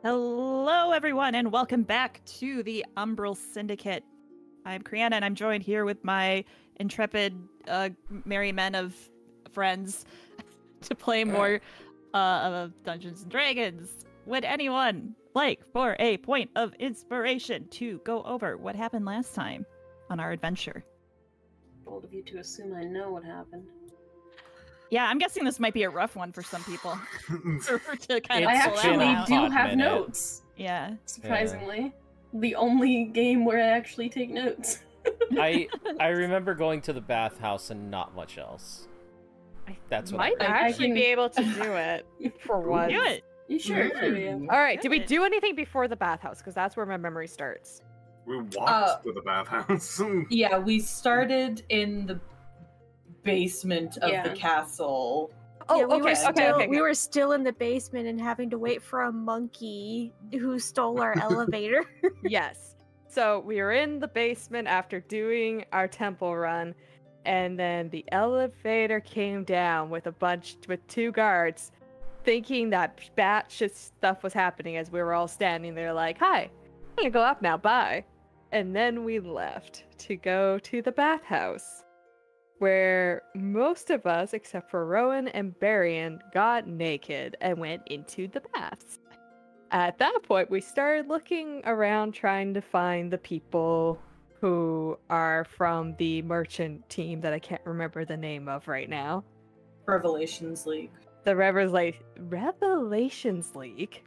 Hello, everyone, and welcome back to the Umbral Syndicate. I'm Criana, and I'm joined here with my intrepid merry men of friends to play more of Dungeons and Dragons. Would anyone like, for a point of inspiration, to go over what happened last time on our adventure? Bold of you to assume I know what happened. Yeah, I'm guessing this might be a rough one for some people. to kind of I pull that actually out. do have notes. Yeah. Surprisingly. The only game where I actually take notes. I remember going to the bathhouse and not much else. That's what might I actually can- be able to do it for once. Do it. You sure? All right, did we Good. do anything before the bathhouse? Because that's where my memory starts. We walked to the bathhouse. Yeah, we started in the basement of the Yeah. castle. Oh, Yeah, okay. We were still in the basement and having to wait for a monkey who stole our elevator. Yes. So we were in the basement after doing our temple run, and then the elevator came down with two guards, thinking that batshit stuff was happening as we were all standing there like, "Hi, I'm gonna go up now, bye." And then we left to go to the bathhouse, where most of us, except for Rowan and Barian, got naked and went into the baths. At that point, we started looking around trying to find the people who are from the merchant team that I can't remember the name of right now. Revelations League. The Revelations League,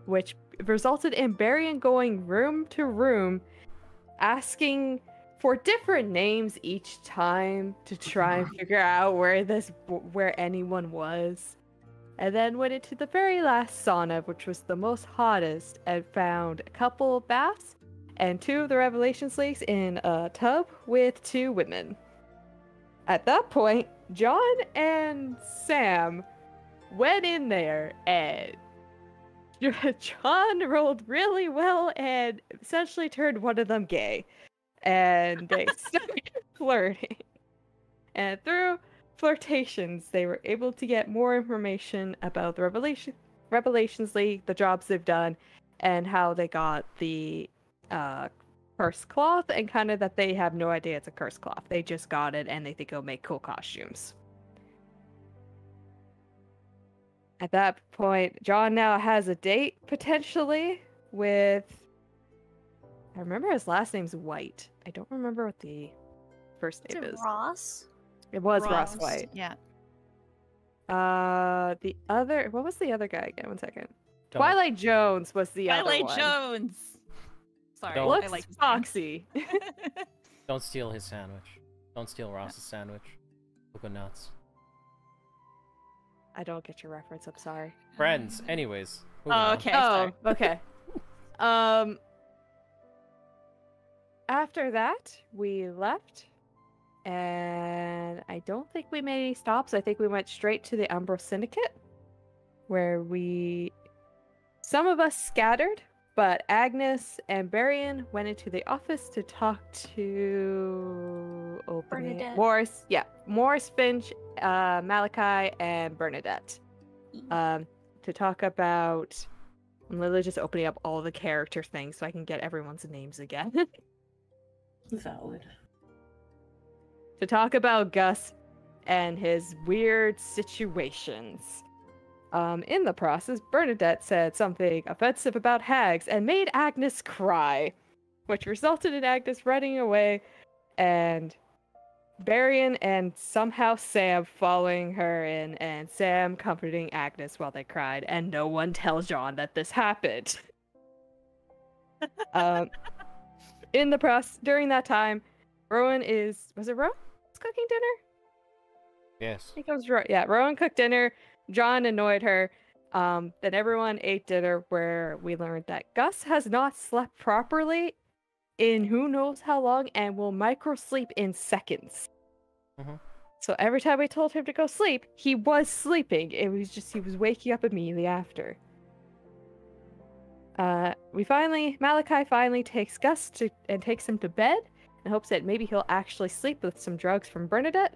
which resulted in Barian going room to room, asking for different names each time to try and figure out where anyone was. And then went into the very last sauna, which was the most hottest, and found a couple of baths and two of the Revelations Leagues in a tub with two women. At that point, John and Sam went in there, and John rolled really well and essentially turned one of them gay. And they started flirting. And through flirtations, they were able to get more information about the Revelations League, the jobs they've done, and how they got the curse cloth, and kind of that they have no idea it's a curse cloth. They just got it, and they think it'll make cool costumes. At that point, John now has a date, potentially, with... I remember his last name's White. I don't remember what the first Is name it is. Ross? It was Ross White. Yeah. What was the other guy again? 1 second. Twilight Jones was the other one. Twilight Jones. Sorry, Don't- I Looks like his name. foxy. Don't steal his sandwich. Don't steal Ross's sandwich. We'll go nuts. I don't get your reference. I'm sorry. Friends. Anyways. moving Oh, on. okay. Oh, Sorry. okay. After that, we left, and I don't think we made any stops. I think we went straight to the Umbral Syndicate, where some of us scattered, but Agnes and Barian went into the office to talk to Bernadette. Morris, Finch, Malachi, and Bernadette. To talk about... I'm literally just opening up all the character things so I can get everyone's names again. Valid. To talk about Gus and his weird situations. In the process, Bernadette said something offensive about hags and made Agnes cry, which resulted in Agnes running away and Barian and somehow Sam following her in, and Sam comforting Agnes while they cried, and no one tells John that this happened. In the process, during that time, Rowan was it Rowan who's cooking dinner? Yes. I think it was Rowan cooked dinner. John annoyed her. Then everyone ate dinner, where we learned that Gus has not slept properly in who knows how long and will micro sleep in seconds. Mhm. So every time we told him to go sleep, he was sleeping. It was just he was waking up immediately after. Malachi finally takes Gus and takes him to bed in hopes that maybe he'll actually sleep with some drugs from Bernadette.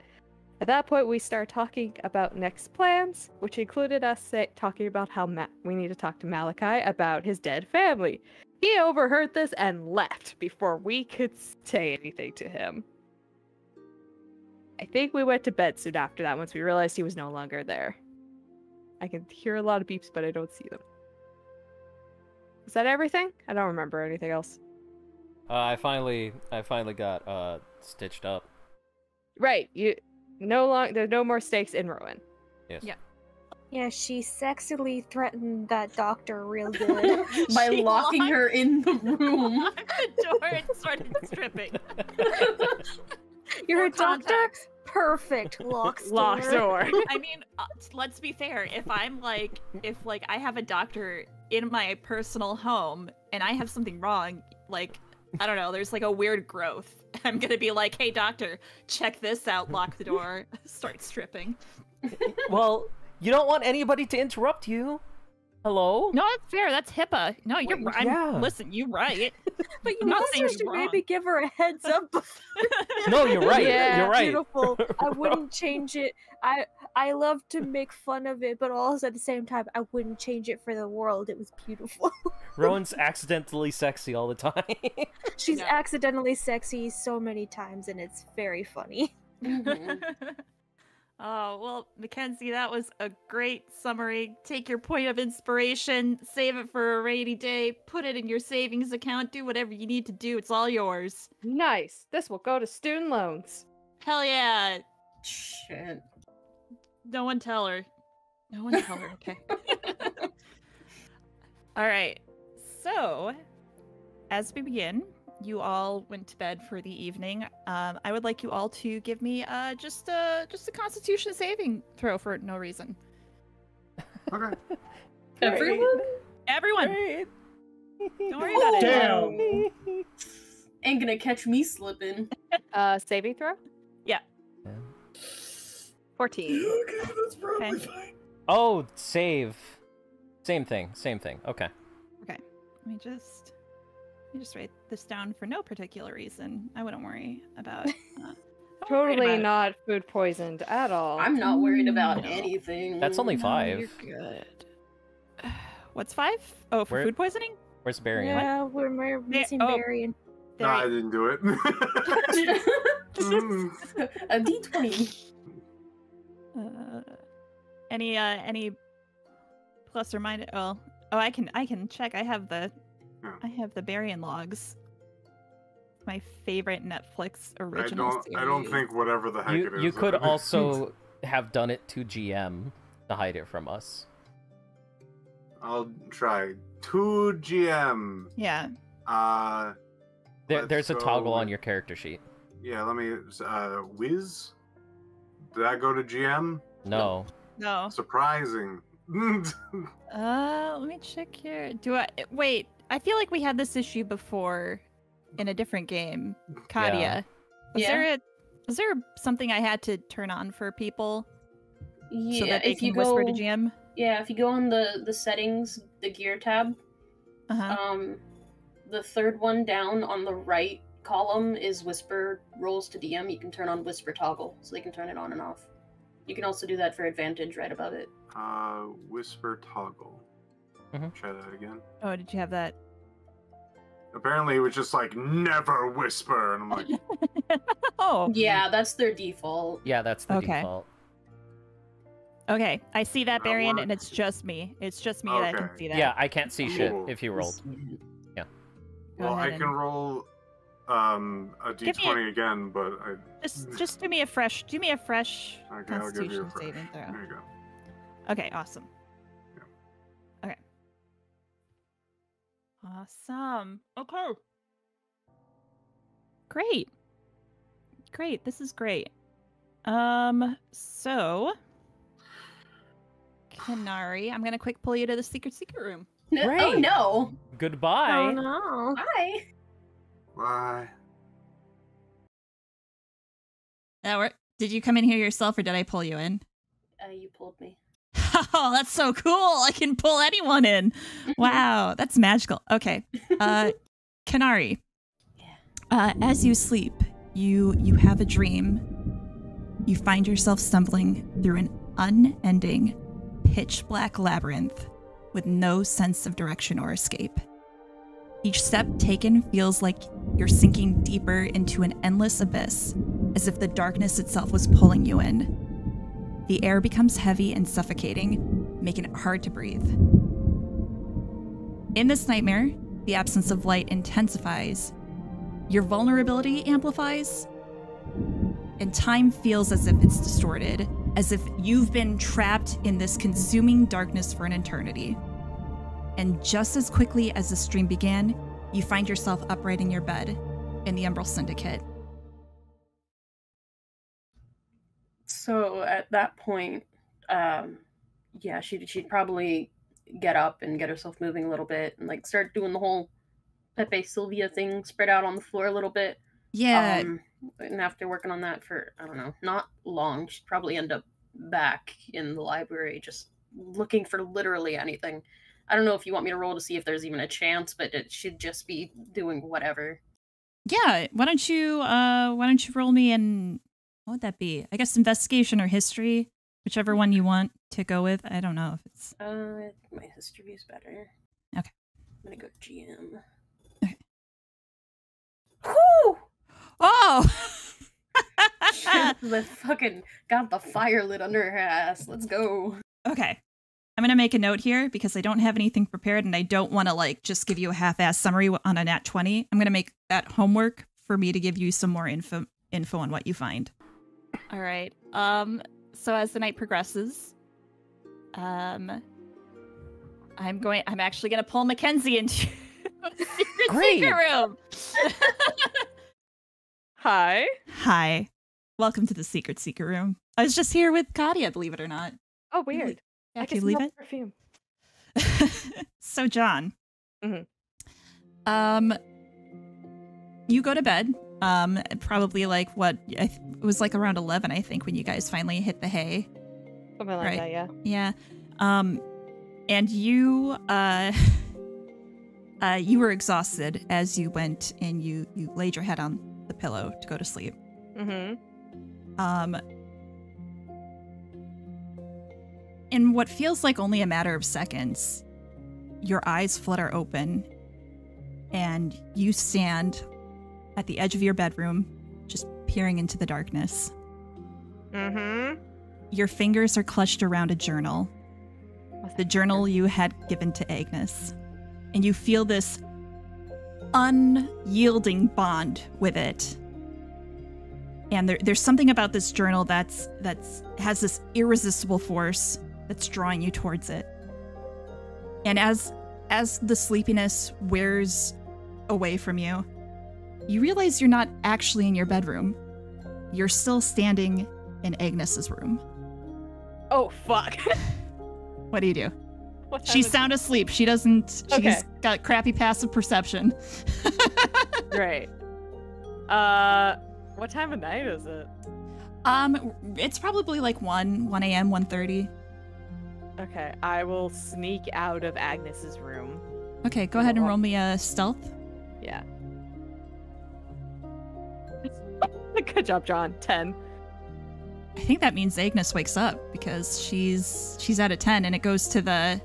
At that point, we start talking about next plans, which included us talking about how we need to talk to Malachi about his dead family. He overheard this and left before we could say anything to him. I think we went to bed soon after that once we realized he was no longer there. I can hear a lot of beeps, but I don't see them. Is that everything? I don't remember anything else. I finally got stitched up. Right, there's no more stakes in Rowan. Yes. Yeah. Yeah, she sexily threatened that doctor real good. By She locking locked- her in the room. Locked the door and started stripping. You're a For doctor? context. Perfect. Locks Lock door. I mean, let's be fair. If I have a doctor in my personal home and I have something wrong, like, I don't know, there's like a weird growth, I'm gonna be like, hey doctor, check this out, lock the door, start stripping. Well, you don't want anybody to interrupt you. Hello? No, that's fair. That's HIPAA. No, you're right. yeah. Listen, you're right. But you I'm not also saying should you're wrong. maybe give her a heads up before. No, you're right. Yeah, You're right. Beautiful. I wouldn't change it. I love to make fun of it, but also at the same time, I wouldn't change it for the world. It was beautiful. Rowan's accidentally sexy all the time. She's Yeah. accidentally sexy so many times, and it's very funny. Mhm. Oh, well, Mackenzie, that was a great summary. Take your point of inspiration, save it for a rainy day, put it in your savings account, do whatever you need to do. It's all yours. Nice. This will go to student loans. Hell yeah. Shit. No one tell her. No one tell her, okay? All right. So, as we begin, you all went to bed for the evening. I would like you all to give me just a Constitution saving throw for no reason. Okay. Everyone? Everyone, Great. don't worry about it. Damn. Ain't gonna catch me slipping. Saving throw? Yeah. 14. Okay, that's probably Okay. fine. Oh, save. Same thing. Okay. Let me just write this down for no particular reason. I wouldn't worry about. I wouldn't worry Totally about it. not food poisoned at all. I'm not worried about No. anything. That's only No, 5. you're good. What's 5? Oh, for Where- food poisoning? Where's Barry? Yeah, we're missing oh. Barry. And No, I didn't do it. Mm. A D20. Any plus or minus? Oh, I can check. I have the Barian logs. My favorite Netflix original series. I don't think whatever the heck it is. You could also have done it to GM to hide it from us. I'll try 2 GM. Yeah. There's a Let's toggle go on with- your character sheet. Yeah, let me. Whiz? Did that go to GM? No. No. Surprising. Let me check here. Wait? I feel like we had this issue before in a different game. Kadia. Yeah. Was there something I had to turn on for people Yeah, so that they if can you whisper go, to GM? yeah, if you go on the settings, the gear tab, Uh-huh. the third one down on the right column is whisper rolls to DM. You can turn on whisper toggle, so they can turn it on and off. You can also do that for advantage right above it. Whisper toggle. Mhm. Try that again. Oh, did you have that? Apparently, it was just like never whisper, and I'm like, Oh. Yeah, that's their default. Yeah, that's the Okay. default. Okay, I see that, That Barian, work? and it's just me. It's just me that can Okay. see that. Yeah, I can't see shit Cool. if you rolled. Go well, I ahead can and- roll a Give me D20 again, but I. Just do me a fresh Okay, I'll give you Constitution a fresh. saving throw. There you go. Okay, awesome. Yeah. Okay. Awesome. Okay. Great. This is great. So Canary, I'm gonna quick pull you to the secret room. Oh Great. no! Goodbye. oh no. Hi. Bye. Did you come in here yourself, or did I pull you in? You pulled me. Oh, that's so cool! I can pull anyone in. Wow, that's magical. Okay, Canary. Yeah. As you sleep, you have a dream. you find yourself stumbling through an unending, pitch-black labyrinth with no sense of direction or escape. Each step taken feels like you're sinking deeper into an endless abyss, as if the darkness itself was pulling you in. The air becomes heavy and suffocating, making it hard to breathe. In this nightmare, the absence of light intensifies, your vulnerability amplifies, and time feels as if it's distorted, as if you've been trapped in this consuming darkness for an eternity. And just as quickly as the stream began, you find yourself upright in your bed in the Umbral Syndicate. So at that point, yeah, she'd probably get up and get herself moving a little bit and like start doing the whole Pepe Sylvia thing, spread out on the floor a little bit. Yeah. And after working on that for, I don't know, not long, she'd probably end up back in the library just looking for literally anything. I don't know if you want me to roll to see if there's even a chance, but it should just be doing whatever. Yeah, why don't you roll me in, what would that be? I guess investigation or history, whichever one you want to go with. I don't know if it's... my history is better. Okay. I'm gonna go GM. Okay. Whew! Oh! The fucking got the fire lit under her ass. Let's go. Okay. I'm going to make a note here because I don't have anything prepared and I don't want to like just give you a half-ass summary on a nat 20. I'm going to make that homework for me to give you some more info on what you find. All right. So as the night progresses, I'm actually going to pull Mackenzie into the secret room. Hi. Hi. Welcome to the secret room. I was just here with Kadia, believe it or not. Oh, weird. Yeah, I can you believe it? Perfume. So, John. Mm-hmm. You go to bed. Probably like what it was like around 11, I think, when you guys finally hit the hay. Something like that, yeah. Yeah. And you you were exhausted as you went and you laid your head on the pillow to go to sleep. Mm-hmm. In what feels like only a matter of seconds, your eyes flutter open and you stand at the edge of your bedroom, just peering into the darkness. Mm-hmm. Your fingers are clutched around a journal. The journal you had given to Agnes. And you feel this unyielding bond with it. And there's something about this journal that's has this irresistible force that's drawing you towards it. And as the sleepiness wears away from you, you realize you're not actually in your bedroom. You're still standing in Agnes's room. Oh, fuck. What do you do? She's sound asleep. She's got crappy passive perception. Great. What time of night is it? It's probably like 1 a.m., 1:30. Okay, I will sneak out of Agnes's room. Okay, go ahead and roll me a stealth. Yeah. Good job, John. 10. I think that means Agnes wakes up because she's at a 10 and it goes to the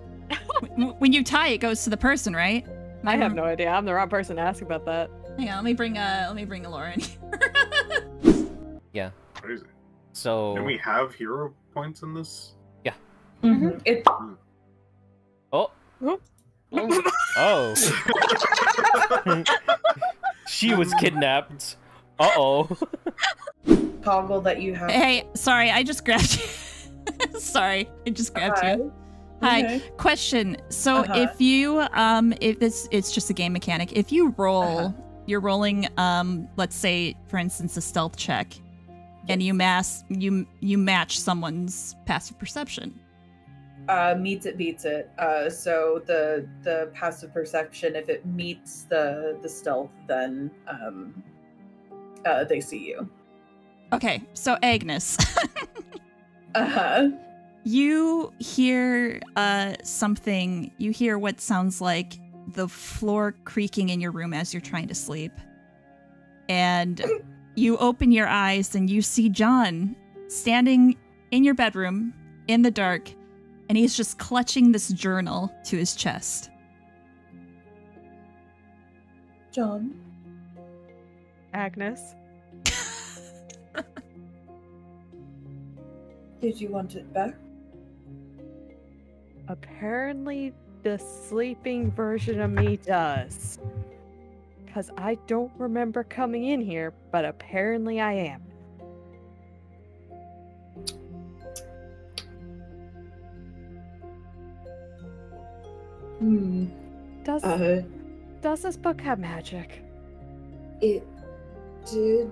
when you tie it goes to the person, right? I have no idea. I'm the wrong person to ask about that. Hang on, let me bring Elora in here. Yeah. Crazy. So Do we have hero points in this? Yeah. Mm-hmm. It, Oh. Oh. She was kidnapped. Uh-oh. toggle that you have. Hey, sorry, I just grabbed you. Sorry, I just grabbed you. Hi. Okay. Question. So if you if it's just a game mechanic. If you roll, you're rolling let's say for instance a stealth check, and you match someone's passive perception. Meets it, beats it. So the passive perception, if it meets the stealth, then they see you. Okay, so Agnes. Uh-huh. You hear something. You hear what sounds like the floor creaking in your room as you're trying to sleep. And you open your eyes and you see John standing in your bedroom in the dark, and he's just clutching this journal to his chest. John? Agnes? Did you want it back? Apparently the sleeping version of me does. Because I don't remember coming in here, but apparently I am. Does this book have magic? It did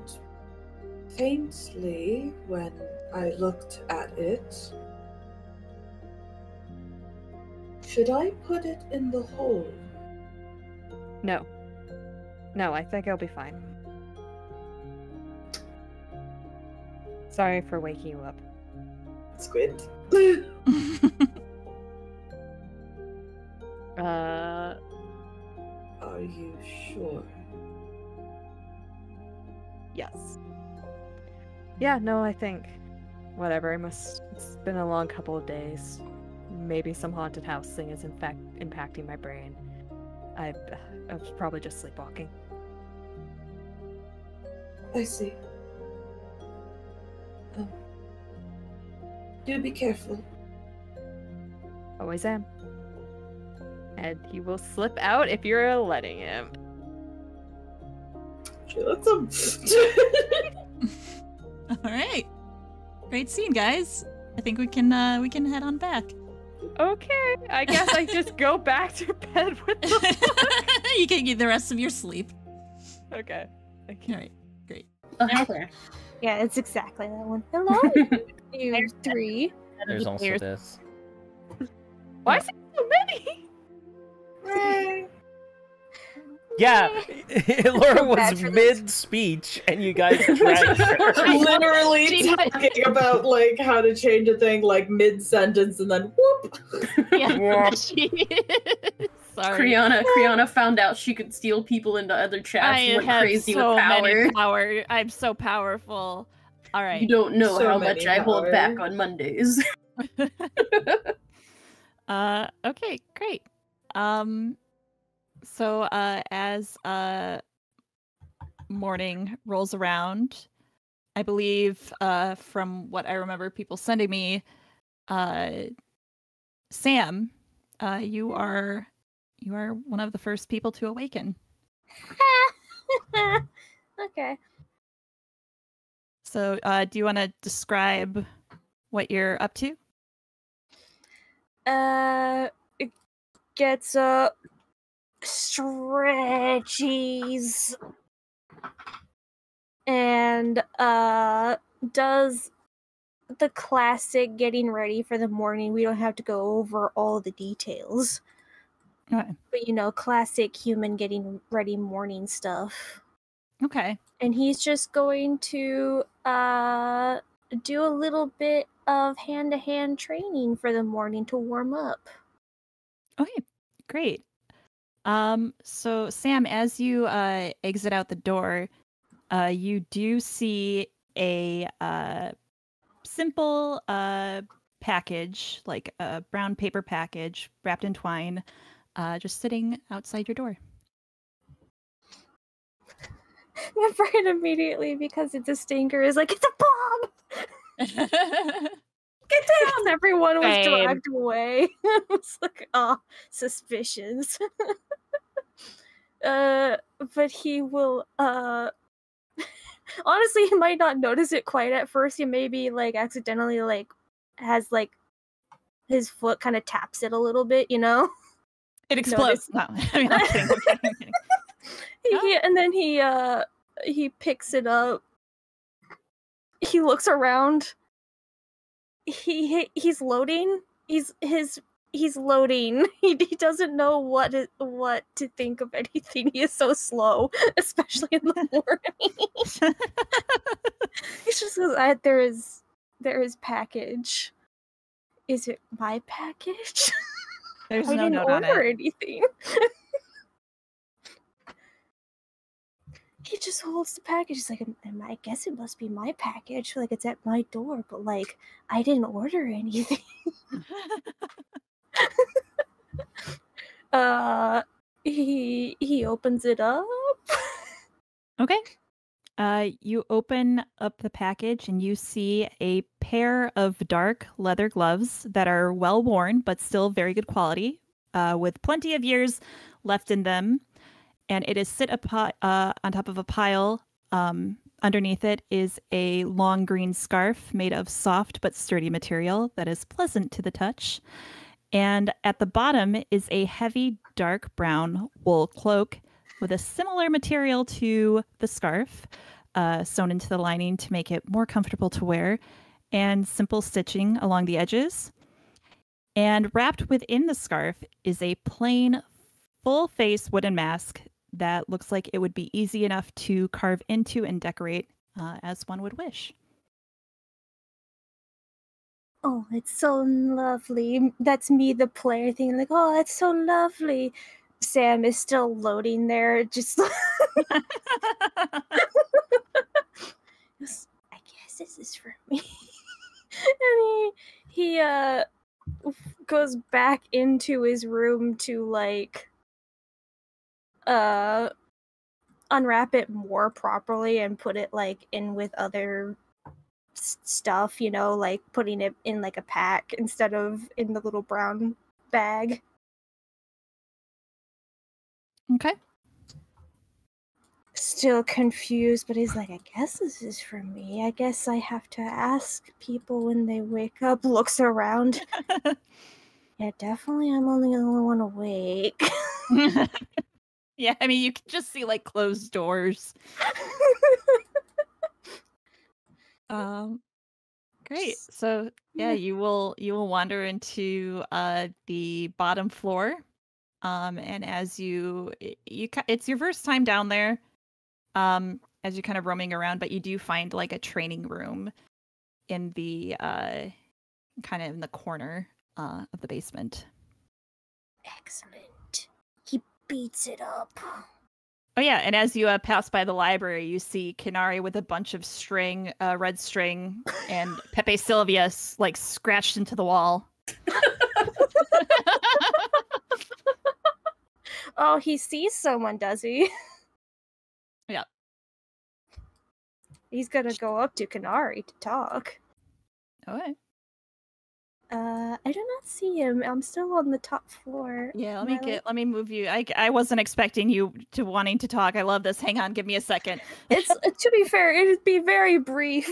faintly when I looked at it. Should I put it in the hole? No. No, I think I'll be fine. Sorry for waking you up. Squid. Are you sure? Yes. Yeah, no, I think. Whatever, it's been a long couple of days. Maybe some haunted house thing is in fact impacting my brain. I was probably just sleepwalking. I see. Do be careful. Always am. And he will slip out if you're letting him. She lets him. All right, great scene, guys. I think we can head on back. Okay, I guess I just go back to bed with the book. You can get the rest of your sleep. Okay. All right, great. Okay. Yeah, it's exactly that one. Hello, you three. There's also this. Why is it so many? Yeah, Elora was Bad for this. mid-speech, and you guys dragged her. Literally talking about like how to change a thing like mid-sentence and then whoop. Yeah, sorry. Criana found out she could steal people into other chats I and went have crazy so with power. many power. I'm so powerful. All right. You don't know So how many much I hold power. back on Mondays. Okay, great. So as morning rolls around, I believe from what I remember people sending me, Sam, you are one of the first people to awaken. Okay. So do you want to describe what you're up to? It gets up, stretches, and does the classic getting ready for the morning. We don't have to go over all the details. Okay. But classic human getting ready morning stuff. Okay. And he's just going to do a little bit of hand-to-hand training for the morning to warm up. Okay, great. So Sam, as you exit out the door, you do see a simple package, like a brown paper package wrapped in twine, just sitting outside your door. My brain immediately, because it's a stinker, is like, it's a bomb! Get down! Everyone was Same. dragged away. It's like, oh, suspicions. But he will, honestly, he might not notice it quite at first. He maybe, accidentally, has, his foot kind of taps it a little bit, It explodes. No, I mean, I'm kidding. And then he picks it up. He looks around. He's loading. He's loading. He doesn't know what to think of anything. He is so slow, especially in the morning. He just goes, there is package. Is it my package? There's I no didn't note on order it. anything. he just holds the package. He's like, I guess it must be my package. Like, it's at my door, but like, I didn't order anything. He opens it up. Okay. You open up the package and you see a pair of dark leather gloves that are well worn but still very good quality, with plenty of years left in them. And it is on top of a pile. Underneath it is a long green scarf made of soft but sturdy material that is pleasant to the touch. And at the bottom is a heavy dark brown wool cloak with a similar material to the scarf, sewn into the lining to make it more comfortable to wear, and simple stitching along the edges. And wrapped within the scarf is a plain, full-face wooden mask that looks like it would be easy enough to carve into and decorate as one would wish. Oh, it's so lovely. That's me, the player, thing. Like, oh, that's so lovely. Sam is still loading there, just. I guess this is for me. And he goes back into his room to like unwrap it more properly and put it like in with other stuff, you know, like putting it in like a pack instead of in the little brown bag. Okay. Still confused, but he's like, I guess this is for me. I guess I have to ask people when they wake up. Looks around. Yeah, definitely I'm only the only one awake. Yeah, I mean, you can just see like closed doors. Great. So yeah, you will wander into the bottom floor. And as it's your first time down there, as you're kind of roaming around, but you do find like a training room in the kind of in the corner of the basement. Excellent. He beats it up. Oh yeah, and as you pass by the library, you see Canary with a bunch of string, red string, and Pepe Sylvia like scratched into the wall. Oh, he sees someone, does he? Yeah. He's gonna go up to Canary to talk. Okay. I do not see him. I'm still on the top floor. Yeah, let me move you. I wasn't expecting you to wanting to talk. I love this. Hang on, give me a second. It's to be fair, it'd be very brief.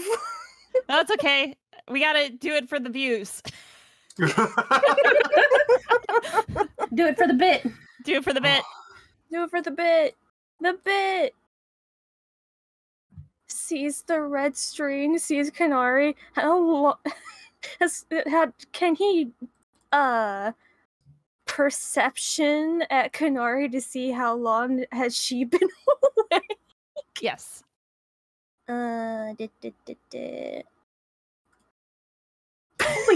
That's okay. We gotta do it for the views. Do it for the bit. Do it for the bit. Do it for the bit. The bit. Sees the red string. Sees Canary. How can he perception at Canary to see how long has she been awake? Yes. Holy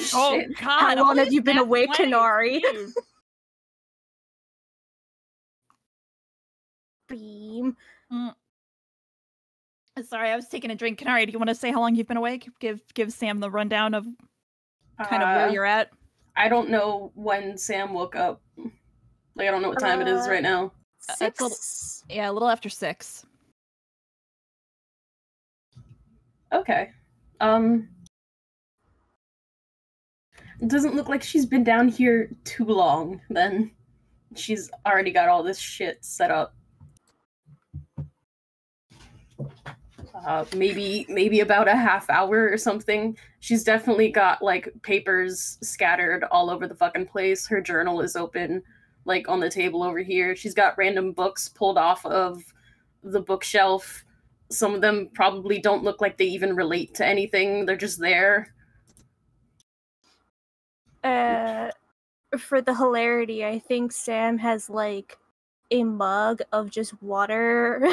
shit. Oh God! How long have you been awake, Canary? Beam. Sorry, I was taking a drink. Canary, do you want to say how long you've been awake? Give Sam the rundown of kind of where you're at. I don't know when Sam woke up. Like, I don't know what time it is right now. 6. A little after 6. Okay. It doesn't look like she's been down here too long, then. She's already got all this shit set up. Maybe about a half hour or something. She's definitely got like papers scattered all over the fucking place. Her journal is open, like on the table over here. She's got random books pulled off of the bookshelf. Some of them probably don't look like they even relate to anything. They're just there. For the hilarity, I think Sam has like a mug of just water.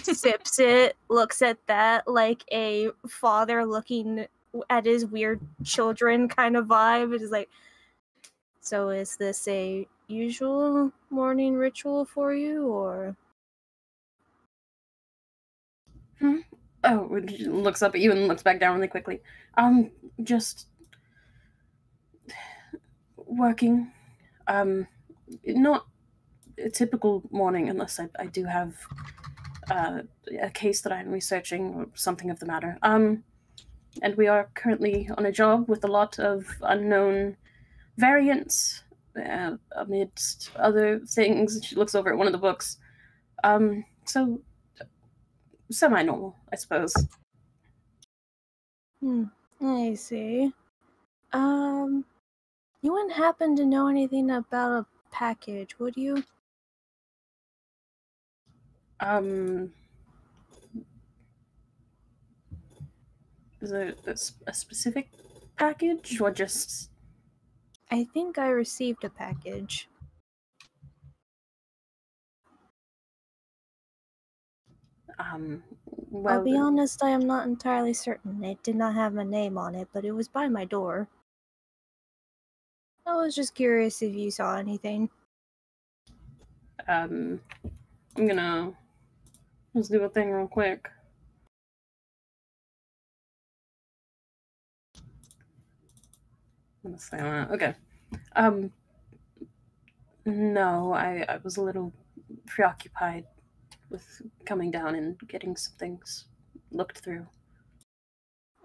Sips it, looks at that like a father looking at his weird children kind of vibe. It is like, so is this a usual morning ritual for you, or? Oh, she looks up at you and looks back down really quickly. Just working. Not a typical morning unless I do have a case that I'm researching or something of the matter. And we are currently on a job with a lot of unknown variants amidst other things. She looks over at one of the books. So semi-normal, I suppose. I see. You wouldn't happen to know anything about a package, would you? Is it a specific package or just... I think I received a package. Well, I'll be honest, I am not entirely certain. It did not have my name on it, but it was by my door. I was just curious if you saw anything. I'm gonna just do a thing real quick. I'm gonna say that. Okay. No, I was a little preoccupied with coming down and getting some things looked through.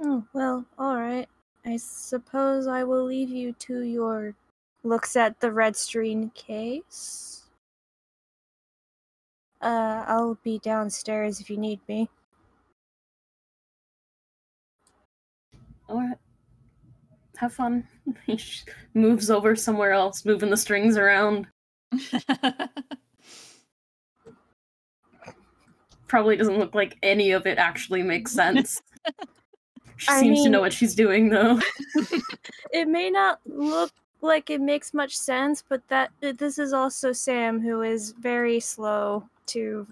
Oh, well, alright. I suppose I will leave you to your... Looks at the red screen case. I'll be downstairs if you need me. Alright. Have fun. He moves over somewhere else, moving the strings around. Probably doesn't look like any of it actually makes sense. She seems to know what she's doing, though. It may not look like it makes much sense, but this is also Sam, who is very slow to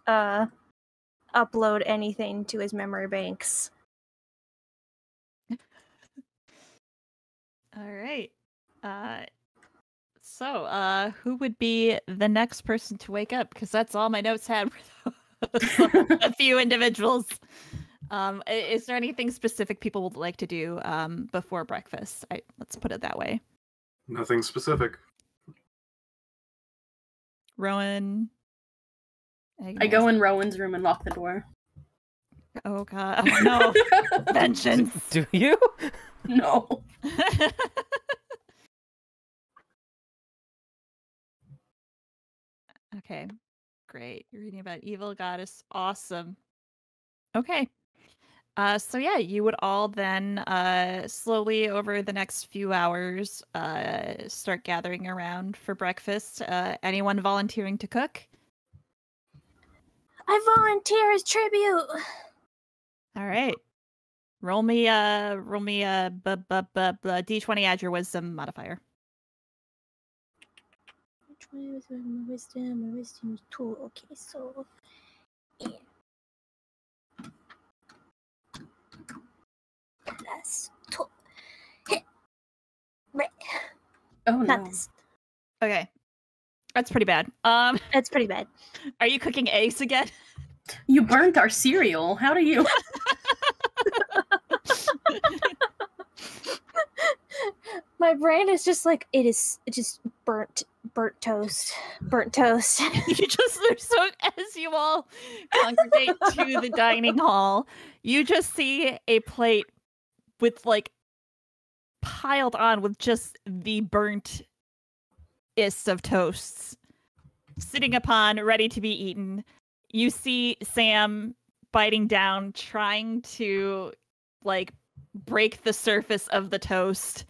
upload anything to his memory banks. All right. So, who would be the next person to wake up? Because that's all my notes had were a few individuals. Is there anything specific people would like to do before breakfast? Let's put it that way. Nothing specific. Rowan. I go in Rowan's room and lock the door. Oh god. Oh, no. Vengeance. Do you? No. Okay. Great. You're reading about Evil Goddess. Awesome. Okay. So yeah, you would all then slowly over the next few hours start gathering around for breakfast. Anyone volunteering to cook? I volunteer as tribute. All right. Roll me a d20, add your wisdom modifier. My wisdom tool. Okay, so plus 2. Right. Oh Not no. this. Okay. That's pretty bad. That's pretty bad. Are you cooking eggs again? You burnt our cereal. How do you? My brain is just like, it's just burnt toast. Burnt toast. You just, so as you all congregate to the dining hall, you just see a plate with like piled on with just the burnt-ist of toasts sitting upon, ready to be eaten. You see Sam biting down, trying to like break the surface of the toast.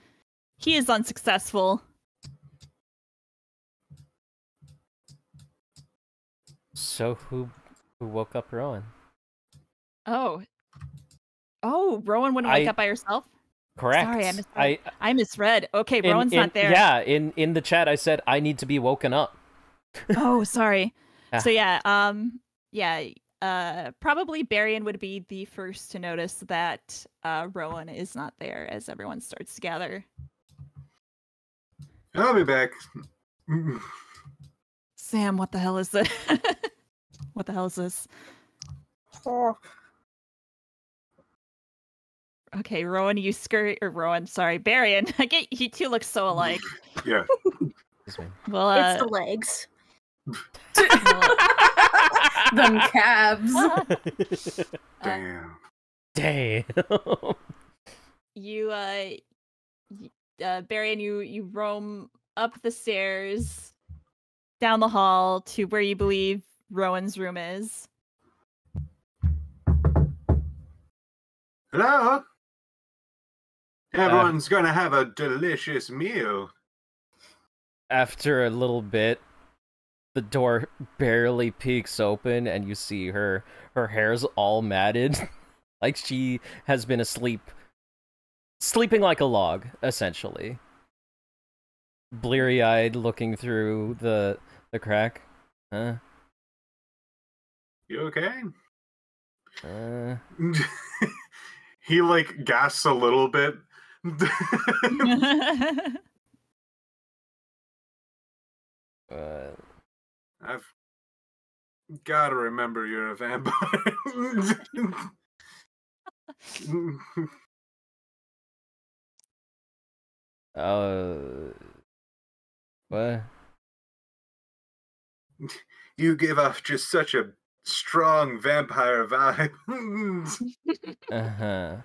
He is unsuccessful. So who woke up Rowan? Oh, Rowan wouldn't wake up by herself? Correct. Sorry, I misread. Okay, Rowan's not there. Yeah, in the chat I said I need to be woken up. Oh, sorry. So yeah, probably Barian would be the first to notice that Rowan is not there as everyone starts to gather. I'll be back. Sam, what the hell is this? What the hell is this? Oh. Okay, Rowan, you scurry, or Rowan, sorry, Barian. I get you two look so alike. Yeah. Well, It's the legs. Them calves. Damn. Damn. You, Barian, you roam up the stairs, down the hall to where you believe Rowan's room is. Hello? Everyone's gonna have a delicious meal. After a little bit, the door barely peeks open and you see her hair's all matted. Like she has been asleep. Sleeping like a log, essentially. Bleary-eyed looking through the crack. Huh? You okay? Uh... He, like, gasps a little bit. I've got to remember you're a vampire. What? You give off just such a strong vampire vibe. Uh-huh.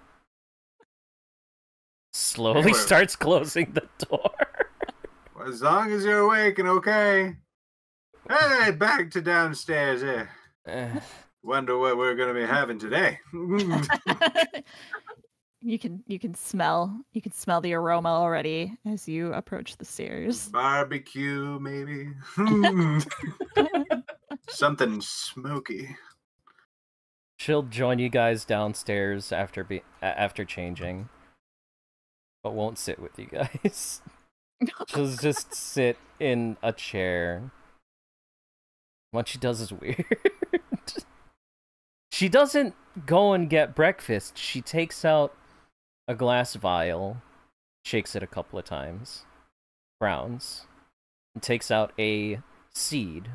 Slowly Anyway. starts closing the door. As long as you're awake and okay. Hey, back to downstairs here. Wonder what we're gonna be having today. You can smell the aroma already as you approach the stairs. Barbecue, maybe. Something smoky. She'll join you guys downstairs after changing, but won't sit with you guys. She'll just sit in a chair. What she does is weird. She doesn't go and get breakfast. She takes out a glass vial, shakes it a couple of times, frowns, and takes out a seed,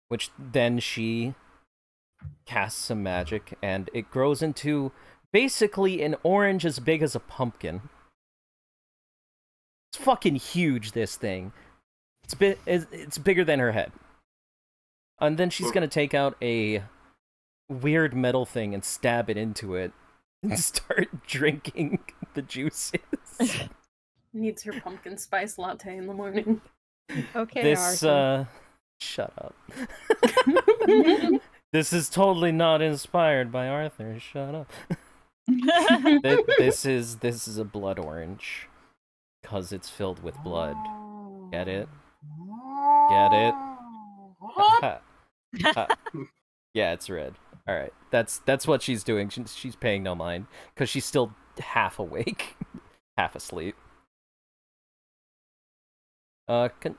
which then she casts some magic, and it grows into basically an orange as big as a pumpkin. It's fucking huge, this thing. It's bigger than her head. And then she's gonna take out a weird metal thing and stab it into it and start drinking the juices. Needs her pumpkin spice latte in the morning. Okay, This, Arthur. shut up. This is totally not inspired by Arthur. Shut up. This is a blood orange. Because it's filled with blood. Get it? Get it? Yeah, it's red. Alright, that's what she's doing. She's paying no mind. Because she's still half awake. Half asleep.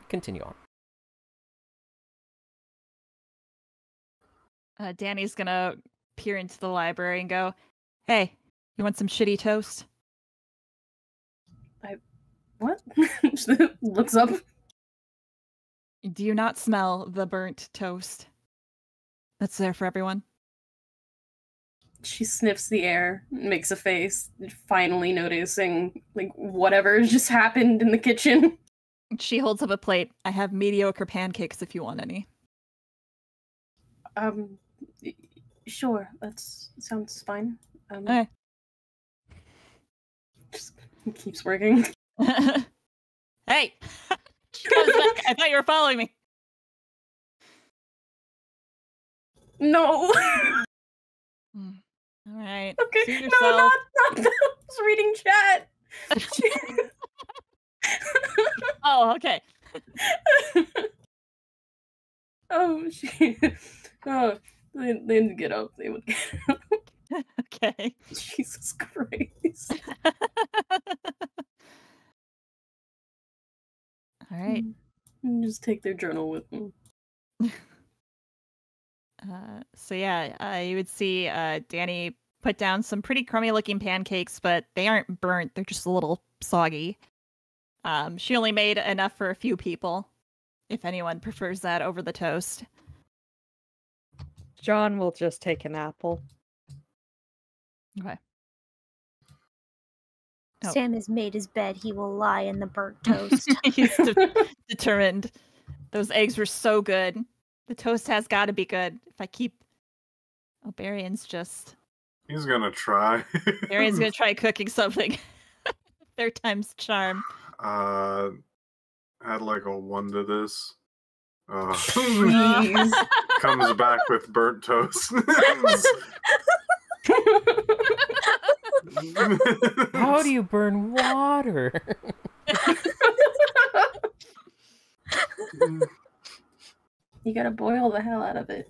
Continue on. Danny's gonna peer into the library and go, "Hey, you want some shitty toast?" What? She looks up. Do you not smell the burnt toast that's there for everyone? She sniffs the air, makes a face, finally noticing like whatever just happened in the kitchen. She holds up a plate. I have mediocre pancakes if you want any. Sure, that sounds fine. Okay. Just keeps working. Hey! She comes back. I thought you were following me. No. All right. Okay. Suit No, yourself. not that. I was reading chat. Oh, okay. Oh, shit. Oh, they didn't get up. They would get up. Okay. Jesus Christ. All right. Just take their journal with them. So yeah, you would see Danny put down some pretty crummy looking pancakes, but they aren't burnt. They're just a little soggy. She only made enough for a few people, if anyone prefers that over the toast. John will just take an apple. Okay. Oh. Sam has made his bed. He will lie in the burnt toast. He's determined. Those eggs were so good. The toast has got to be good. If I keep... Oh, Barion's just... He's gonna try. Barion's gonna try cooking something. Third time's charm. Add like a 1 to this. Jeez. Comes back with burnt toast. How do you burn water? You gotta boil the hell out of it.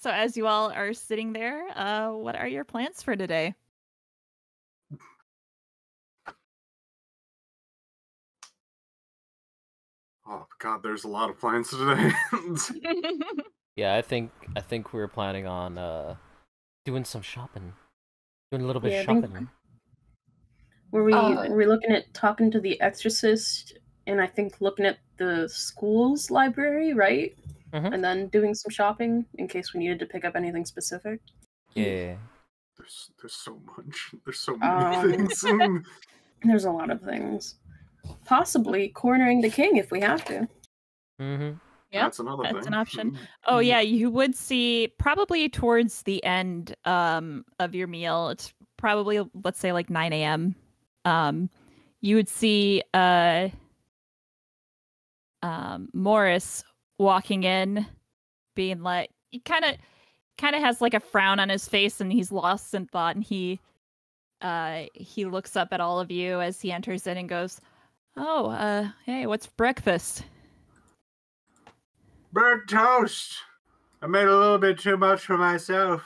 So as you all are sitting there, what are your plans for today? Oh god, there's a lot of plans today. Yeah, I think we were planning on doing some shopping. Doing a little bit of shopping. Were we looking at talking to the exorcist and I think looking at the school's library, right? Mhm. And then doing some shopping in case we needed to pick up anything specific? Yeah. There's so much. There's so many things. There's a lot of things. Possibly cornering the king if we have to. Mm-hmm. Yeah, That's another thing. that's an option. Oh yeah, you would see probably towards the end of your meal. It's probably, let's say, like 9 a.m. You would see Morris walking in, being like, he kind of has like a frown on his face, and he's lost in thought, and he looks up at all of you as he enters in and goes, "Oh, hey, what's breakfast?" Burnt toast. I made a little bit too much for myself.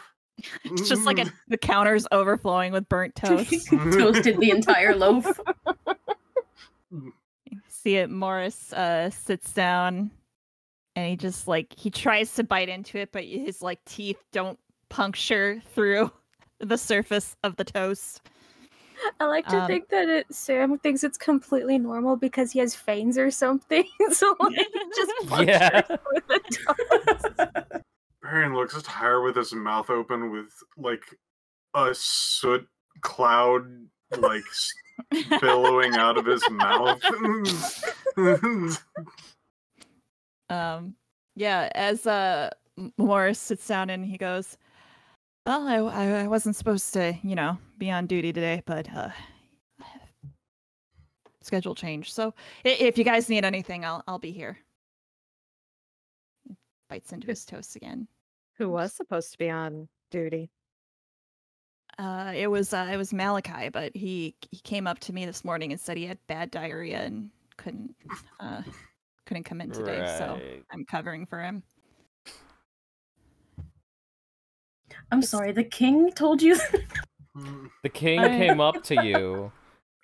It's just like the counter's overflowing with burnt toast. Toasted the entire loaf. See it, Morris sits down and he just he tries to bite into it, but his teeth don't puncture through the surface of the toast. I like to think that Sam thinks it's completely normal because he has fangs or something. So just punctures with a toast. Baron looks tired with his mouth open with a soot cloud billowing out of his mouth. Yeah, as Morris sits down and he goes, "Well, I wasn't supposed to, be on duty today, but schedule change. So if you guys need anything, I'll be here." Bites into his toast again. Who was supposed to be on duty? It was Malachi, but he came up to me this morning and said he had bad diarrhea and couldn't come in today. So I'm covering for him. I'm sorry, the king told you? The king came up to you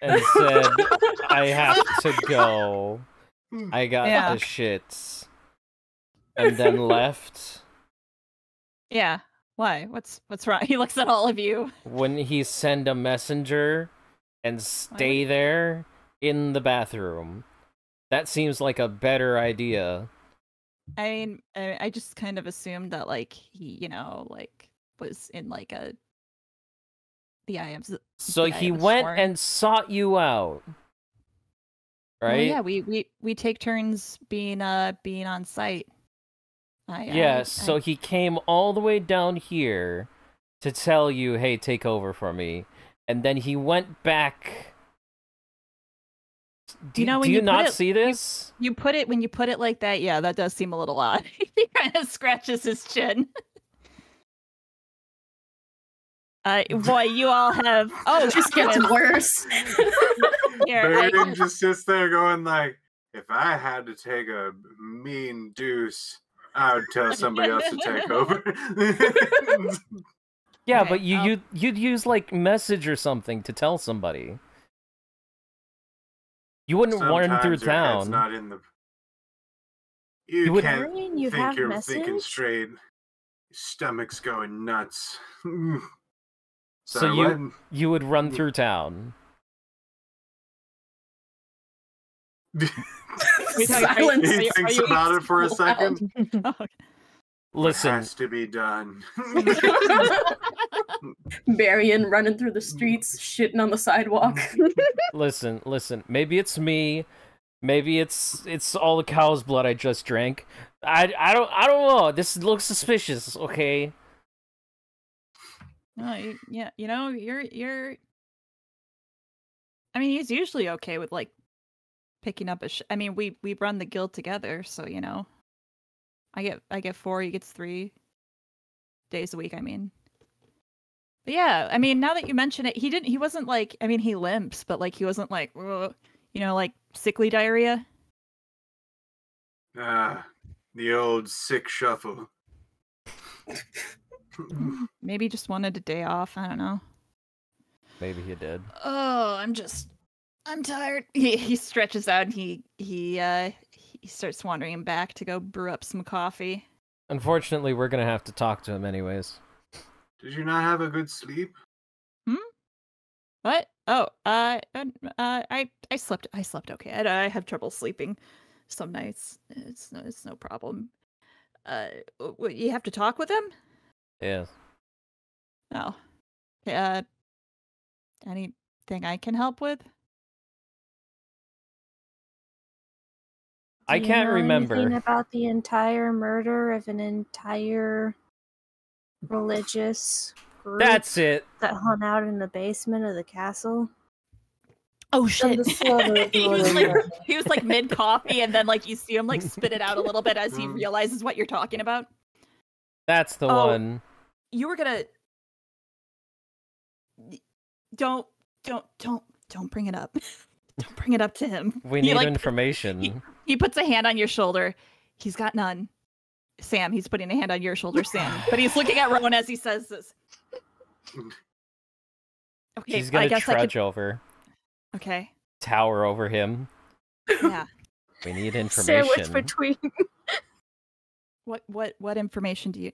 and said, "I have to go. I got the shits." And then left. Yeah. Why? What's wrong? He looks at all of you. When he send a messenger and stay there in the bathroom. That seems like a better idea. I mean, I just kind of assumed that he, was in the eye of So he went and sought you out. Right? Well, yeah, we take turns being on site. So he came all the way down here to tell you, "Hey, take over for me." And then he went back. Do you not see this? When you put it like that, yeah, that does seem a little odd. He kind of scratches his chin. Boy, you all have. Oh, it just gets worse. Baron just sits there going if I had to take a mean deuce, I would tell somebody else to take over. Yeah, okay, but you'd use message or something to tell somebody. You wouldn't run through town. Not in the... You can't think you're message? Thinking straight. Your stomach's going nuts. So you would run through town. He thinks about it for a second. Listen, has to be done. Marion running through the streets, shitting on the sidewalk. listen. Maybe it's me. Maybe it's all the cow's blood I just drank. I don't know. This looks suspicious. Okay. No, yeah, you know, you're. I mean, he's usually okay with like picking up I mean, we run the guild together, so you know. I get 4, he gets 3 days a week. I mean. But yeah, I mean, now that you mention it, he wasn't like, I mean, he limps, but like he wasn't like, ugh, you know, like sickly diarrhea. Ah, the old sick shuffle. Maybe just wanted a day off. I don't know. Maybe he did. Oh, I'm tired. He stretches out and he starts wandering back to go brew up some coffee. Unfortunately, we're gonna have to talk to him anyways. Did you not have a good sleep? What? Oh, I slept okay. I have trouble sleeping some nights. It's no problem. You have to talk with him? Yes. Oh. Anything I can help with? I can't remember anything about the entire murder of an entire religious group That's it. that hung out in the basement of the castle? Oh And shit! the slaughter of he was like mid coffee, and then like you see him like spit it out a little bit as he realizes what you're talking about. That's the Oh. one. You were gonna don't bring it up. Don't bring it up to him. We He, need like, information. He puts a hand on your shoulder. He's got none. Sam, he's putting a hand on your shoulder, Sam. But he's looking at Rowan as he says this. Okay, He's gonna I guess trudge over, Okay. tower over him. Yeah. We need information. Sandwich between. What information do you?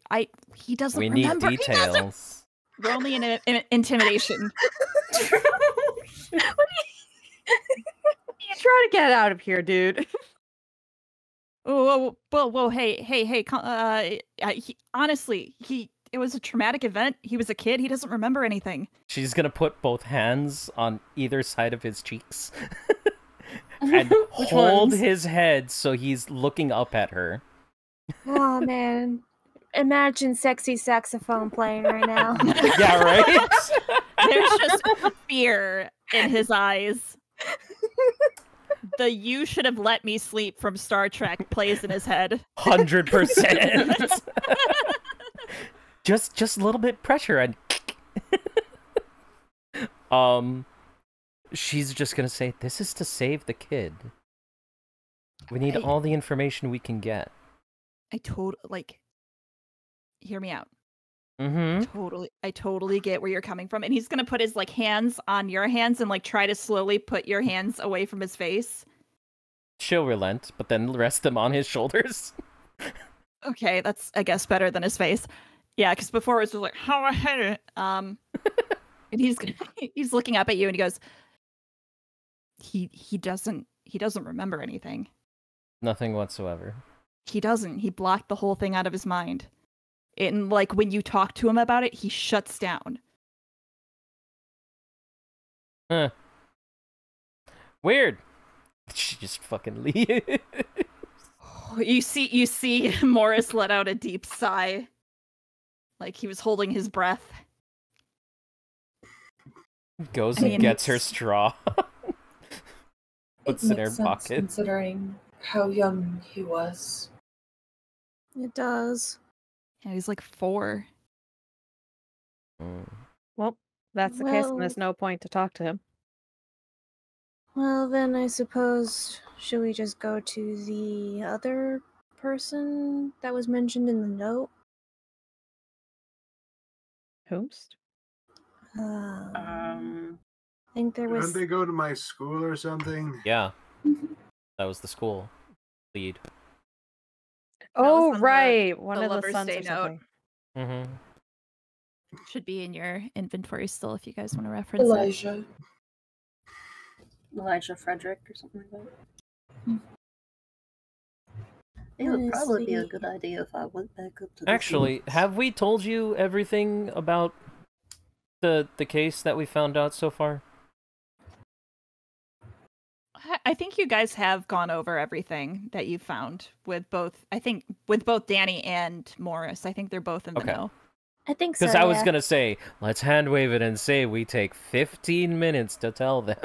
He doesn't We need remember. He doesn't. details. Roll me an intimidation. You try to get out of here, dude. Whoa, hey, honestly, it was a traumatic event. He was a kid. He doesn't remember anything. She's gonna put both hands on either side of his cheeks and hold his head so he's looking up at her. Oh man. Imagine sexy saxophone playing right now. Yeah, right? There's just fear in his eyes. The "you should have let me sleep" from Star Trek plays in his head. 100%. Just a little bit pressure and she's just gonna say, this is to save the kid. We need all the information we can get. Hear me out. Mm-hmm. I totally get where you're coming from. And he's gonna put his like hands on your hands and like try to slowly put your hands away from his face. She'll relent, but then rest them on his shoulders. Okay, that's I guess better than his face. Yeah, because before it was just like and he's looking up at you and he goes, he doesn't remember anything. Nothing whatsoever. He doesn't. He blocked the whole thing out of his mind. And like when you talk to him about it, he shuts down. Huh. Weird. She just fucking leaves. You see Morris let out a deep sigh. Like he was holding his breath. Goes and gets her straw. Puts it in her pocket. Considering how young he was. It does. Yeah, he's like 4. Well, that's the case, and Well- there's no point to talk to him. Well, then I suppose, should we just go to the other person that was mentioned in the note? Whomst? I think there was. Didn't they go to my school or something? Yeah. That was the school lead. Oh, on right. One the of the Lover's sons Day or note. something. Mm-hmm. Should be in your inventory still if you guys want to reference it. Elijah Frederick or something like that. It would probably be a Honestly. good idea if I went back up to the Actually, fields. have we told you everything about the case that we found out so far? I think you guys have gone over everything that you found with both. I think with both Danny and Morris. I think they're both in the Okay. know. I think so. Because I was yeah. gonna say, let's hand wave it and say we take 15 minutes to tell them.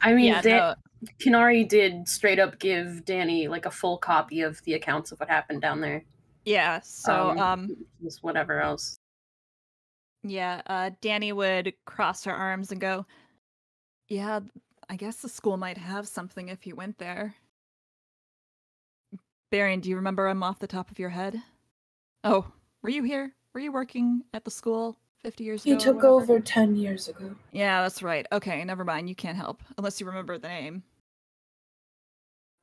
I mean, Yeah, no, Kinari did straight up give Danny like a full copy of the accounts of what happened down there. yeah. So, Just whatever else. yeah. Danny would cross her arms and go, "Yeah, I guess the school might have something if you went there." Barian, do you remember him off the top of your head? Oh, were you here? Were you working at the school 50 years ago? He or took whatever? over 10 years ago. Yeah, that's right. Okay, never mind. You can't help unless you remember the name.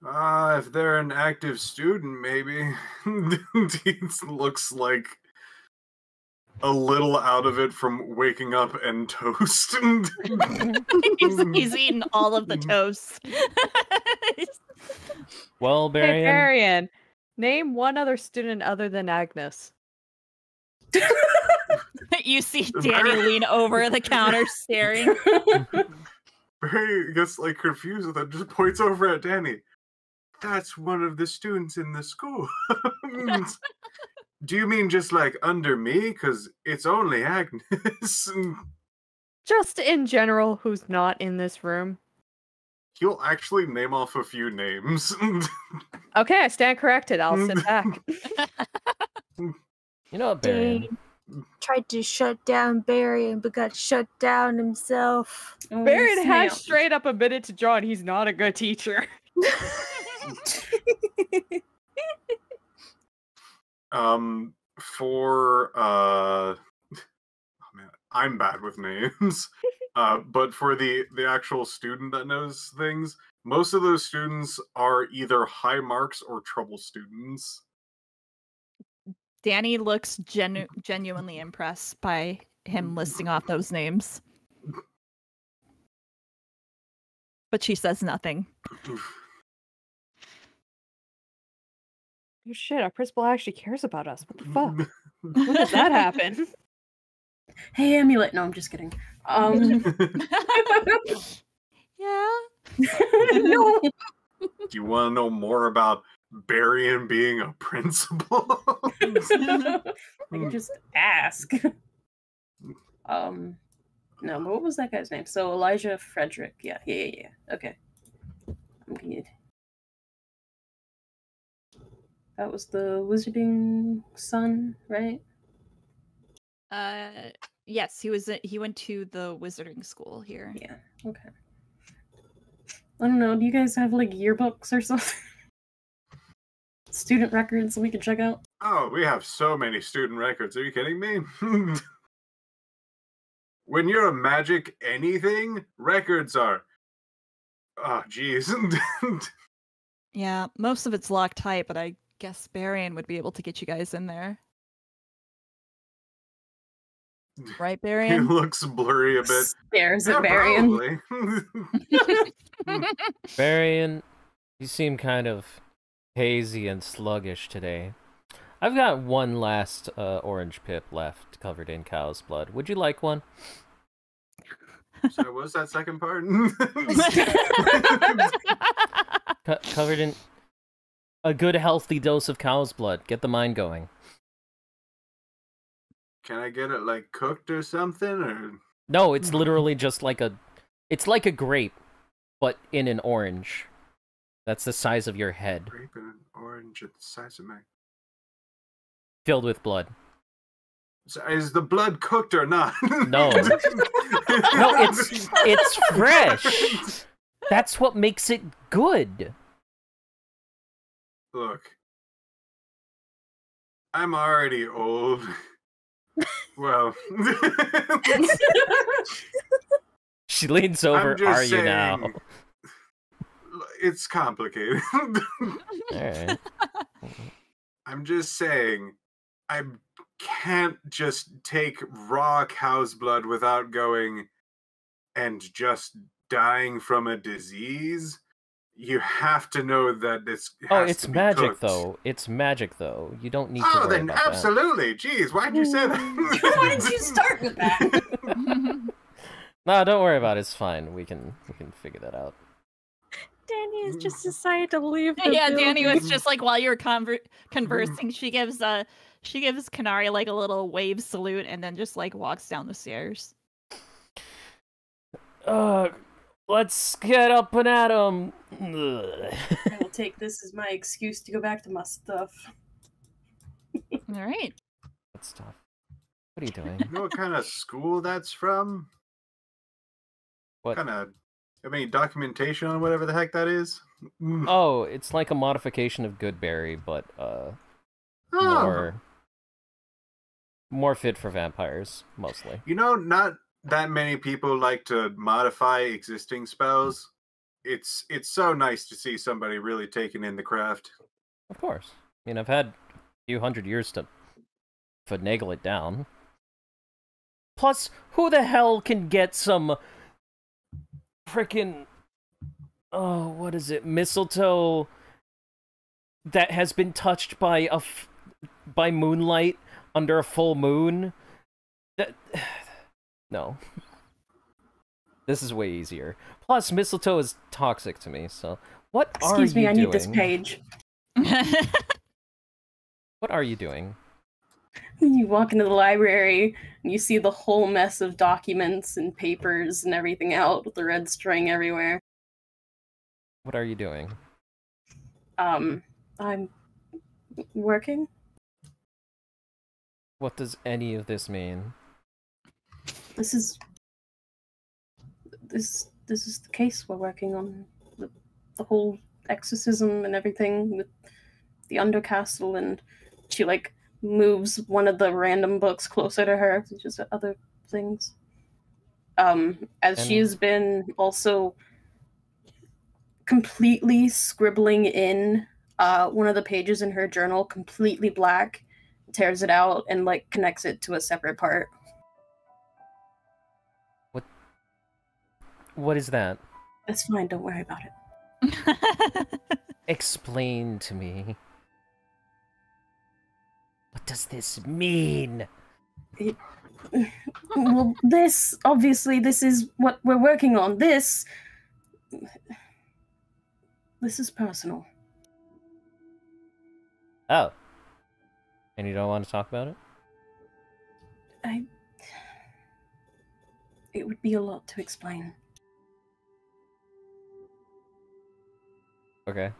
If they're an active student, maybe. He looks like a little out of it from waking up and toast. he's eaten all of the toast. Well, Hey, Barian, Varian, name one other student other than Agnes. You see Danny lean over the counter staring. Barry gets like confused with it, just points over at Danny. That's one of the students in the school. Do you mean just like under me? Because it's only Agnes. Just in general, who's not in this room. He'll actually name off a few names. Okay, I stand corrected. I'll sit back. you know what, Barian? Dane tried to shut down Barian, but got shut down himself. Oh, Varian has snap. straight up admitted to John he's not a good teacher. Oh man, I'm bad with names. But for the actual student that knows things, most of those students are either high marks or trouble students. Danny looks genuinely impressed by him listing off those names. But she says nothing. Oh shit, our principal actually cares about us. What the fuck? When did that happen? Hey, Amulet. No, I'm just kidding. Yeah. No. Do you want to know more about Barian being a principal? I can just ask. No, but what was that guy's name? So Elijah Frederick. Yeah. Okay. I'm good. That was the wizarding son, right? Yes, he went to the wizarding school here. Yeah. Okay. I don't know. Do you guys have like yearbooks or something? Student records we could check out? Oh, we have so many student records. Are you kidding me? When you're a magic anything, records are. Oh, jeez. Yeah, most of it's locked tight, but I guess Barian would be able to get you guys in there. Right, He Barian? looks blurry a bit. Stares Yeah, at Varian. probably. Barian, you seem kind of hazy and sluggish today. I've got one last orange pip left, covered in cow's blood. Would you like one? So what's that second part? Covered in a good, healthy dose of cow's blood. Get the mind going. Can I get it like cooked or something? Or No, it's literally just like it's like a grape, but in an orange. That's the size of your head, grape and an orange at the size of my. filled with blood. So is the blood cooked or not? No. No, it's fresh. That's what makes it good. Look, I'm already old. Well, She leans over. I'm just Are you now? saying, it's complicated. Alright. I'm just saying, I can't just take raw cow's blood without going and just dying from a disease. You have to know that it's. Oh, it's magic though. It's magic though. You don't need to Oh, worry then about absolutely. Jeez, why'd you say that? Why did you start with that? that. No, don't worry about it. It's fine. We can figure that out. Danny has just decided to leave. The Yeah, Danny was building. just like while you were conversing, she gives Kanari like a little wave salute and then just like walks down the stairs. Let's get up and at 'em. I will take this as my excuse to go back to my stuff. All right. Good stuff. What are you doing? You know what kind of school that's from? What? Kind of. I mean, documentation on whatever the heck that is. Oh, it's like a modification of Goodberry, but Oh. more fit for vampires mostly. You know, not that many people like to modify existing spells. It's so nice to see somebody really taking in the craft. Of course. I mean, I've had a few hundred years to finagle it down. Plus, who the hell can get some frickin' what is it? Mistletoe that has been touched by by moonlight under a full moon? That no. This is way easier. Plus, mistletoe is toxic to me, so what Excuse are me, you I doing? need this page. What are you doing? You walk into the library and you see the whole mess of documents and papers and everything out with the red string everywhere. What are you doing? I'm working. What does any of this mean? This is the case we're working on. The whole exorcism and everything with the Undercastle, and she like moves one of the random books closer to her, just other things. As she has been also completely scribbling in one of the pages in her journal completely black, tears it out and like connects it to a separate part. What is that? It's fine, don't worry about it. Explain to me. What does this mean? Well, this is what we're working on. This is personal. Oh. And you don't want to talk about it? It would be a lot to explain. Okay.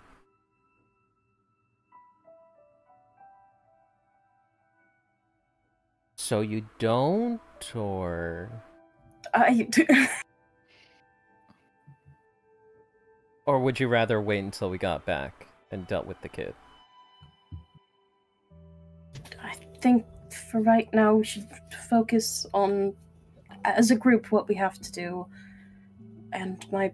So you don't, or... Or would you rather wait until we got back and dealt with the kid? I think for right now we should focus on, as a group, what we have to do. And my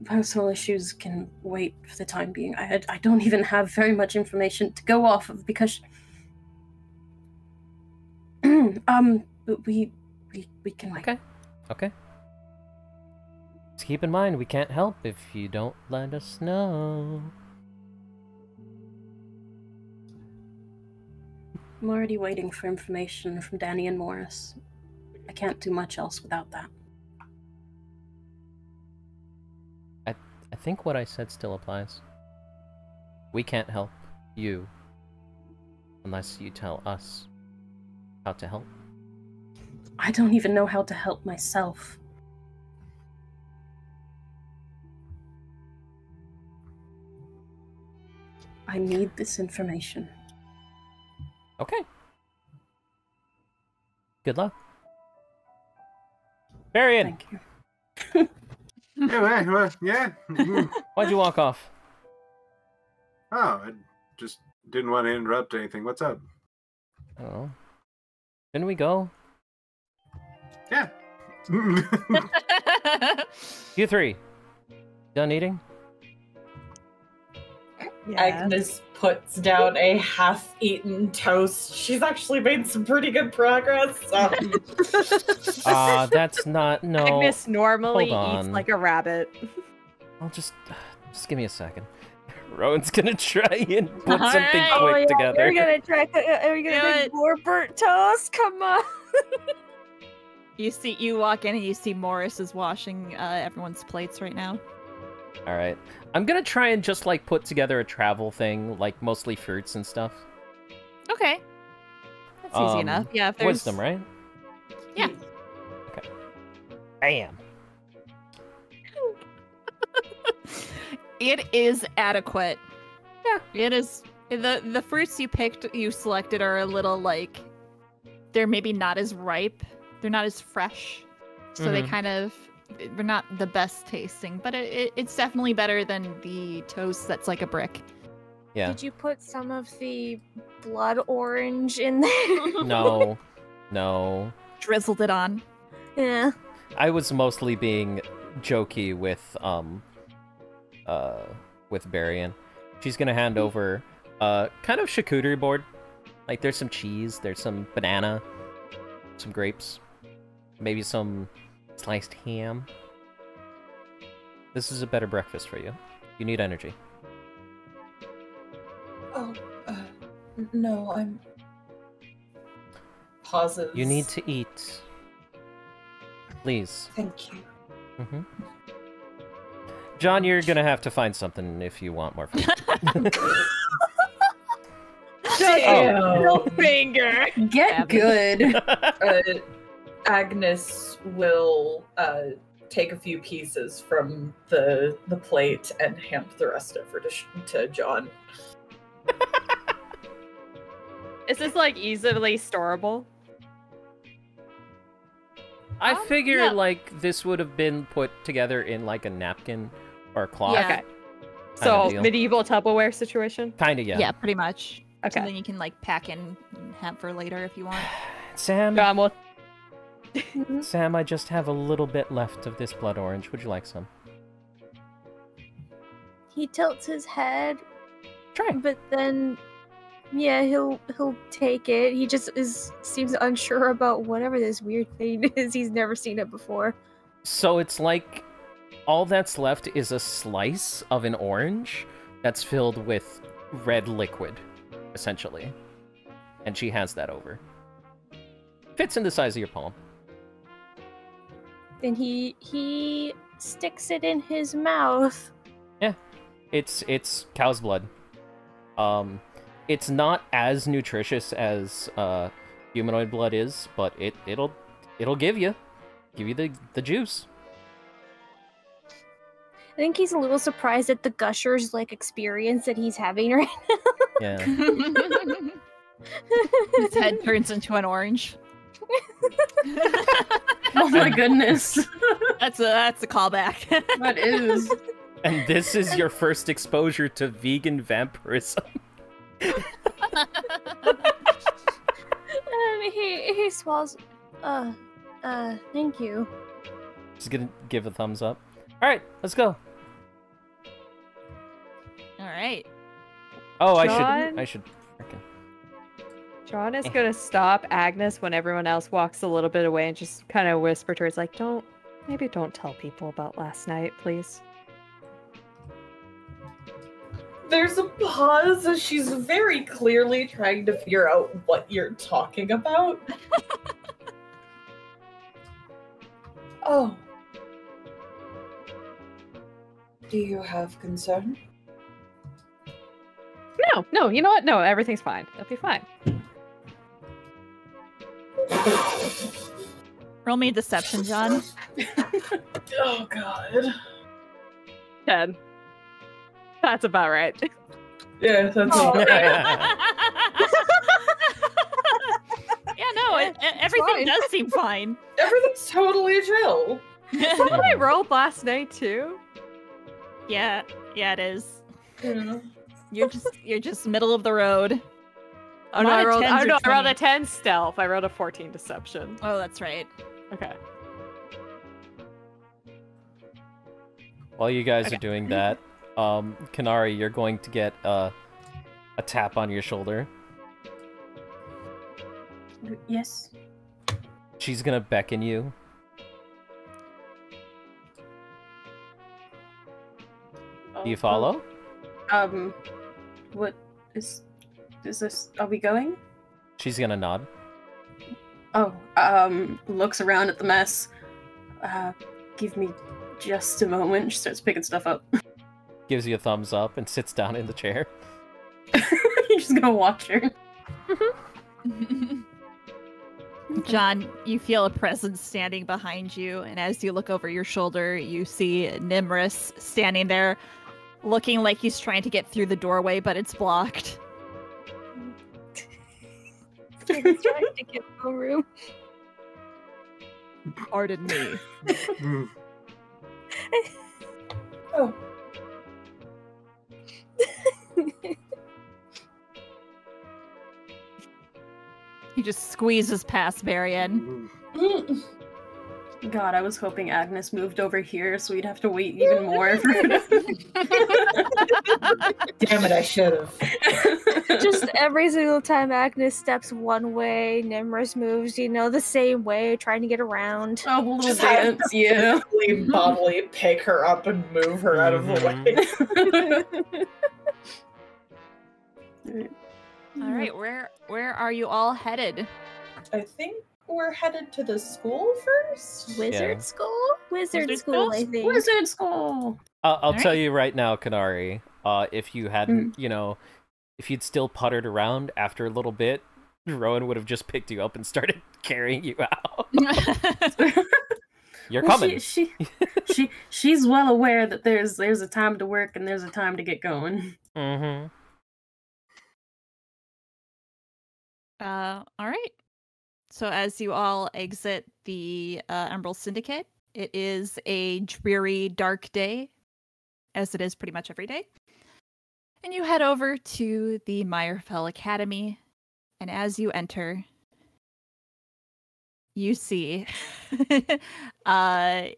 personal issues can wait for the time being. I don't even have very much information to go off of because we can wait. Okay. Okay. Just keep in mind, we can't help if you don't let us know. I'm already waiting for information from Danny and Morris. I can't do much else without that. I think what I said still applies. We can't help you unless you tell us how to help. I don't even know how to help myself. I need this information. Okay. Good luck. Varian! Thank you. Yeah. Why'd you walk off? Oh, I just didn't want to interrupt anything. What's up? I don't know. Didn't we go? Yeah. You three. Done eating? Agnes puts down a half-eaten toast. She's actually made some pretty good progress. So. That's not... No. Agnes normally hold eats on. like a rabbit. I'll just... Just give me a second. Rowan's gonna try and put something Alright. Oh, quick yeah, together. Are we gonna try? Are we gonna Do make it. more burnt toast? Come on. You walk in and you see Morris is washing everyone's plates right now. Alright. I'm gonna try and just, like, put together a travel thing, like, mostly fruits and stuff. Okay. That's easy enough. Yeah, if there's... Wisdom, right? Yeah. Okay. Bam. It is adequate. Yeah. It is. The fruits you selected are a little, like... They're maybe not as ripe. They're not as fresh. So they kind of... They're not the best tasting, but it's definitely better than the toast that's like a brick. Yeah. Did you put some of the blood orange in there? No. No. Drizzled it on. Yeah. I was mostly being jokey with Barian. She's gonna hand over kind of charcuterie board. Like there's some cheese, there's some banana, some grapes, maybe some sliced ham. This is a better breakfast for you. You need energy. Oh, no, I'm... Pauses. You need to eat. Please. Thank you. Mm-hmm. John, you're gonna have to find something if you want more food. Damn. Middle finger. Get good. Agnes will take a few pieces from the plate and hand the rest over to John. Is this like easily storable? I figure yeah. like this would have been put together in like a napkin or a cloth. Yeah. Okay. So deal. medieval Tupperware situation. Kinda, yeah. Yeah, pretty much. Okay. Something you can like pack in and have for later if you want. Sam, John will. Sam, I just have a little bit left of this blood orange. Would you like some? He tilts his head, Try. but then, yeah, he'll take it. He just seems unsure about whatever this weird thing is. He's never seen it before. So it's like all that's left is a slice of an orange that's filled with red liquid, essentially. And she hands that over. Fits in the size of your palm. Then he sticks it in his mouth. Yeah. It's cow's blood. It's not as nutritious as humanoid blood is, but it'll give you the juice. I think he's a little surprised at the Gushers like experience that he's having right Yeah. His head turns into an orange. Oh my goodness. That's a callback. That is. And this is your first exposure to vegan vampirism. He swallows. Thank you. Just gonna give a thumbs up. All right, let's go. All right. Oh, John? I should freaking. John is gonna stop Agnes when everyone else walks a little bit away and just kind of whisper to her, "It's like, maybe don't tell people about last night, please." There's a pause as she's very clearly trying to figure out what you're talking about. Oh. Do you have concern? No, you know what? No, everything's fine. That'll be fine. Roll me a deception, John. Oh god. 10. That's about right. Yeah, that's Oh. all right. Yeah, no, everything fine. does seem fine. Everything's totally chill. Is that what I rolled last night too? Yeah, it is. Yeah. You're just middle of the road. Oh no, Lot I of rolled. 10s Oh or no, I rolled 20s. a 10 stealth. I rolled a 14 deception. Oh, that's right. Okay. While you guys are doing that, Kanari, you're going to get a tap on your shoulder. Yes. She's gonna beckon you. Do you follow? What is this? Are we going? She's gonna nod. Oh, looks around at the mess. Give me just a moment. She starts picking stuff up. Gives you a thumbs up and sits down in the chair. You're just gonna watch her. John, you feel a presence standing behind you, and as you look over your shoulder, you see Nimrus standing there, looking like he's trying to get through the doorway, but it's blocked. He's trying to get the room. Pardon me. Oh. He just squeezes past Marianne. God, I was hoping Agnes moved over here so we'd have to wait even more for her to... Damn it, I should have. Just every single time Agnes steps one way, Nimrus moves, the same way, trying to get around. Oh, little Just dance, yeah. Bodily pick her up and move her out of the way. All right, where are you all headed? I think we're headed to the school first. Wizard Yeah. school? Wizard Wizard school, I schools? think. Wizard school! I'll tell right. you right now, Kanari, if you hadn't, if you'd still puttered around after a little bit, Rowan would have just picked you up and started carrying you out. You're coming. She's well aware that there's a time to work and there's a time to get going. Mm-hmm. All right. So as you all exit the Umbral Syndicate, it is a dreary, dark day, as it is pretty much every day. And you head over to the Meyerfell Academy, and as you enter, you see, yes,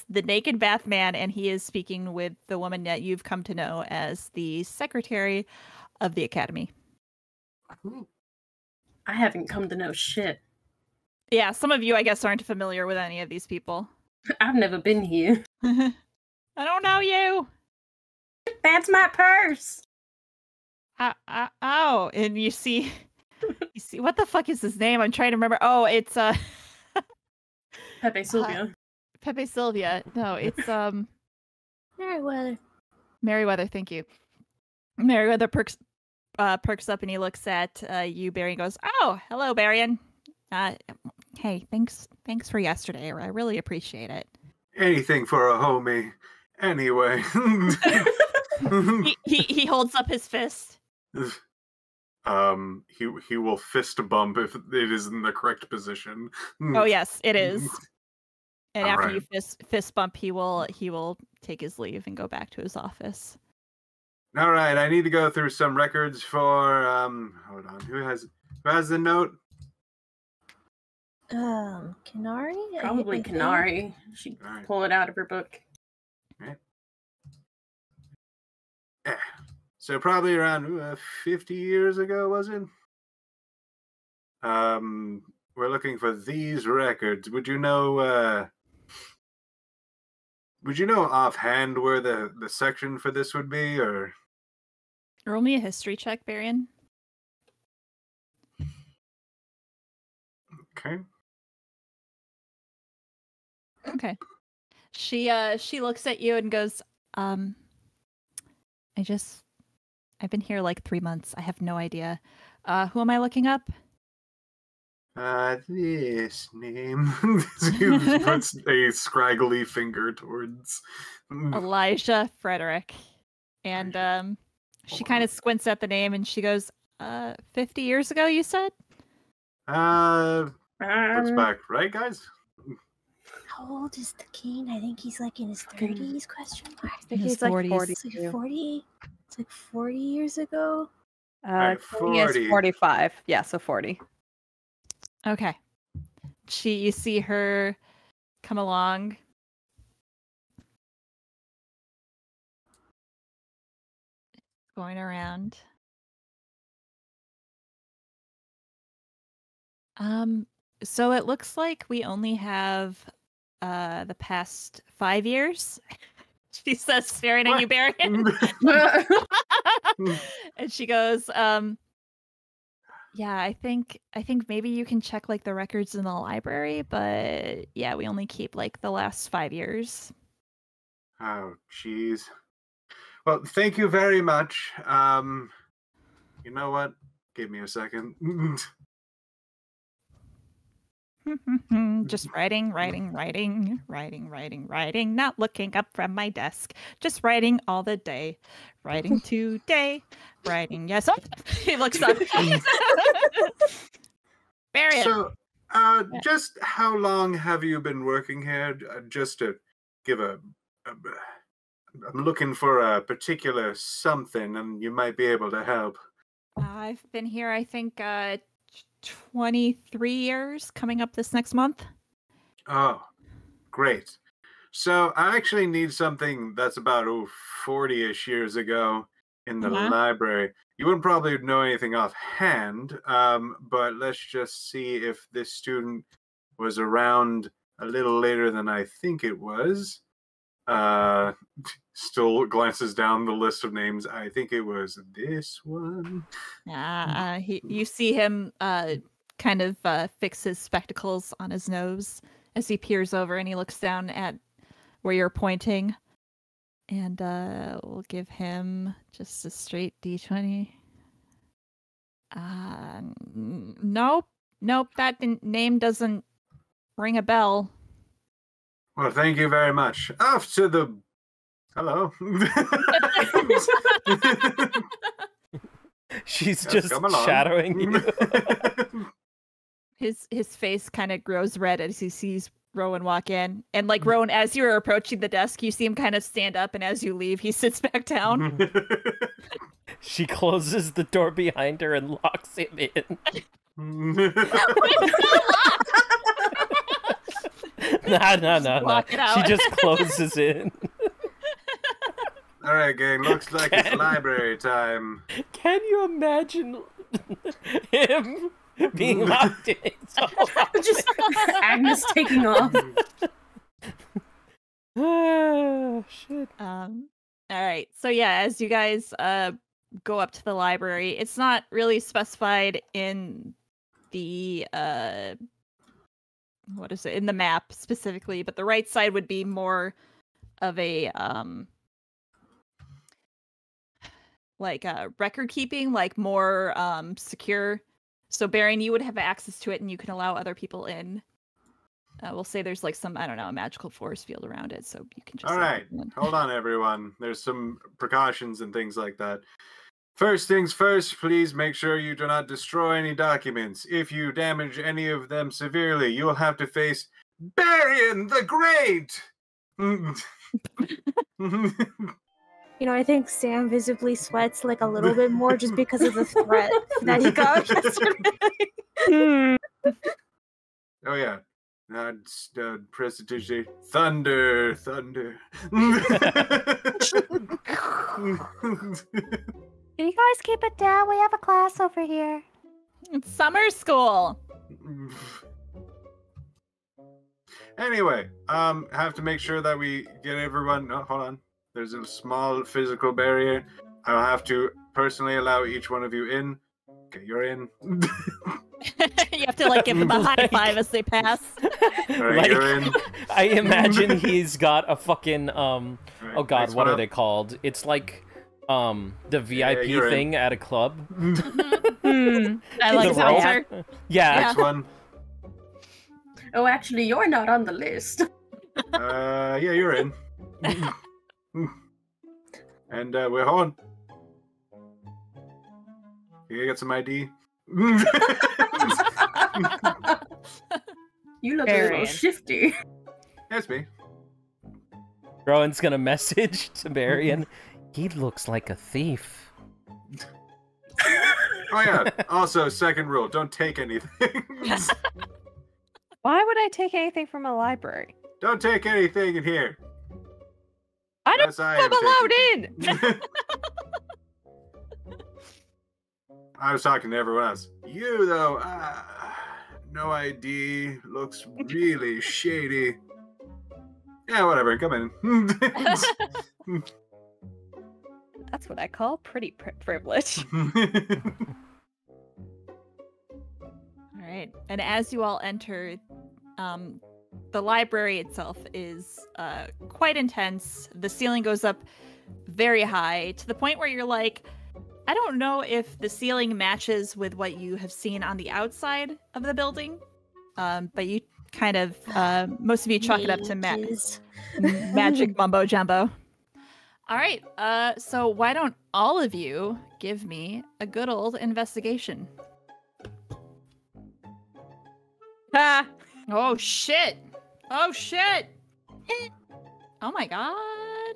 the naked Bathman, and he is speaking with the woman that you've come to know as the secretary of the Academy. I haven't come to know shit. Yeah, some of you, I guess, aren't familiar with any of these people. I've never been here. I don't know you. That's my purse! Oh, and you see, what the fuck is his name? I'm trying to remember. Oh, it's Pepe Sylvia. Pepe Sylvia. No, it's Merryweather. Merryweather. Thank you. Merryweather perks up and he looks at you, Barry, and goes, "Oh, hello, Barian. Hey, thanks for yesterday. I really appreciate it." Anything for a homie. Anyway. he holds up his fist. He will fist bump if it is in the correct position. Oh yes, it is. And All after right. you fist bump, he will take his leave and go back to his office. All right, I need to go through some records for hold on. Who has the note? Kanari? Probably I think. Kanari. She'd All right. pull it out of her book. Yeah. So probably around 50 years ago, was it? We're looking for these records. Would you know offhand where the section for this would be, or? Roll me a history check, Barian. Okay. Okay. She looks at you and goes, I've been here like 3 months. I have no idea. Who am I looking up? This name. He puts a scraggly finger towards. Elijah Frederick. And she kind of squints at the name and she goes, 50 years ago, you said? Looks back, right, guys? How old is the king? I think he's like in his 30s, question mark. I think His he's like 40s. 40. It's like 40. It's like 40 years ago. Right, King is 40. 45. Yeah, so 40. Okay. You see her come along. Going around. So it looks like we only have the past 5 years. She says, staring at you, Barian. And she goes, yeah, I think maybe you can check like the records in the library, but yeah, we only keep like the last 5 years. Oh, jeez. Well, thank you very much. You know what? Give me a second. Just writing, not looking up from my desk. Just writing all the day. Writing today. Writing, yes. Oh, he looks up. Barian. So, just how long have you been working here? Just to give I'm looking for a particular something, and you might be able to help. I've been here, I think, 23 years, coming up this next month. Oh, great. So I actually need something that's about 40-ish years ago in the library. You wouldn't probably know anything offhand, but let's just see if this student was around a little later than I think it was. Still glances down the list of names. I think it was this one. You see him kind of fix his spectacles on his nose as he peers over, and he looks down at where you're pointing. And we'll give him just a straight D20. Nope, that name doesn't ring a bell. Well, thank you very much. Off to the... Hello. She's just shadowing you. His face kind of grows red as he sees Rowan walk in. And like Rowan, as you're approaching the desk, you see him kind of stand up, and as you leave, he sits back down. She closes the door behind her and locks him in. No. She just closes in. All right, gang. Looks like it's library time. Can you imagine him being locked in? Just Agnes taking off. Oh, shit. All right. So yeah, as you guys go up to the library, it's not really specified in the in the map specifically, but the right side would be more of a like record keeping, like more secure. So Baron, you would have access to it, and you can allow other people in. We'll say there's like some, I don't know, a magical force field around it, so you can just... All right, hold on, everyone. There's some precautions and things like that. First things first, please make sure you do not destroy any documents. If you damage any of them severely, you will have to face Barian the Great! You know, I think Sam visibly sweats like a little bit more just because of the threat that he got yesterday. Oh yeah. Prestidigity. Thunder. Can you guys keep it down? We have a class over here. It's summer school. Anyway, have to make sure that we get everyone... Oh, hold on. There's a small physical barrier. I'll have to personally allow each one of you in. Okay, you're in. You have to like give them a high five as they pass. All right, you're in. I imagine he's got a fucking Right, oh god, what one are up. they called? It's like the VIP you're thing at a club. I like The that. rope. Yeah. Next one. Oh, actually, you're not on the list. Yeah, you're in. And we're on. You get some ID? You look a little shifty. That's me. Rowan's gonna message to Barian. He looks like a thief. Oh yeah. Also, second rule: don't take anything. Why would I take anything from a library? Don't take anything in here. I don't Unless I I'm am allowed taking in! I was talking to everyone else. You though, no ID. Looks really shady. Yeah, whatever. Come in. That's what I call pretty privilege. All right. And as you all enter, the library itself is quite intense. The ceiling goes up very high to the point where you're like, I don't know if the ceiling matches with what you have seen on the outside of the building, but you kind of, most of you chalk it up to magic mumbo jumbo. All right, so why don't all of you give me a good old investigation? Ha! Oh shit! Oh shit! Oh my god!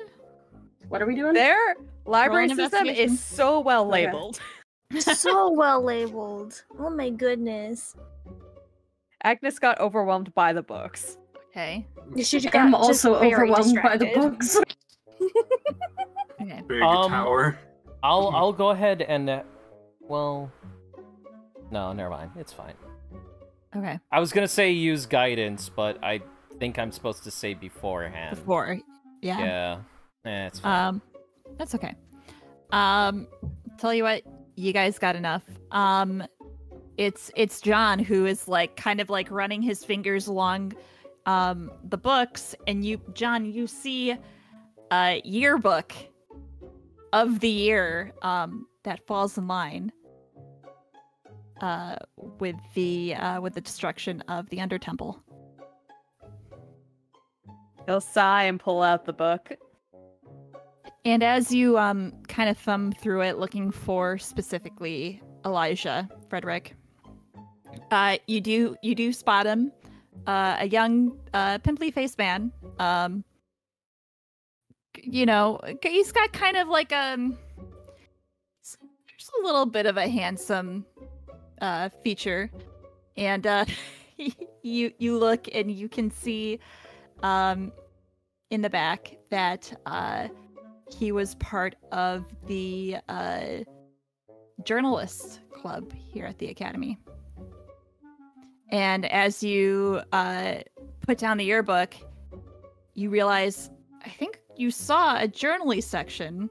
What are we doing? Their library Roll an system investigation. is so well Okay. labeled. So well labeled. Oh my goodness. Agnes got overwhelmed by the books. Okay. You should have I'm got just also very overwhelmed by the distracted. books. Okay. Big Um, tower. I'll go ahead and well, no, never mind. It's fine. Okay. I was gonna say use guidance, but I think I'm supposed to say beforehand. Before. Yeah. Yeah. It's fine. That's okay. Tell you what, you guys got enough. It's John who is like kind of like running his fingers along the books, and John, you see a yearbook of the year that falls in line with the destruction of the Undertemple. He'll sigh and pull out the book. And as you kind of thumb through it, looking for specifically Elijah Frederick, you do spot him, a young pimply-faced man. You know, he's got kind of like there's a little bit of a handsome feature, and you look and you can see in the back that he was part of the journalist club here at the Academy. And as you put down the yearbook, you realize, I think you saw a journally section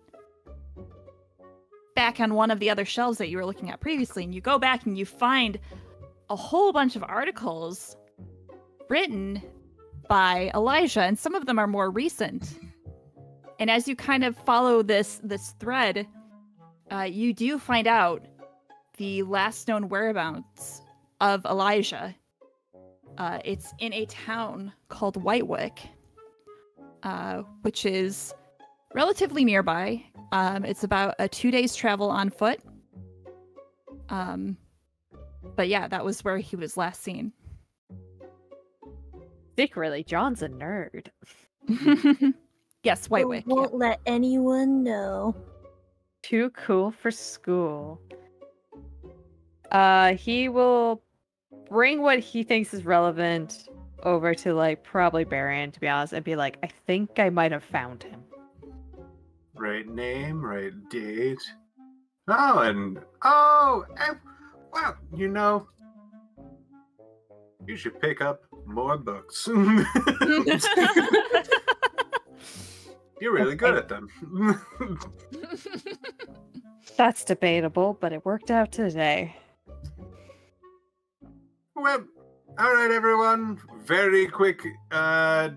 back on one of the other shelves that you were looking at previously. And you go back and you find a whole bunch of articles written by Elijah, and some of them are more recent. And as you kind of follow this thread, you do find out the last known whereabouts of Elijah. It's in a town called Whitewick, which is relatively nearby. It's about a 2 days travel on foot. But yeah, that was where he was last seen. Secretly, John's a nerd. Yes, Whitewick. I won't let anyone know. Too cool for school. He will bring what he thinks is relevant over to, like, probably Barian, to be honest, and be like, I think I might have found him. Right name, right date. Well, you know, you should pick up more books. You're really good at them. That's debatable, but it worked out today. Well, all right, everyone. Very quick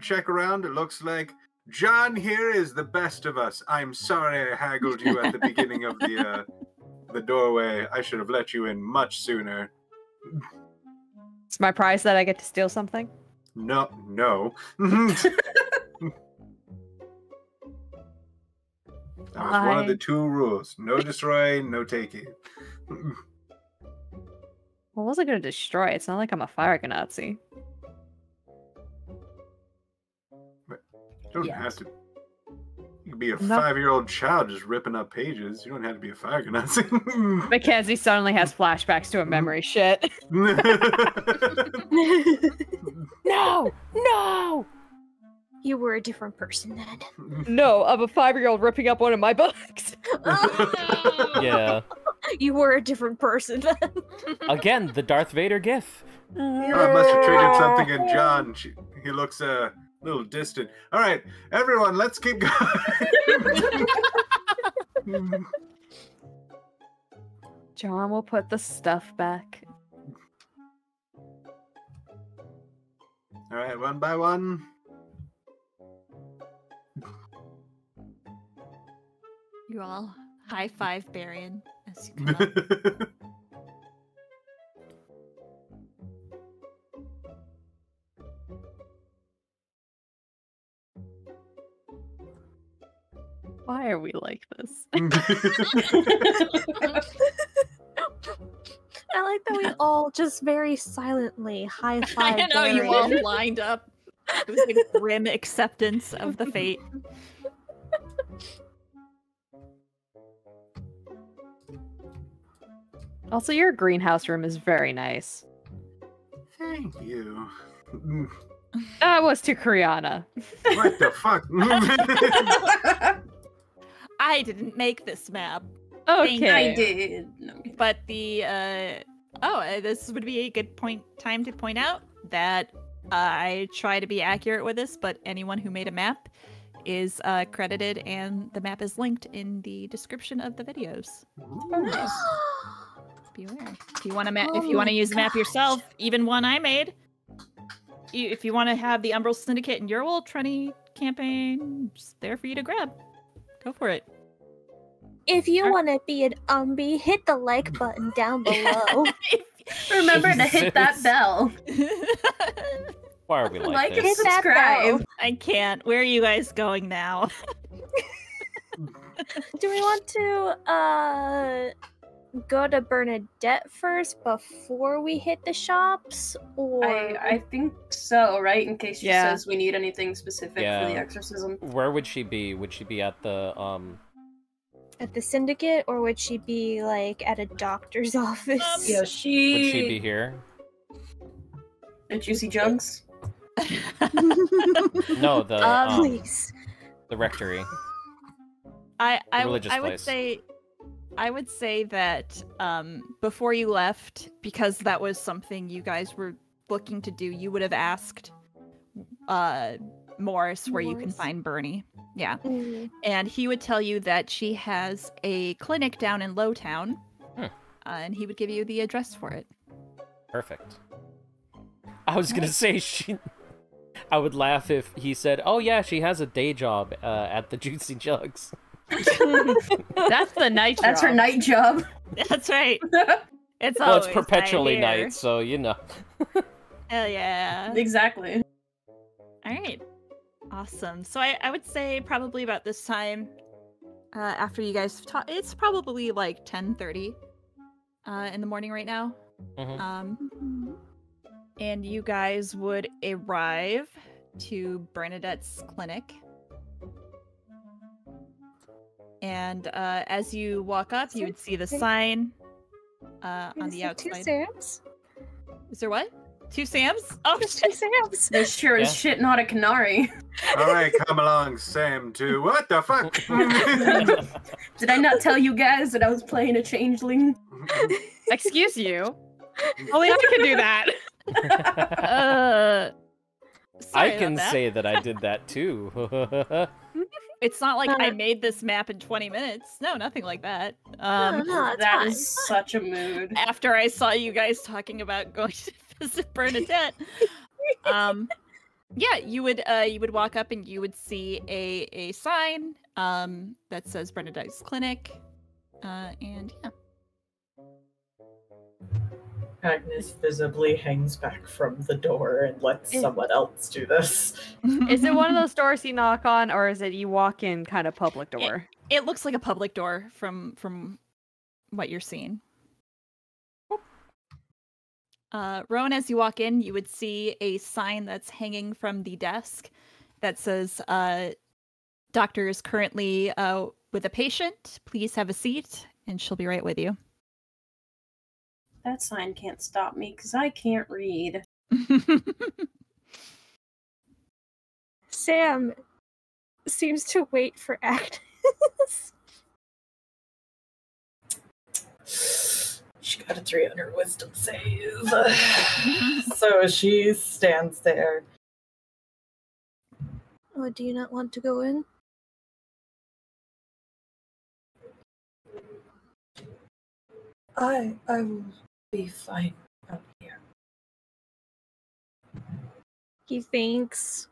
check around. It looks like John here is the best of us. I'm sorry I haggled you at the beginning of the doorway. I should have let you in much sooner. It's my prize that I get to steal something. No. That was one of the 2 rules. No destroying, no taking. Well, I wasn't going to destroy it. It's not like I'm a fire Nazi. You don't Yes. have to. You can be a No. 5-year-old child just ripping up pages. You don't have to be a fire Nazi. Mackenzie suddenly has flashbacks to a memory shit. No! No! You were a different person then. No, I'm a 5-year-old ripping up one of my books. Yeah. You were a different person then. Again, the Darth Vader gif. Oh, it must have triggered something in John. He looks little distant. All right, everyone, let's keep going. John will put the stuff back. All right, one by one. You all high five Barian as you come up. Why are we like this? I like that we all just very silently high five. I know you all lined up. It was a grim acceptance of the fate. Also, your greenhouse room is very nice. Thank you. That was to Criana. What the fuck? I didn't make this map. Okay. I did. No. But the this would be a good time to point out that I try to be accurate with this, but anyone who made a map is credited, and the map is linked in the description of the videos. Oh, nice. Beware. If you want to use a map yourself, even one I made. If you want to have the Umbral Syndicate in your little Trini campaign, just there for you to grab. Go for it. If you want to be an Umbi, hit the like button down below. Remember to hit that bell. Why are we like Like and this? subscribe. I can't. Where are you guys going now? Do we want to go to Bernadette first before we hit the shops, or I think so, right? In case she Yeah. says we need anything specific for the exorcism. Where would she be? Would she be at the at the Syndicate, or would she be like at a doctor's office? Yeah, Would she be she. here? And Juicy Jugs. No, Please. the rectory. I religious would place. say I would say that before you left, because that was something you guys were looking to do, you would have asked Morris where you can Morris. find Bernie. Yeah. Mm. And he would tell you that she has a clinic down in Lowtown, and he would give you the address for it. Perfect. I was gonna say I would laugh if he said, "Oh yeah, she has a day job at the Juicy Jugs." That's the night That's job. her night job. That's right. It's Well, it's always perpetually night here. night, so you know. Hell yeah. Exactly. All right. Awesome. So I would say probably about this time, after you guys talk, it's probably like 10:30 in the morning right now. Mhm. And you guys would arrive to Bernadette's clinic. And as you walk up, you would see the sign on the outside. Two Sams? Is there what? Two Sams? Oh, There's two Sams. They're sure as shit not a Canary. All right, come along, Sam. Too. What the fuck? Did I not tell you guys that I was playing a changeling? Excuse you. Only I can do that. Sorry I can about that. say that I did that too. It's not like I made this map in 20 minutes. No, nothing like that. No, it's That fine. is such a mood. After I saw you guys talking about going to visit Bernadette, yeah, you would walk up and you would see a sign that says Bernadette's Clinic, and yeah. Agnes visibly hangs back from the door and lets someone else do this. Is it one of those doors you knock on, or is it you walk in kind of public door? It looks like a public door from what you're seeing. Rowan, as you walk in, you would see a sign that's hanging from the desk that says, "Doctor is currently with a patient. Please have a seat, and she'll be right with you." That sign can't stop me because I can't read. Sam seems to wait for Agnes. She got a 300 wisdom save. So she stands there. Or do you not want to go in? I will be fine out here. He thinks.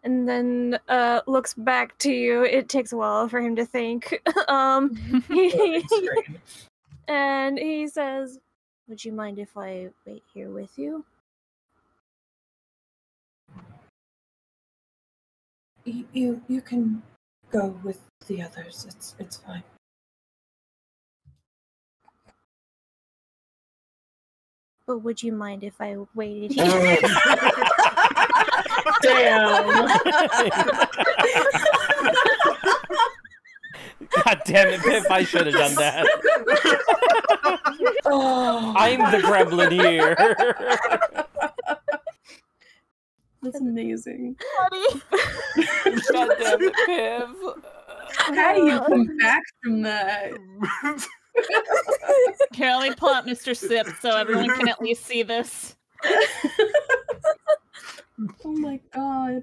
And then looks back to you. It takes a while for him to think. And he says, "Would you mind if I wait here with you?" You can go with the others. It's fine. But would you mind if I waited here? Damn. God damn it, Piph, I should have done that. Oh. I'm the gremlin here. That's amazing. God damn it, Piph. How do you come back from that? Here, let me pull out Mr. Sip so everyone can at least see this. Oh my god.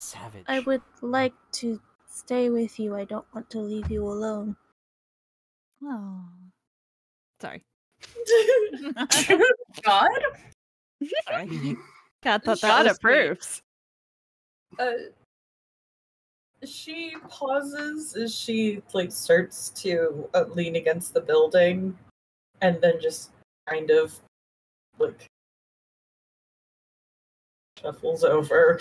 Savage. I would like to stay with you. I don't want to leave you alone. Oh. Sorry. God? Sorry. God thought that God was sweet. approves. She pauses as she starts to lean against the building, and then just kind of shuffles over.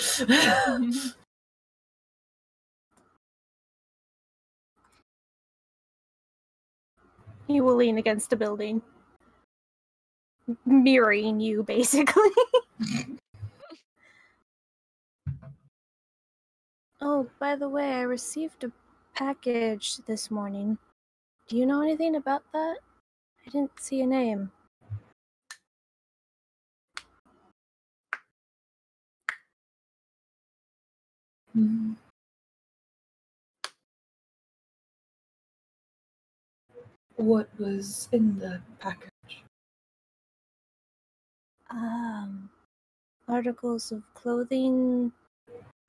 He will lean against the building, mirroring you, basically. Oh, by the way, I received a package this morning. Do you know anything about that? I didn't see a name. What was in the package? Articles of clothing,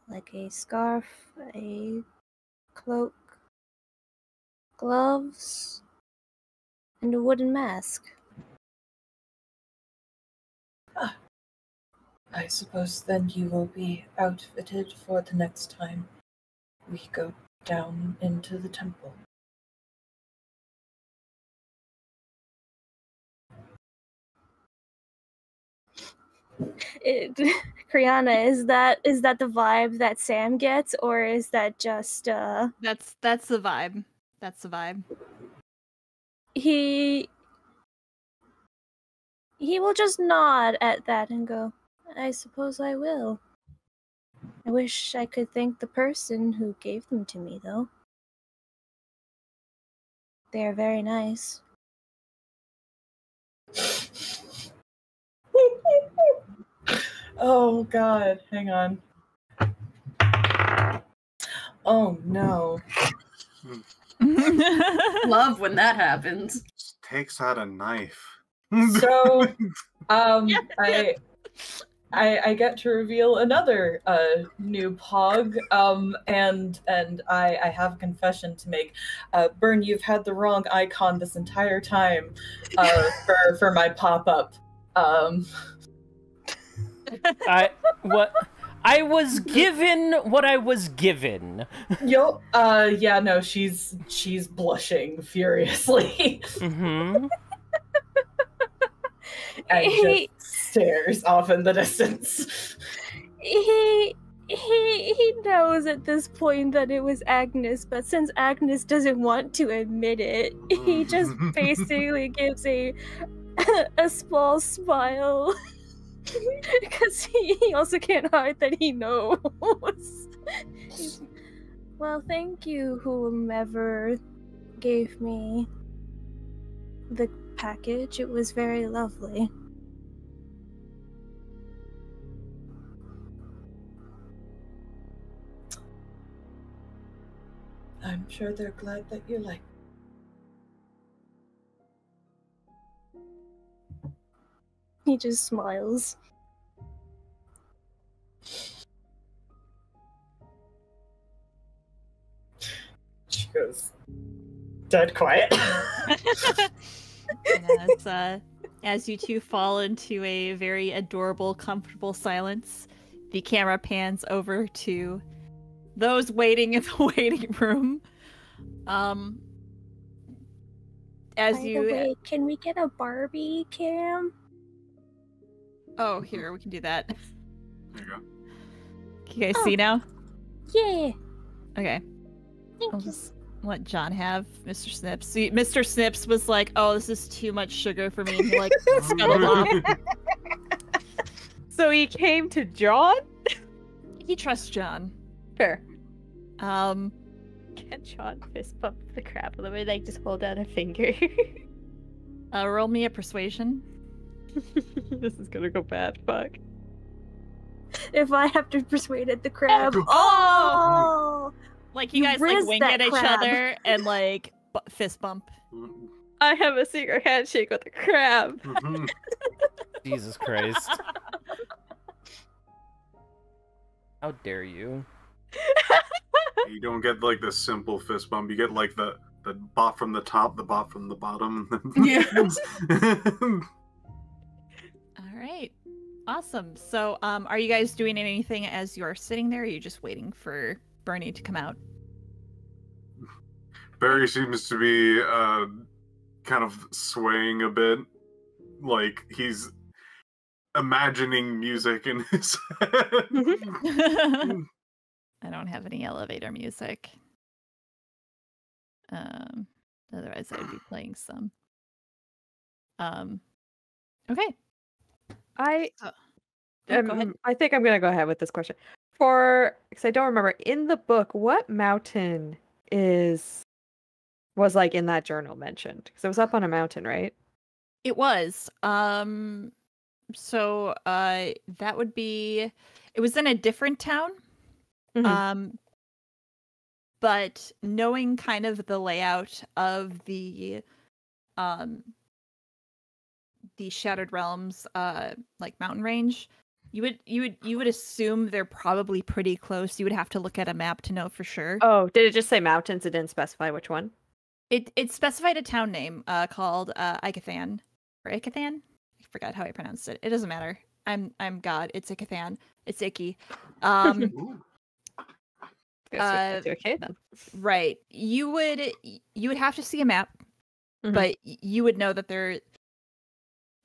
like a scarf, a cloak, gloves, and a wooden mask. I suppose then you will be outfitted for the next time we go down into the temple. Criana, is that the vibe that Sam gets, or is that just That's the vibe. That's the vibe. He will just nod at that and go, "I suppose I will. I wish I could thank the person who gave them to me, though. They are very nice." Oh god, hang on. Oh no. Love when that happens. Just takes out a knife. So, I get to reveal another new pog, and I have a confession to make. Burn, you've had the wrong icon this entire time for my pop-up. I was given what I was given. Yo, yeah, no, she's blushing furiously. Mm-hmm. And just stares off in the distance. He knows at this point that it was Agnes, but since Agnes doesn't want to admit it, he just basically gives a small smile. Because he also can't hide that he knows. Well, thank you, whomever gave me the package. It was very lovely. I'm sure they're glad that you like. He just smiles. goes dead quiet. As you two fall into a very adorable, comfortable silence, the camera pans over to those waiting in the waiting room. As By you the way, can we get a Barbie cam? Oh, here, we can do that. There you go. Can you guys see now? Yeah. Okay. Thank I'll you. just let John have Mr. Snips. See, Mr. Snips was like, "Oh, this is too much sugar for me," and he like scuttled off. So he came to John? He trusts John. Fair. Um, Can John fist bump the crap out of it? Like, just hold out a finger. roll me a persuasion. This is gonna go bad. Fuck. If I have to persuade the crab. Oh! Oh! Like you You guys like rizzed wink that at each crab. other and like fist bump. I have a secret handshake with a crab. Mhm. Jesus Christ. How dare you? You don't get like the simple fist bump. You get like the bop from the top, the bop from the bottom. Yeah. All right. Awesome. So, are you guys doing anything as you're sitting there? Or are you just waiting for Bernie to come out? Barry seems to be kind of swaying a bit, like he's imagining music in his head. I don't have any elevator music. Otherwise I would be playing some. Okay. I go ahead. I think I'm gonna go ahead with this question. Because I don't remember in the book what mountain was like in that journal mentioned. Because it was up on a mountain, right? It was. So that would be. It was in a different town. Mhm. But knowing kind of the layout of the Shattered Realms, like mountain range, you would assume they're probably pretty close. You would have to look at a map to know for sure. Oh, did it just say mountains? It didn't specify which one. It specified a town name called Icathan or Icathan. I forgot how I pronounced it. It doesn't matter. I'm God. It's Icathan. It's Icky. Ooh. That's okay then. Right. You would have to see a map, Mhm. but you would know that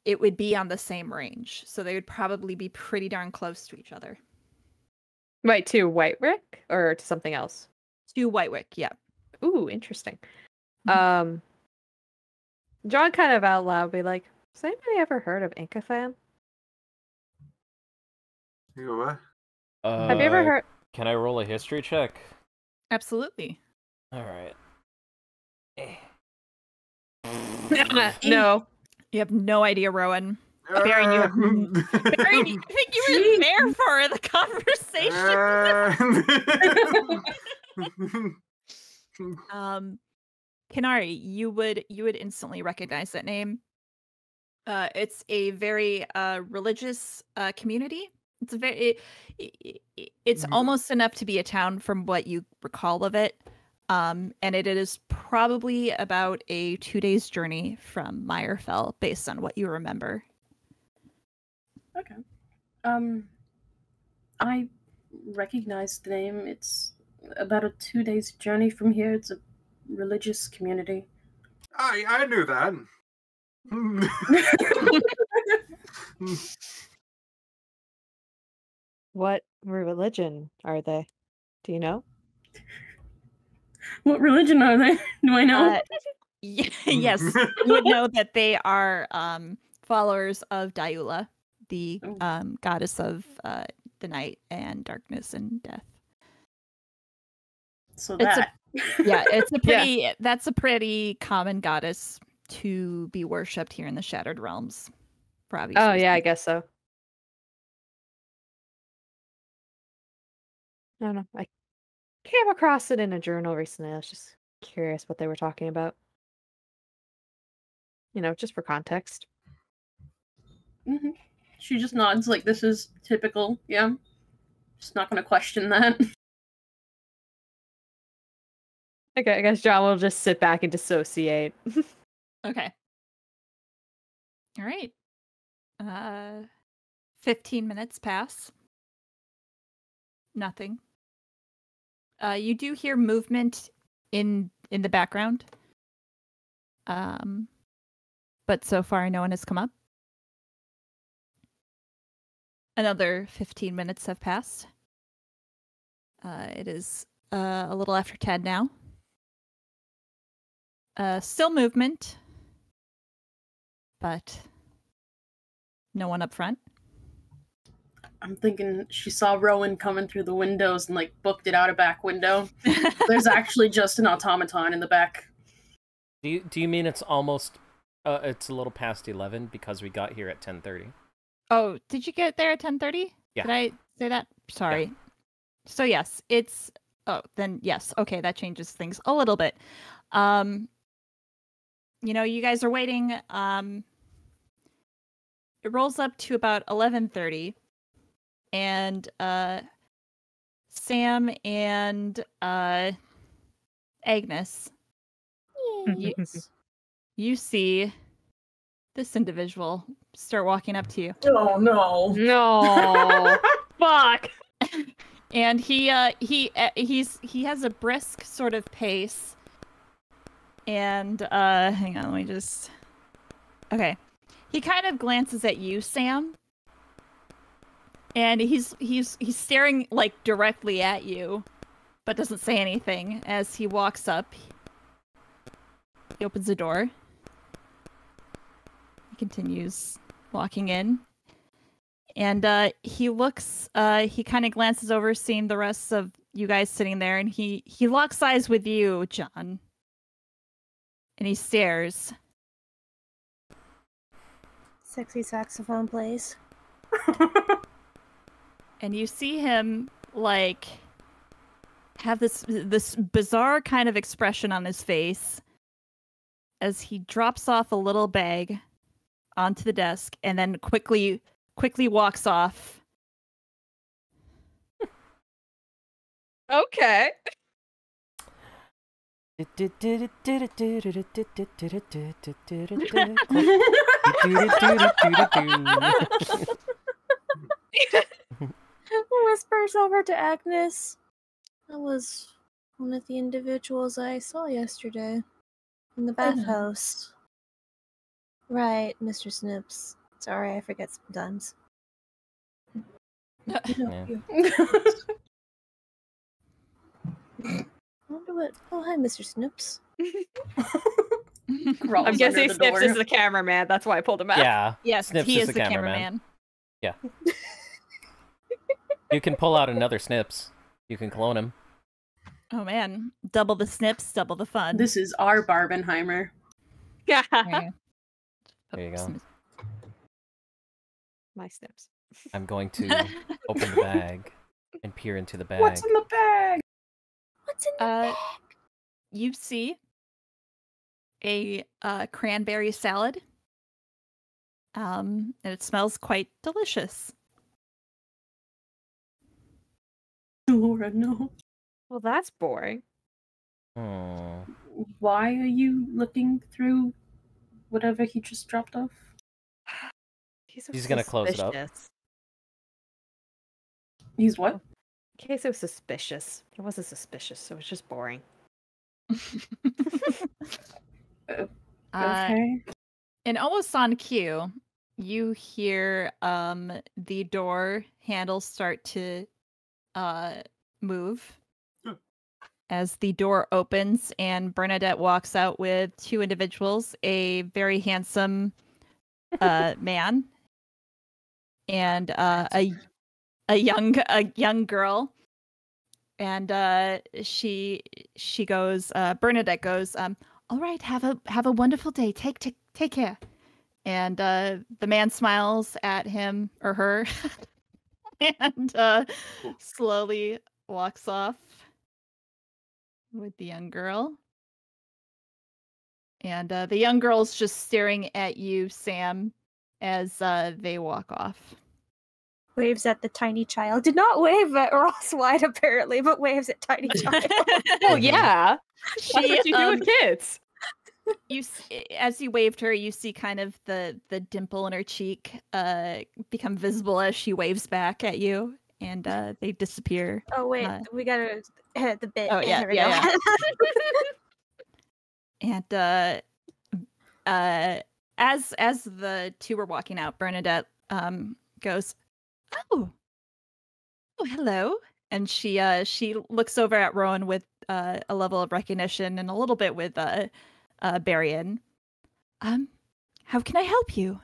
it would be on the same range. So they would probably be pretty darn close to each other. Right, to White Rick or to something else? To Whitewick, yeah. Ooh, interesting. John kind of out loud be like, has anybody ever heard of Inkathan? You go, what? Have you ever heard? Can I roll a history check? Absolutely. All right. No. You have no idea, Rowan. Baron, you have Baron, I think you were there for the conversation. Kenari, you would instantly recognize that name. It's a very religious community. It's a very it's almost enough to be a town from what you recall of it. And it is probably about a 2 days journey from Meyerfell based on what you remember. Okay. I recognize the name. It's about a 2 days journey from here. It's a religious community. I knew that. What religion are they? Do you know? What religion are they? Do I know? Yes, you would know that they are followers of Daiula, the goddess of the night and darkness and death. So It's that. it's a pretty that's a pretty common goddess to be worshipped here in the Shattered Realms. For obvious Oh yeah, I reasons. guess so. I don't know. I came across it in a journal recently. I was just curious what they were talking about. You know, just for context. Mm-hmm. She just nods like this is typical. Yeah. Just not going to question that. Okay, I guess John will just sit back and dissociate. Okay. All right. 15 minutes pass. Nothing. You do hear movement in the background. But so far no one has come up. Another 15 minutes have passed. It is a little after 10 now. Still movement, but no one up front. I'm thinking she saw Rowan coming through the windows and like booked it out a back window. There's actually just an automaton in the back. Do you mean it's almost it's a little past 11 because we got here at 10:30? Oh, did you get there at 10:30? Yeah. Did I say that? Sorry. Yeah. So yes, it's then yes. Okay, that changes things a little bit. You know, you guys are waiting. It rolls up to about 11:30, and Sam and Agnes, you see this individual start walking up to you. Oh no. No. Fuck. And he has a brisk sort of pace. And hang on, let me just. Okay, he kind of glances at you, Sam, and he's staring like directly at you, but doesn't say anything. As he walks up, he opens the door. He continues walking in, and he looks. He kind of glances over, seeing the rest of you guys sitting there, and he locks eyes with you, John. And he stares. Sexy saxophone plays. And you see him, like, have this bizarre kind of expression on his face as he drops off a little bag onto the desk and then quickly walks off. Okay. Whispers over to Agnes. That was one of the individuals I saw yesterday in the bathhouse. Right, Mr. Snips. Sorry, I forget sometimes. Yeah. I wonder what. Oh, hi, Mr. Snips. I'm guessing Snips is the cameraman. That's why I pulled him out. Yeah. Yes, Snips he is is the the cameraman. cameraman. Yeah. You can pull out another Snips. You can clone him. Oh man, double the snips, double the fun. This is our Barbenheimer. Yeah. There There you go. My Snips. I'm going to open the bag and peer into the bag. What's in the bag? What's in the bag? You see a cranberry salad. And it smells quite delicious. Elora, no. Well, that's boring. Oh. Why are you looking through whatever he just dropped off? He's gonna close it up. He's what? In case it was suspicious. It wasn't suspicious, so it's just boring. Okay. And almost on cue, you hear the door handle start to move as the door opens and Bernadette walks out with two individuals, a very handsome man and a young girl. And she goes, Bernadette goes, all right, have a wonderful day. Take care. And the man smiles at him or her and slowly walks off with the young girl. And the young girl's just staring at you, Sam, as they walk off. Waves at the tiny child. Did not wave at Ross White, apparently, but waves at tiny child. Oh, yeah. That's what you do with kids. As you waved her, you see kind of the dimple in her cheek become visible as she waves back at you, and they disappear. Oh wait, we gotta hit the bit. Oh yeah, Here we yeah, go. yeah. And as the two were walking out, Bernadette goes, "Oh, hello," and she looks over at Rowan with a level of recognition and a little bit with Barian. How can I help you?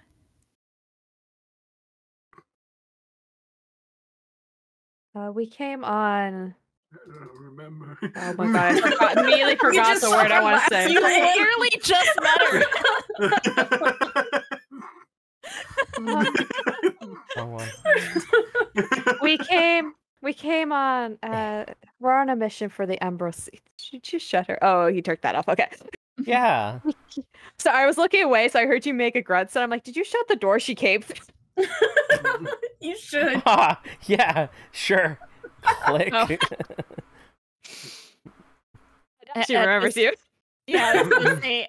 We came on. I don't remember. Oh my god, I immediately forgot the word I want to say. You literally just met her. We came on. We're on a mission for the Umbral. Should you shut her? Oh, he took that off. Okay. Yeah. So I was looking away, so I heard you make a grunt. So I'm like, did you shut the door? She came. You should. Yeah, sure. Click. Oh. She remembers you. Yeah, I was gonna say,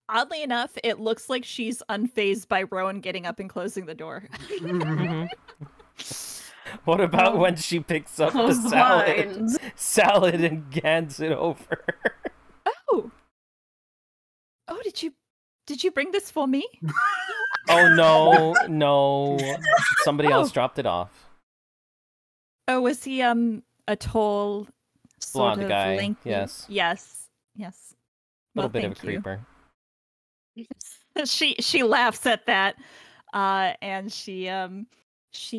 oddly enough, it looks like she's unfazed by Rowan getting up and closing the door. Mhm. What about when she picks up the Close the blinds. salad and gans it over? Oh, did you bring this for me? Oh no. Somebody else dropped it off. Oh, was he a tall, sort Blonde of guy, lanky? Yes. Yes. A Well, little bit of a thank you. creeper. She laughs at that, and she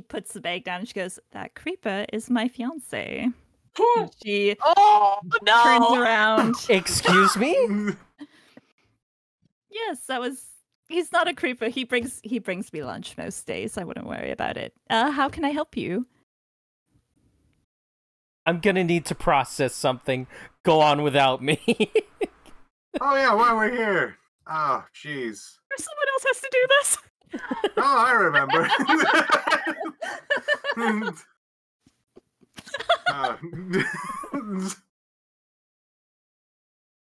puts the bag down and she goes, "That creeper is my fiance." And she turns around. Excuse me? Yes, he's not a creeper. He brings me lunch most days. I wouldn't worry about it. How can I help you? I'm gonna need to process something. Go on without me. Oh yeah, while we're here. Oh, jeez. Someone else has to do this. Oh, I remember.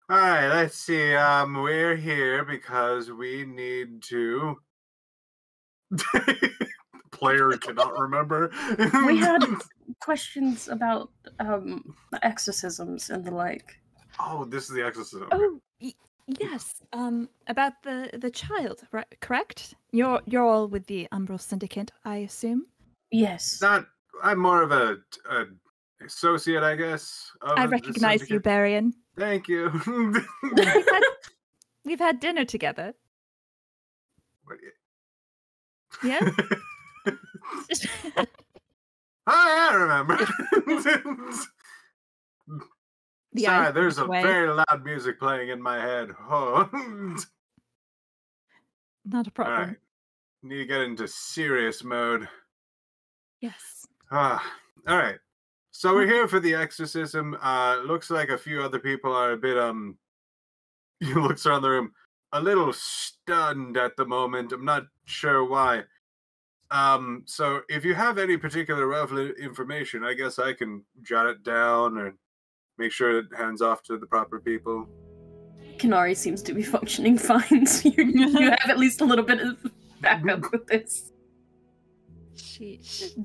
All right, let's see. We're here because we need to. Player cannot remember. We had questions about exorcisms and the like. Oh, this is the exorcism. Oh, yes. About the child, right? Correct? You're all with the Umbral Syndicate, I assume. Yes. I'm more of a associate, I guess. Of I the recognize you, syndicate. Barian. Thank you. We've had dinner together. Yeah. I remember. The Sorry, eyes there's looked a away. very loud music playing in my head. Oh. Not a problem. All right. Need to get into serious mode. Yes. All right. So we're here for the exorcism. Looks like a few other people are a bit he looks around the room, a little stunned at the moment. I'm not sure why. So if you have any particular relevant information, I guess I can jot it down or make sure it hands off to the proper people. Kanari seems to be functioning fine, so you have at least a little bit of backup with this.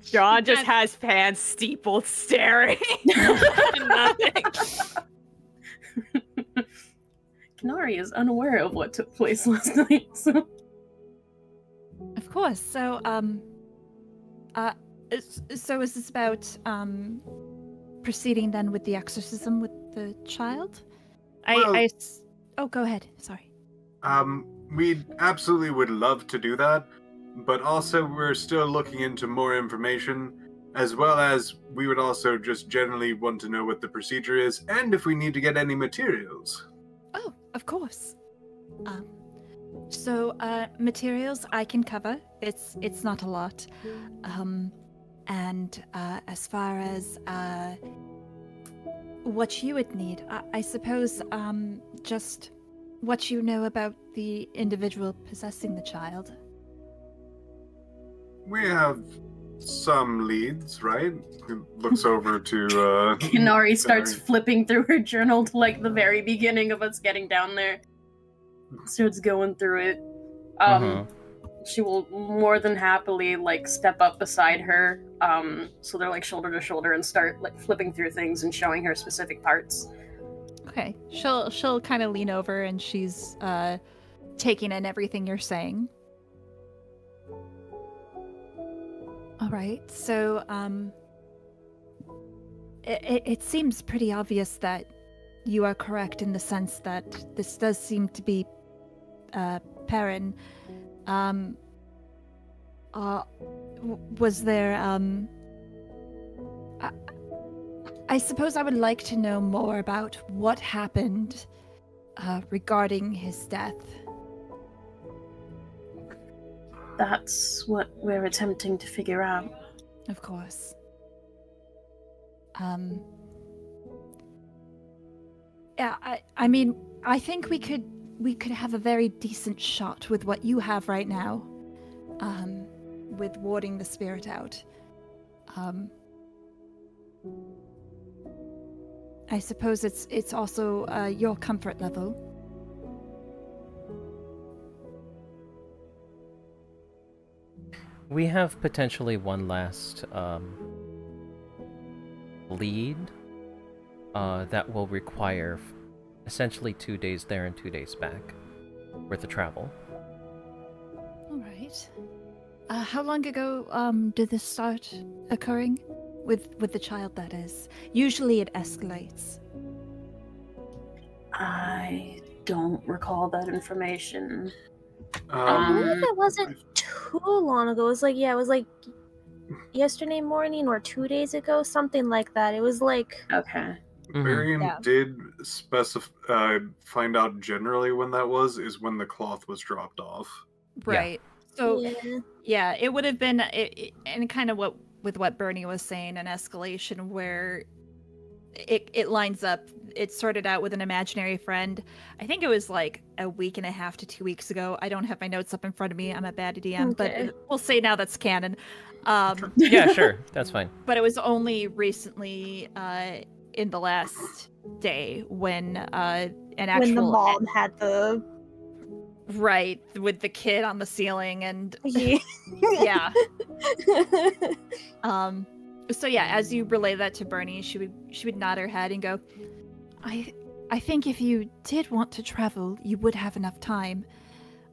John just has pants steepled staring. Nothing. Kanari is unaware of what took place last night, so... Of course. So, so is this about proceeding then with the exorcism with the child? Oh, go ahead. Sorry. We absolutely would love to do that, but also we're still looking into more information, as well as we would also just generally want to know what the procedure is and if we need to get any materials. Oh, of course. So materials I can cover. It's not a lot. And as far as what you would need, I suppose just what you know about the individual possessing the child. We have some leads, right? He looks over to Kinari starts Kinari. flipping through her journal to like the very beginning of us getting down there. Starts going through it. She will more than happily like step up beside her. So they're like shoulder to shoulder and start like flipping through things and showing her specific parts. Okay. She'll kind of lean over and she's taking in everything you're saying. All right. So it seems pretty obvious that you are correct in the sense that this does seem to be Perrin. Was there I suppose I would like to know more about what happened regarding his death. That's what we're attempting to figure out. Of course. Yeah, I mean, I think we could have a very decent shot with what you have right now. With warding the spirit out. I suppose it's also your comfort level. We have potentially one last lead that will require essentially 2 days there and 2 days back worth of travel. All right. How long ago did this start occurring? With the child, that is. Usually it escalates. I don't recall that information. I believe it wasn't too long ago. It was like yesterday morning or 2 days ago, something like that. It was like Okay. Varian did find out generally when that was, is when the cloth was dropped off. Right. So yeah, it would have been and kind of what Bernie was saying, an escalation where it lines up. It sorted out with an imaginary friend. I think it was like a week and a half to 2 weeks ago. I don't have my notes up in front of me. I'm a bad DM, but we'll say now that's canon. Yeah, sure, that's fine. But it was only recently in the last day when when the mom had the right with the kid on the ceiling and yeah. So yeah, as you relay that to Bernie, she would nod her head and go, I think if you did want to travel, you would have enough time.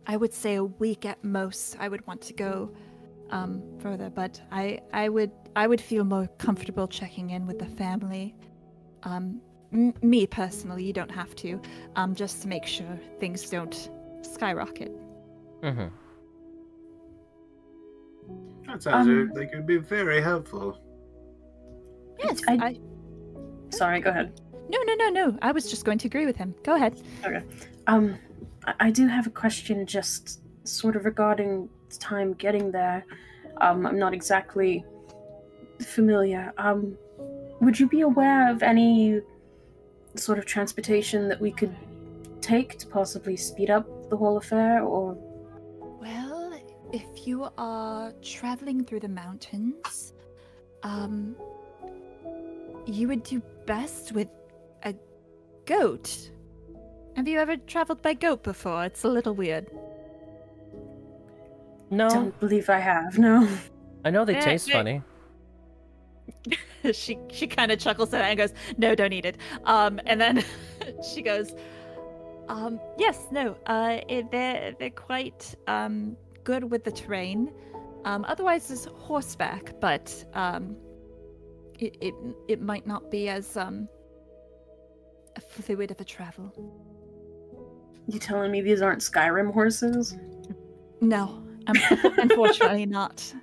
I would say a week at most. I would want to go further, but I would feel more comfortable checking in with the family. Me personally, you don't have to, just to make sure things don't skyrocket. Mm-hmm. That sounds like it'd be very helpful. Yes, Sorry, go ahead. No. I was just going to agree with him. Go ahead. Okay. I do have a question just sort of regarding time getting there. I'm not exactly familiar. Would you be aware of any sort of transportation that we could take to possibly speed up the whole affair, or? Well, if you are traveling through the mountains, you would do best with a goat. Have you ever traveled by goat before? It's a little weird. No. Don't believe I have, no. I know they taste funny. She kind of chuckles at it and goes, "No, don't eat it." And then she goes, "Yes, no. They're quite good with the terrain. Otherwise, it's horseback, but it might not be as fluid of a travel." You telling me these aren't Skyrim horses? No, unfortunately not.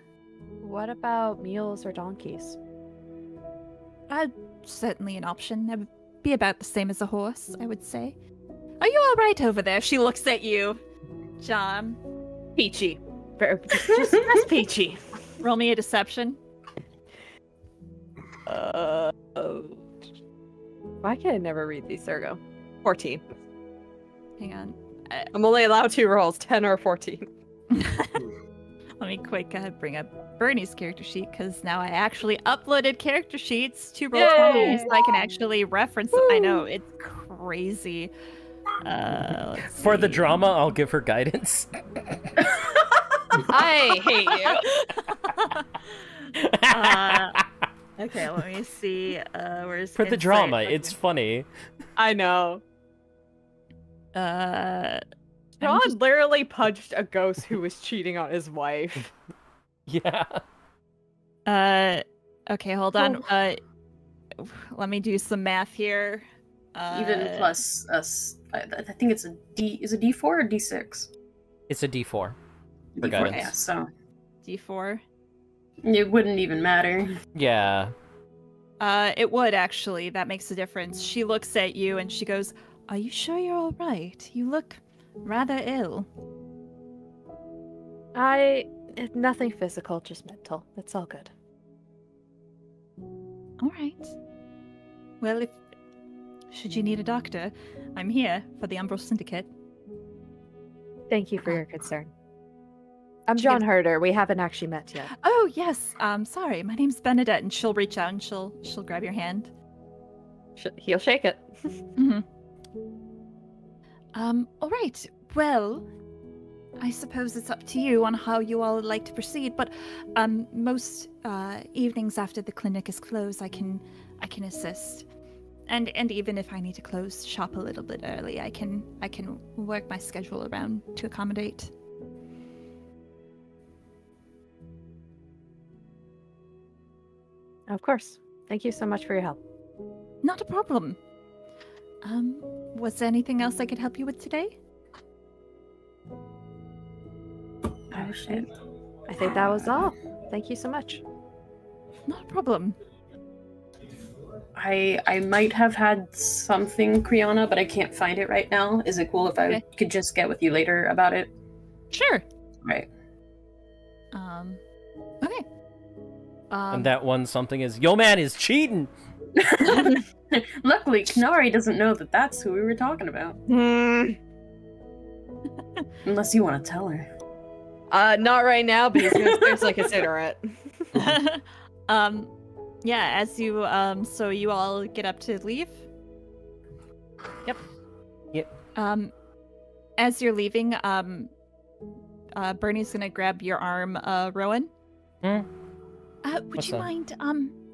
What about mules or donkeys? Certainly an option. That would be about the same as a horse, I would say. Are you all right over there? She looks at you, John. Peachy. Just peachy. Roll me a deception. Why can I never read these, Sergo? 14. Hang on. I'm only allowed 2 rolls, 10 or 14. Let me quick bring up Bernie's character sheet because now I actually uploaded character sheets to Roll20 so I can actually reference them. I know, it's crazy. Let's For the see. drama, I'll give her guidance. I hate you. Okay, let me see. Where's For the insight? drama, Okay. it's funny. I know. I'm John just- literally punched a ghost who was cheating on his wife. Yeah. Okay, hold on. Let me do some math here. Even plus us, I think it's a D. Is it D4 or D6? It's a D4. For D4, guidance. yeah. So D4. it wouldn't even matter. Yeah. It would actually. That makes a difference. She looks at you and she goes, "Are you sure you're all right? You look rather ill." Nothing physical, just mental. It's all good. All right. Well, should you need a doctor, I'm here for the Umbral Syndicate. Thank you for your concern. I'm She John gives- Herder. We haven't actually met yet. Oh yes. Sorry. My name's Bernadette, and she'll reach out and she'll grab your hand. He'll shake it. Mm-hmm. All right. Well, I suppose it's up to you on how you all would like to proceed, but most evenings after the clinic is closed, I can assist. And even if I need to close shop a little bit early, I can work my schedule around to accommodate. Of course. Thank you so much for your help. Not a problem. Was there anything else I could help you with today? Oh shit. I think that was all. Thank you so much. Not a problem. I might have had something, Criana, but I can't find it right now. Is it cool if I Okay. could just get with you later about it? Sure. Right. Okay. And that one something is, yo man is cheating! Luckily, Knari doesn't know that that's who we were talking about. Unless you want to tell her. Not right now, but he's gonna seriously consider it. Yeah, as you so you all get up to leave. Yep. As you're leaving, Bernie's gonna grab your arm, Rowan. Would What's you up? mind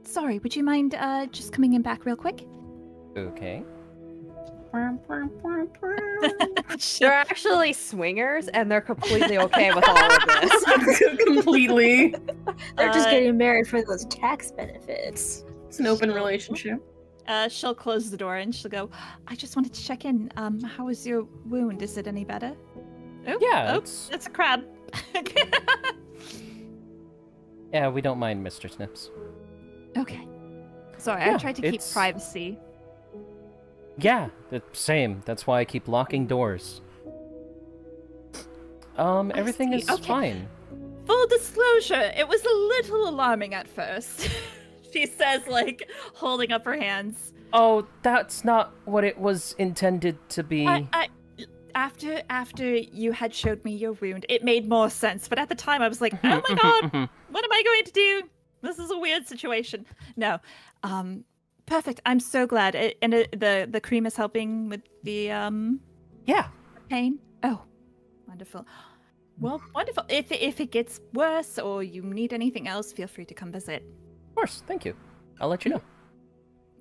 sorry, would you mind just coming in back real quick? Okay. They're actually swingers, and they're completely okay with all of this. Completely. They're just getting married for those tax benefits. It's an open relationship. She'll close the door and she'll go, "I just wanted to check in. How is your wound? Is it any better?" Oh, Yeah, oh, it's- it's a crab. Yeah, we don't mind Mr. Snips. Okay. Sorry, Yeah, I tried to keep it's- privacy. Yeah, the same. That's why I keep locking doors. Everything see. is Okay. fine. Full disclosure, it was a little alarming at first. She says, like, holding up her hands. Oh, that's not what it was intended to be. After you had showed me your wound, it made more sense. But at the time, I was like, oh my god, what am I going to do? This is a weird situation. No, perfect. I'm so glad. The cream is helping with the Yeah. pain. Oh, wonderful. Well, wonderful. If it gets worse or you need anything else, feel free to come visit. Of course, thank you. I'll let you know.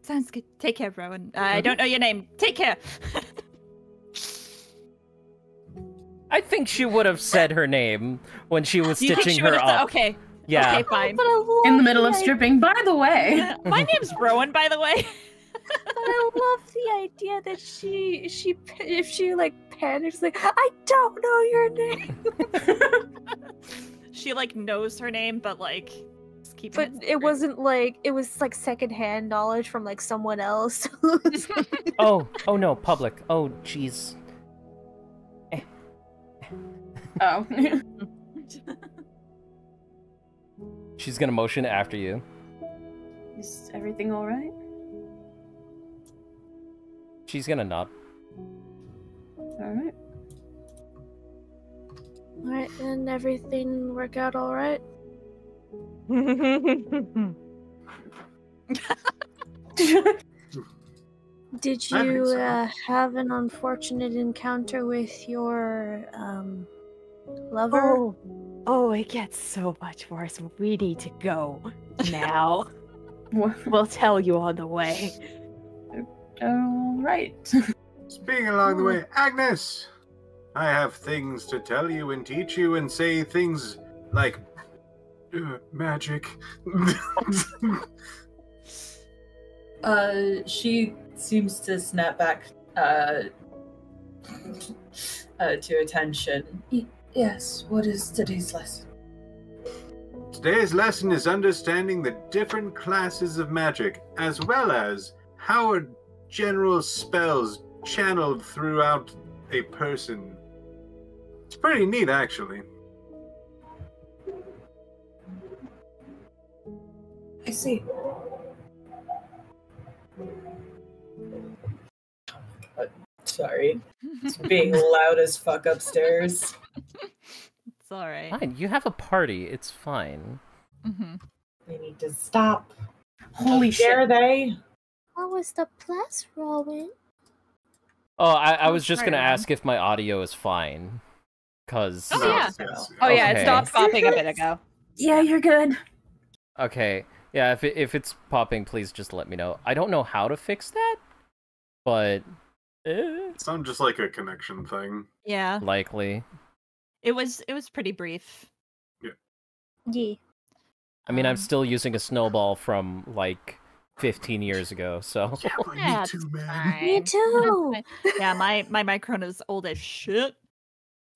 Sounds good. Take care, Rowan. I don't know your name. Take care. I think she would have said her name when she was Do you think stitching she her would've said- up. Okay. Yeah. Okay, fine. But I love In the middle of the stripping. By the way. My name's Rowan, by the way. But I love the idea that she if she like panics, like, I don't know your name. She like knows her name, but like just keeping But it it secret. wasn't like it was like secondhand knowledge from like someone else. Oh no, public. Oh, jeez. Oh. She's gonna motion after you. Is everything alright? She's gonna nod. Alright. Alright, then everything work out alright? Did I think you so. have an unfortunate encounter with your lover? Oh, it gets so much worse. We need to go now. What? We'll tell you on the way. All right. Speaking along the way, Agnes! I have things to tell you and teach you and say things like magic. She seems to snap back to attention. Yes, what is today's lesson? Today's lesson is understanding the different classes of magic, as well as how a general spells channeled throughout a person. It's pretty neat, actually. I see. Sorry. It's being loud as fuck upstairs. It's alright. Fine, you have a party. It's fine. Mm-hmm. They need to stop. Holy Dare shit. they? How was the plus rolling? Oh, I was Oh, just sorry, gonna Ron. ask if my audio is fine. Cause Oh, yeah. Oh yeah, Okay. it stopped popping a bit ago. Yeah, you're good. okay, yeah. If it's popping, please just let me know. I don't know how to fix that, but It sounds just like a connection thing. Yeah. likely. It was pretty brief. Yeah. I mean, I'm Um, still using a snowball from like 15 years ago, so Yeah, but Yeah, me it's too, man. fine. Me too. Yeah, my microphone is old as shit.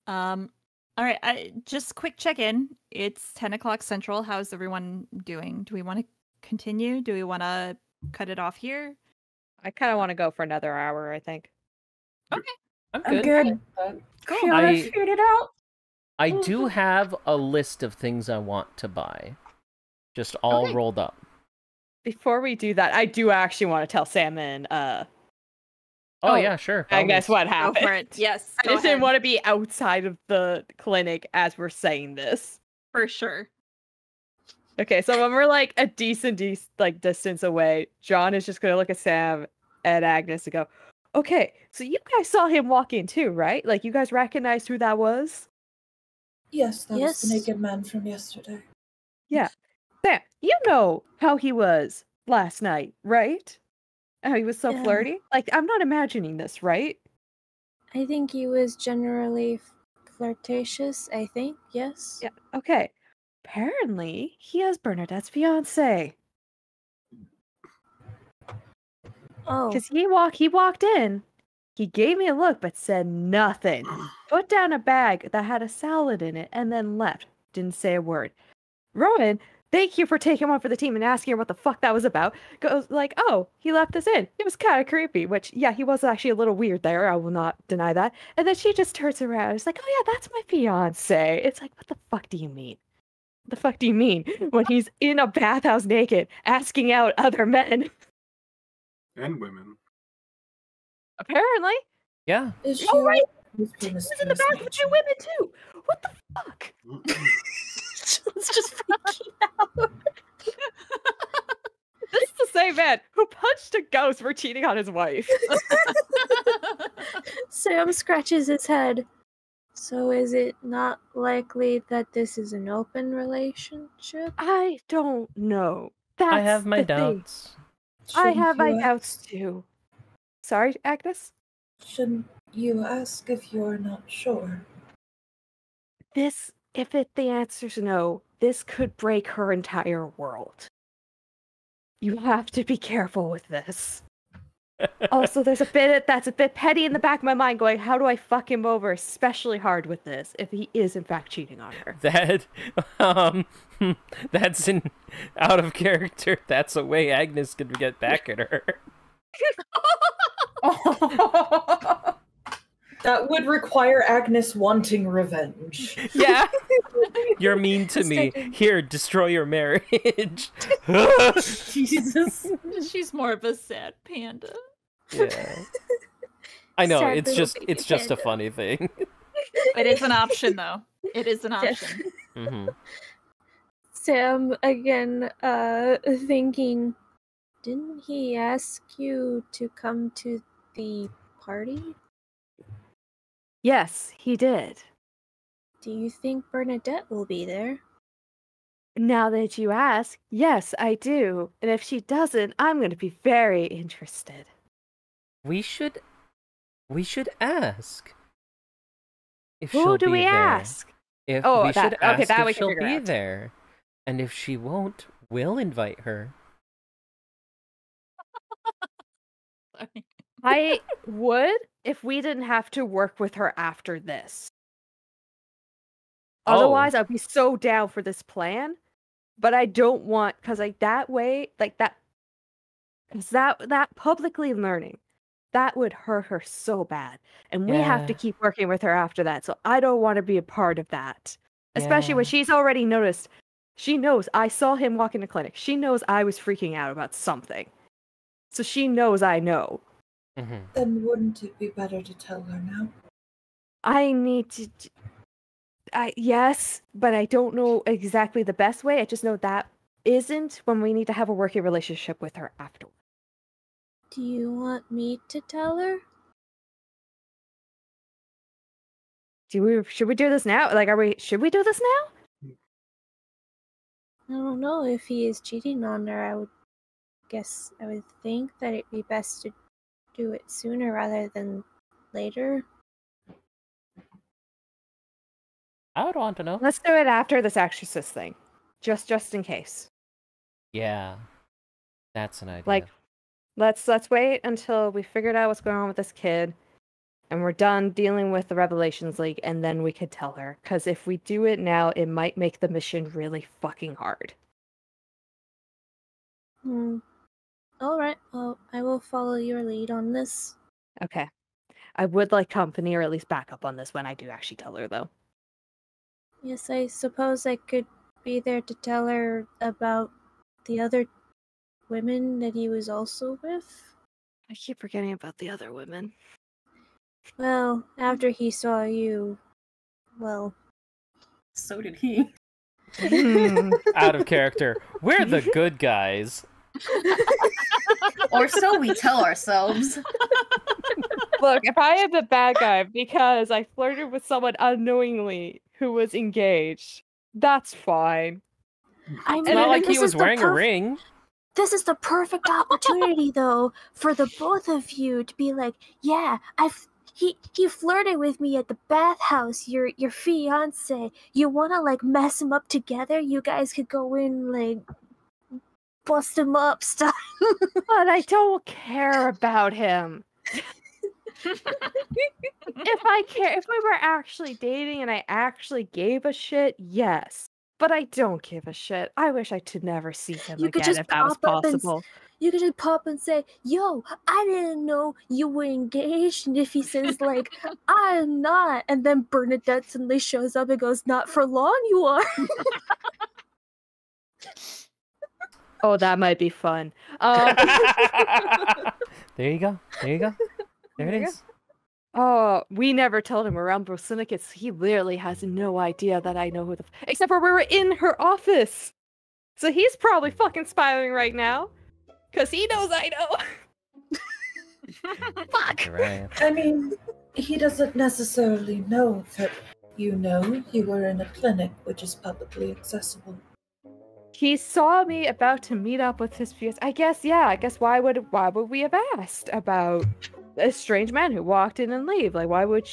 All right, just quick check in. It's 10 o'clock Central. How's everyone doing? Do we want to continue? Do we want to cut it off here? I kind of want to go for another hour, I think. I'm I'm good. good. Cool. Criana I- figured it out. I do have a list of things I want to buy, just all Okay. rolled up. Before we do that, I do actually want to tell Sam and Oh, Oh, yeah, sure. by I all guess means. what Go happened. for it. Yes, I just didn't want to be outside of the clinic as we're saying this. for sure. Okay, so when we're like a decent distance away, John is just gonna look at Sam and Agnes and go, "Okay, so you guys saw him walk in too, right? Like you guys recognized who that was?" Yes, that was the Yes. naked man from yesterday. Sam, you know how he was last night, right? How he was so Yeah. flirty. Like I'm not imagining this, right? I think he was generally flirtatious, I think, yes. Yeah. Okay. Apparently, he has Bernadette's fiance. Oh, Because he walked in, he gave me a look but said nothing. Put down a bag that had a salad in it and then left. Didn't say a word. Rowan, thank you for taking one for the team and asking her what the fuck that was about. Goes like, oh, he left us in. It was kind of creepy, which, yeah, he was actually a little weird there. I will not deny that. And then she just turns around and is like, oh yeah, that's my fiance. It's like, what the fuck do you mean? What the fuck do you mean when he's in a bathhouse naked asking out other men? And women. Apparently. Yeah. Is she Oh, right. always He was in the promiscuous bath with two nature? women too. What the fuck? it's just freaking out. This is the same man who punched a ghost for cheating on his wife. Sam scratches his head. So is it not likely that this is an open relationship? I don't know. That's I have my the thing. doubts. I Shouldn't have my you doubts ask- too. Sorry, Agnes? Shouldn't you ask if you're not sure? This, the answer's no, this could break her entire world. You have to be careful with this. Also, there's a bit that's a bit petty in the back of my mind going, how do I fuck him over especially hard with this if he is in fact cheating on her? That, that's out of character. That's a way Agnes could get back at her. That would require Agnes wanting revenge. Yeah. You're mean to me. Here, destroy your marriage. Jesus. She's more of a sad panda. Yeah. I know, Sad it's little just baby it's just a panda. funny thing. It is an option though. It is an option. Mm-hmm. Sam again, thinking, didn't he ask you to come to the party? Yes, he did. Do you think Bernadette will be there? Now that you ask, yes, I do. And if she doesn't, I'm going to be very interested. We should ask. If Who she'll do be we there. ask? If Oh, we should that- okay, ask that if we can she'll figure be out. there. And if she won't, we'll invite her. I would if we didn't have to work with her after this. Otherwise, I'd be so down for this plan. But I don't want, because like that way, like that, because that publicly learning, that would hurt her so bad. And we have to Yeah. keep working with her after that. So I don't want to be a part of that. Especially when Yeah. she's already noticed. She knows I saw him walk in the clinic. She knows I was freaking out about something. So she knows I know. Mm-hmm. Then wouldn't it be better to tell her now? I need to. Yes, but I don't know exactly the best way. I just know that isn't when we need to have a working relationship with her afterwards. Do you want me to tell her? Should we do this now? Like, should we do this now? I don't know. If he is cheating on her, I would think that it'd be best to do it sooner rather than later. I would want to know. Let's do it after this exorcist thing. Just in case. Yeah. That's an idea. Like, let's wait until we figured out what's going on with this kid and we're done dealing with the Revelations League, and then we could tell her. Because if we do it now, it might make the mission really fucking hard. Alright, well, I will follow your lead on this. Okay. I would like company or at least backup on this when I do actually tell her, though. Yes, I suppose I could be there to tell her about the other women that he was also with. I keep forgetting about the other women. Well, after he saw you, well... So did he. Out of character. We're the good guys. Or so we tell ourselves. Look, if I am the bad guy because I flirted with someone unknowingly who was engaged, that's fine. I It's mean, not like he this was is the wearing a ring. This is the perfect opportunity, though, for the both of you to be like, yeah, he flirted with me at the bathhouse. Your fiance. You wanna like mess him up together? You guys could go in like bust him up stuff. But I don't care about him. If we were actually dating and I actually gave a shit, yes. But I don't give a shit. I wish I could never see him You could again just if that was pop up and possible. You could just pop and say, yo, I didn't know you were engaged. And if he says, like, I'm not, and then Bernadette suddenly shows up and goes, not for long, you are. Oh, that might be fun. There you go. There it There you is. Oh, we never told him we're Umbral Syndicate. He literally has no idea that I know who the... Except for we were in her office. So he's probably fucking smiling right now. Because he knows I know. Fuck. You're right. I mean, he doesn't necessarily know that you know you were in a clinic which is publicly accessible. He saw me about to meet up with his fiance. I guess why would we have asked about a strange man who walked in and leave? Like, why would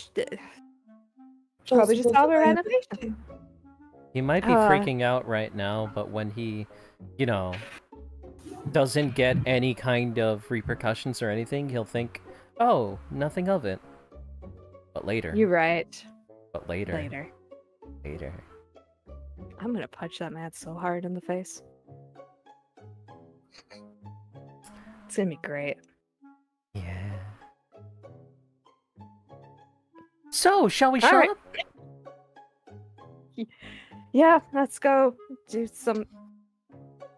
probably just Plausible saw a random patient. deniability. He might be freaking out right now, but when he, doesn't get any kind of repercussions or anything, he'll think, oh, nothing of it. But later. You're right. But later. Later. I'm gonna punch that man so hard in the face. It's gonna be great. Yeah. So, shall we All shop? right. Yeah, let's go do some.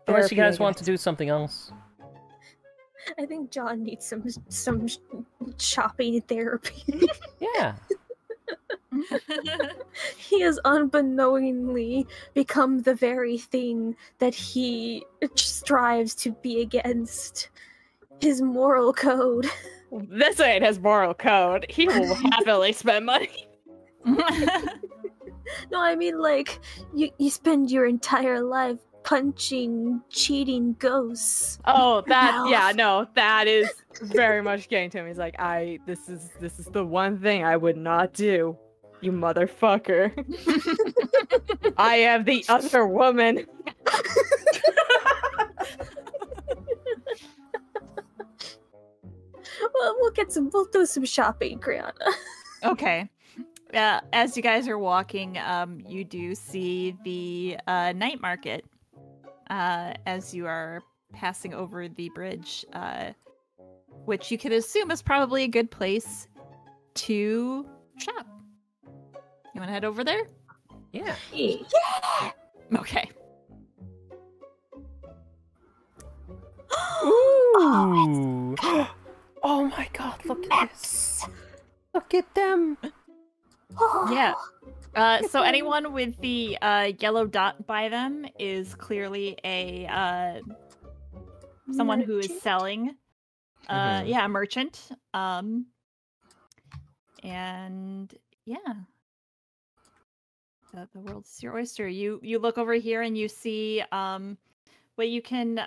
Unless you therapy, guys I want to guess. do something else. I think John needs some shopping therapy. Yeah. He has unbeknowingly become the very thing that he strives to be against. His moral code. This ain't his moral code. He will happily spend money. No, I mean, like, you spend your entire life punching, cheating ghosts. Oh, that Ralph. yeah, no, that is very much getting to him. He's like, this is the one thing I would not do, you motherfucker. I am the other woman. Well, we'll do some shopping, Criana. Okay. As you guys are walking, you do see the night market as you are passing over the bridge, which you could assume is probably a good place to shop. You want to head over there? Yeah. Okay. Ooh. Oh my god, look at this. Look at them. Yeah. So anyone with the yellow dot by them is clearly a someone who is selling. Yeah, a merchant. And yeah. The world's your oyster. You look over here and you see what you can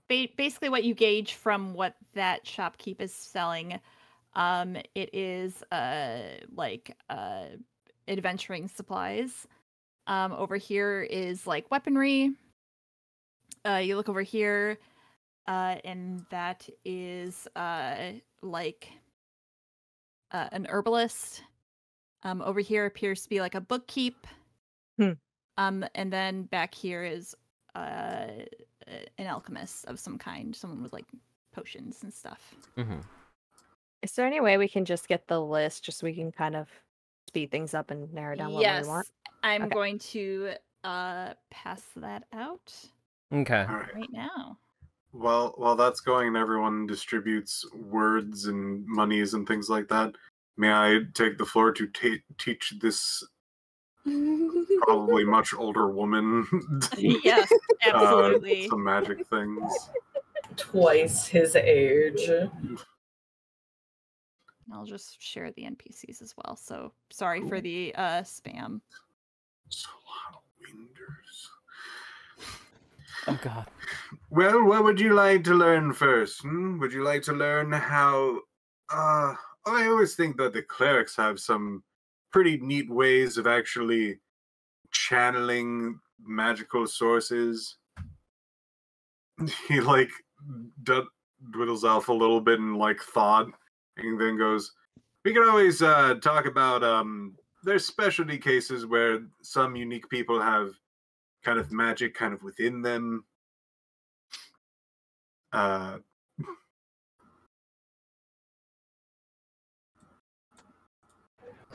basically what you gauge from what that shopkeep is selling. It is like adventuring supplies. Over here is like weaponry. You look over here, and that is like an herbalist. Over here appears to be like a bookkeep. And then back here is an alchemist of some kind, someone with like potions and stuff. Mm-hmm. Is there any way we can just get the list just so we can kind of speed things up and narrow down what we want? I'm going to pass that out Okay. All right. right now. Well, while that's going and everyone distributes words and monies and things like that, may I take the floor to teach this probably much older woman Yes, absolutely. some magic things? Twice his age. I'll just share the NPCs as well. So sorry for the spam. Winders. Oh god. Well, what would you like to learn first? Would you like to learn how... I always think that the clerics have some pretty neat ways of actually channeling magical sources. He, like, dwindles off a little bit in, like, thought, and then goes, we can always talk about, there's specialty cases where some unique people have kind of magic kind of within them.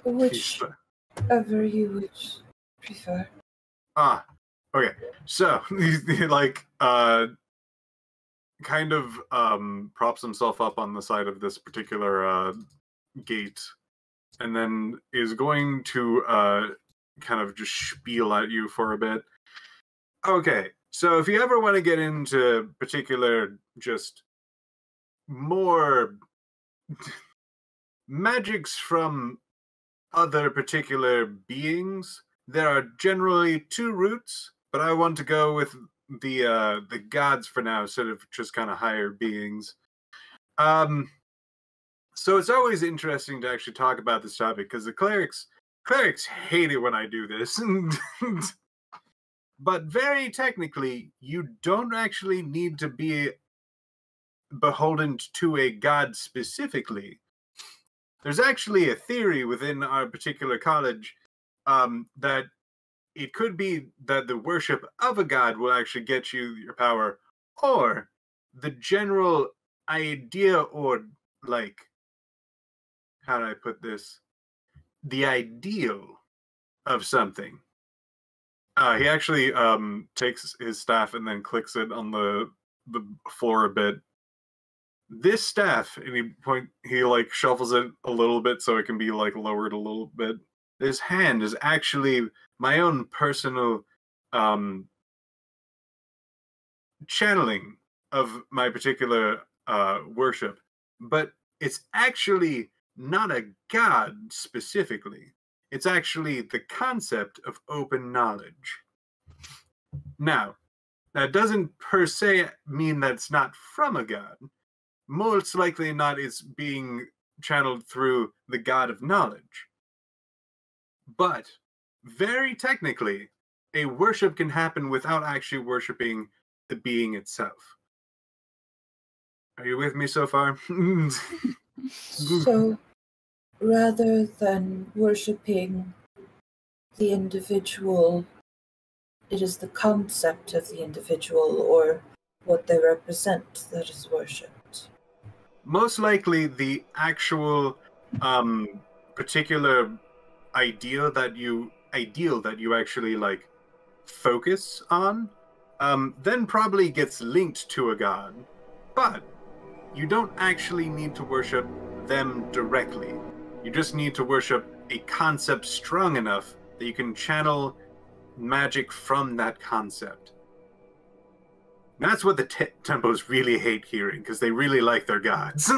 Whichever you would prefer. Okay. So he like kind of props himself up on the side of this particular gate, and then is going to kind of just spiel at you for a bit. Okay, so if you ever want to get into particular just more magics from other particular beings, there are generally two routes, but I want to go with the gods for now, instead of just kind of higher beings. So it's always interesting to actually talk about this topic, because the clerics hate it when I do this. But very technically, you don't actually need to be beholden to a god specifically. There's actually a theory within our particular college that it could be that the worship of a god will actually get you your power, or the general idea, or like, how do I put this? The ideal of something. He actually takes his staff and then clicks it on the floor a bit, this staff, and he like shuffles it a little bit so it can be like lowered a little bit. This hand is actually my own personal channeling of my particular worship, but it's actually not a god specifically. It's actually the concept of open knowledge. Now, that doesn't per se mean that it's not from a god. Most likely not, it's being channeled through the god of knowledge. But, very technically, a worship can happen without actually worshiping the being itself. Are you with me so far? So, rather than worshipping the individual, it is the concept of the individual or what they represent that is worshipped. Most likely the actual particular ideal that you actually like focus on then probably gets linked to a god, but you don't actually need to worship them directly. You just need to worship a concept strong enough that you can channel magic from that concept. That's what the tempos really hate hearing, because they really like their gods.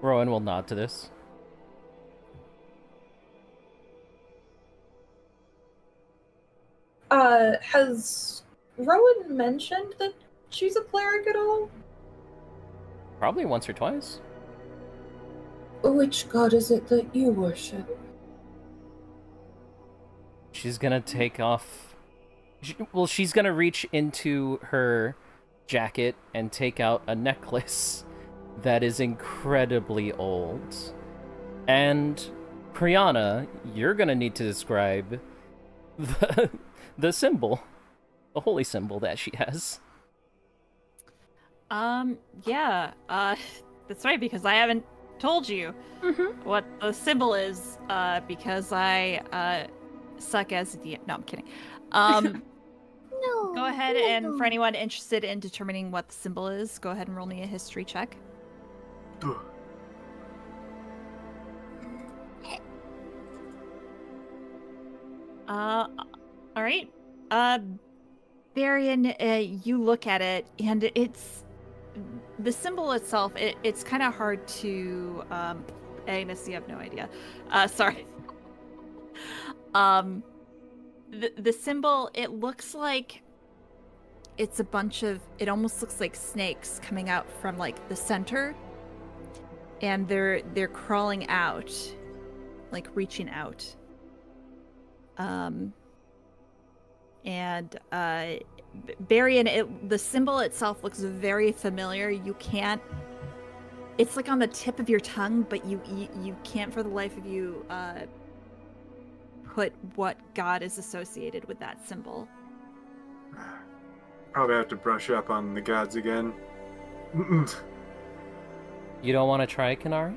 Rowan will nod to this. Has Rowan mentioned that she's a cleric at all? Probably once or twice. Which god is it that you worship? She's gonna take off... Well, she's gonna reach into her jacket and take out a necklace that is incredibly old. And, Criana, you're gonna need to describe the symbol. The holy symbol that she has. Yeah, that's right, because I haven't told you what the symbol is, because I, suck as a DM. No, I'm kidding. No. Go ahead and for anyone interested in determining what the symbol is, go ahead and roll me a history check. All right. Varian, you look at it, and it's the symbol itself. It's kind of hard to. Agnes, you have no idea. Sorry. The symbol, it looks like it's a bunch of. It almost looks like snakes coming out from like the center, and they're crawling out, like reaching out. And Barian, the symbol itself looks very familiar. You can't. It's like on the tip of your tongue, but you can't for the life of you put what god is associated with that symbol. Probably have to brush up on the gods again. You don't want to try, Kanari?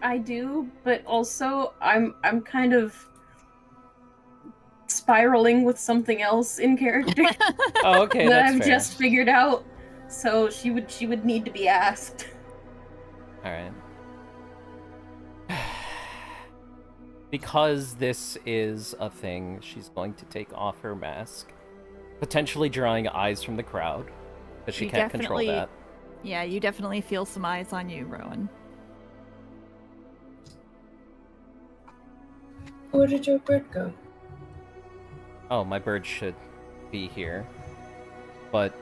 I do, but also I'm kind of spiraling with something else in character. Oh, okay, that that's I've fair. just figured out. So she would need to be asked. All right. Because this is a thing, she's going to take off her mask, potentially drawing eyes from the crowd, but she can't control that. Yeah, you definitely feel some eyes on you, Rowan. Where did your bird go? Oh, my bird should be here, but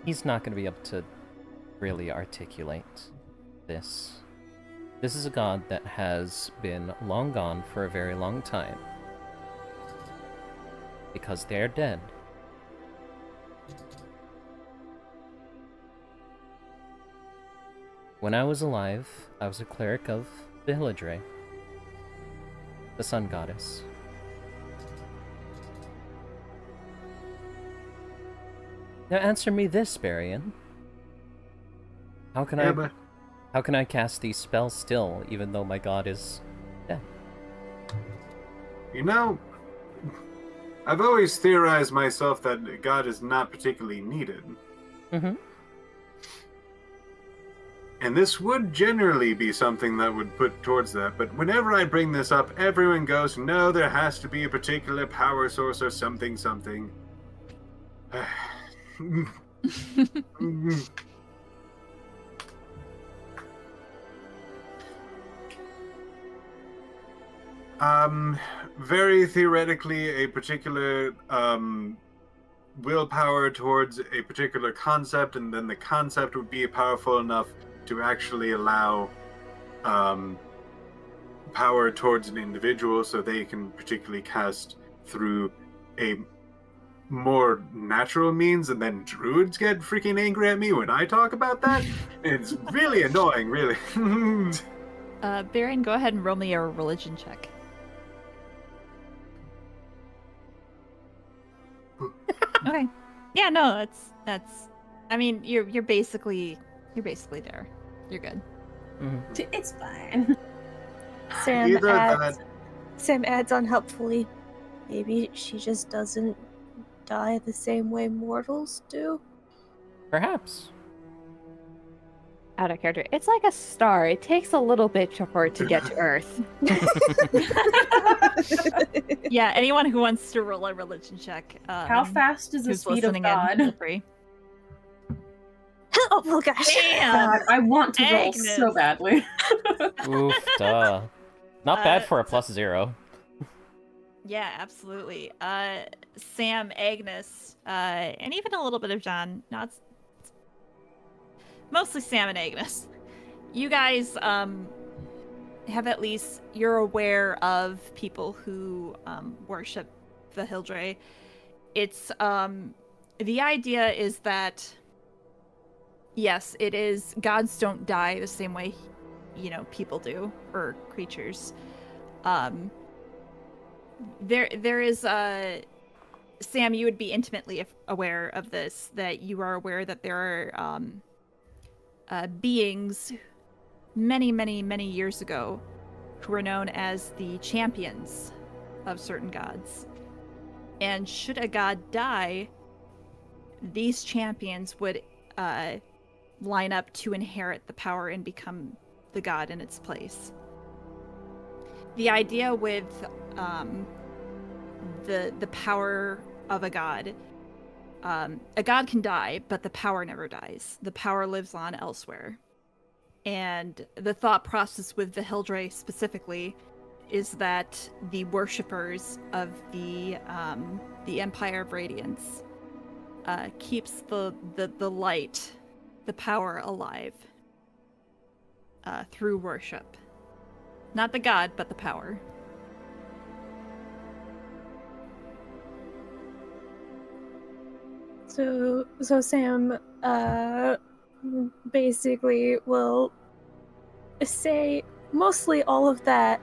he's not going to be able to really articulate this. This is a god that has been long gone for a very long time, because they're dead. When I was alive, I was a cleric of the Hillidre, the sun goddess. Now answer me this, Barian. How can How can I cast these spells still, even though my god is dead? You know, I've always theorized myself that God is not particularly needed. Mm-hmm. And this would generally be something that would put towards that. But whenever I bring this up, everyone goes, no, there has to be a particular power source or something. Very theoretically, a particular willpower towards a particular concept, and then the concept would be powerful enough to actually allow power towards an individual, so they can particularly cast through a more natural means, and then druids get freaking angry at me when I talk about that. It's really annoying, really. Baron, go ahead and roll me a religion check. Okay. Yeah, no, that's. I mean, you're basically there. You're good. Mm-hmm. It's fine. Sam adds unhelpfully. Maybe she just doesn't die the same way mortals do. Perhaps. Out of character. It's like a star. It takes a little bit for it to get to Earth. Yeah, anyone who wants to roll a religion check. How fast is the who's speed of listening in, feel God? free. Oh gosh. Damn! God, I want to roll Agnes. so badly. Oof, duh. Not bad for a +0. Yeah, absolutely. Sam, Agnes, and even a little bit of John. Mostly Sam and Agnes. You guys have at least, you're aware of people who worship the Hildre. It's the idea is that yes, it is, gods don't die the same way people do, or creatures. There is Sam, you would be intimately aware of this, that you are aware that there are beings many years ago who were known as the champions of certain gods. And should a god die, these champions would line up to inherit the power and become the god in its place. The idea with the power of a god can die, but the power never dies. The power lives on elsewhere. And the thought process with the Hildre specifically is that the worshippers of the Empire of Radiance keeps the light, the power alive through worship. Not the god, but the power. So Sam basically will say mostly all of that,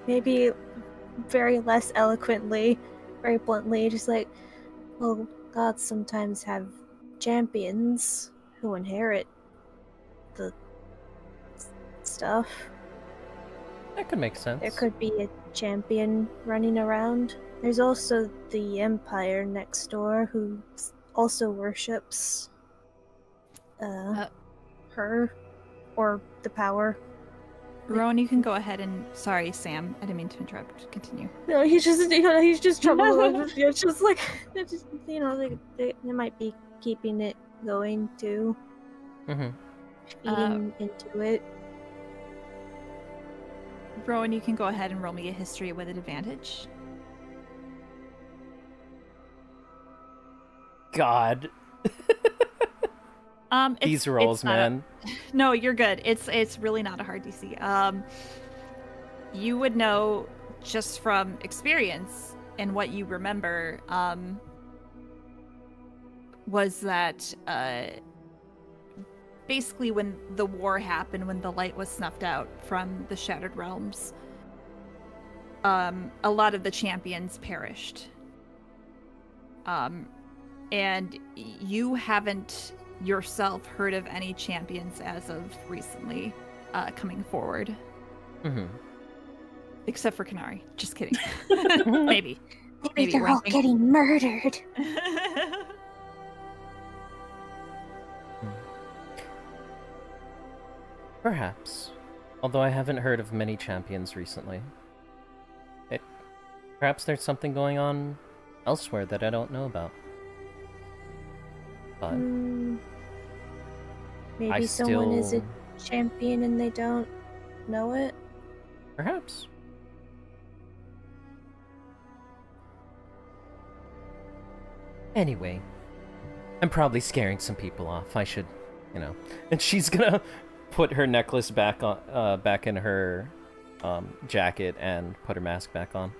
maybe very less eloquently, very bluntly, just like, well, gods sometimes have champions who inherit the stuff. That could make sense. There could be a champion running around. There's also the Empire next door who also worships her, or the power. Rowan, you can go ahead and... Sorry, Sam. I didn't mean to interrupt. Continue. No, he's just troubled. It's just like, they might be keeping it going too. Mm-hmm. Feeding into it. Rowan, you can go ahead and roll me a history with an advantage. God. These rolls, man. No, you're good. It's really not a hard DC. You would know just from experience and what you remember, was that basically when the war happened, when the light was snuffed out from the Shattered Realms, a lot of the champions perished. And you haven't yourself heard of any champions as of recently coming forward. Mm-hmm. Except for Kanari. Just kidding. Maybe. Maybe they're all getting murdered. Perhaps. Although I haven't heard of many champions recently. Perhaps there's something going on elsewhere that I don't know about. But Maybe someone is a champion and they don't know it? Perhaps. Anyway, I'm probably scaring some people off. I should, you know. And she's gonna put her necklace back on, back in her jacket and put her mask back on.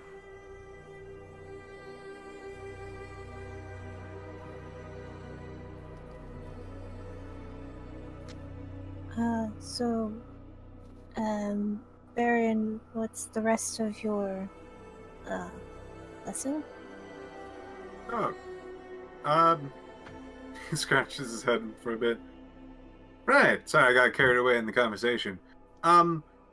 Baron, what's the rest of your, lesson? He scratches his head for a bit. Right, sorry I got carried away in the conversation.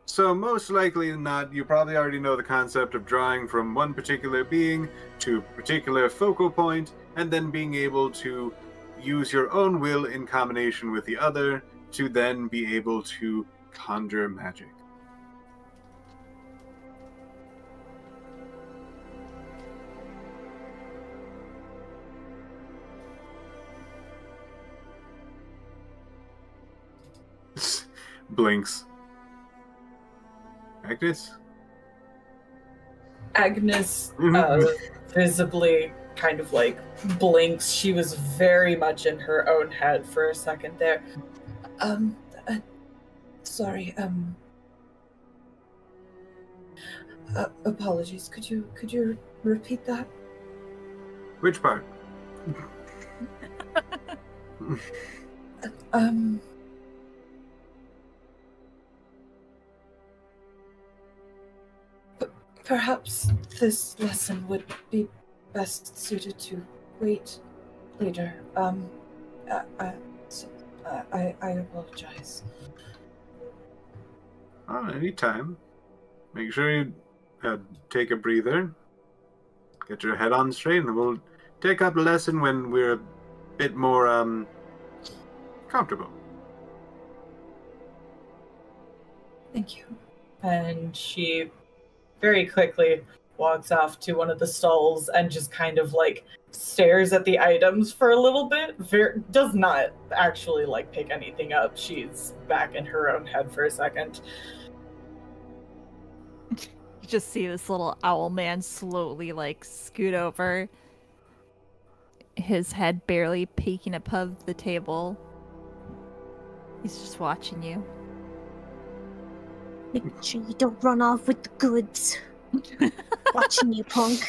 So most likely than not, you probably already know the concept of drawing from one particular being to a particular focal point, and then being able to use your own will in combination with the other to then be able to conjure magic. Blinks. Agnes visibly kind of like blinks. She was very much in her own head for a second there. Sorry, apologies. Could you repeat that? Which part? Perhaps this lesson would be best suited to wait later. I apologize. Oh, anytime. Make sure you take a breather, get your head on straight, and we'll take up the lesson when we're a bit more comfortable. Thank you. And she very quickly walks off to one of the stalls and just kind of like stares at the items for a little bit. Does not actually like pick anything up. She's back in her own head for a second. You just see this little owl man slowly like scoot over, his head barely peeking above the table. He's just watching you. Make sure you don't run off with the goods. Watching you, punk.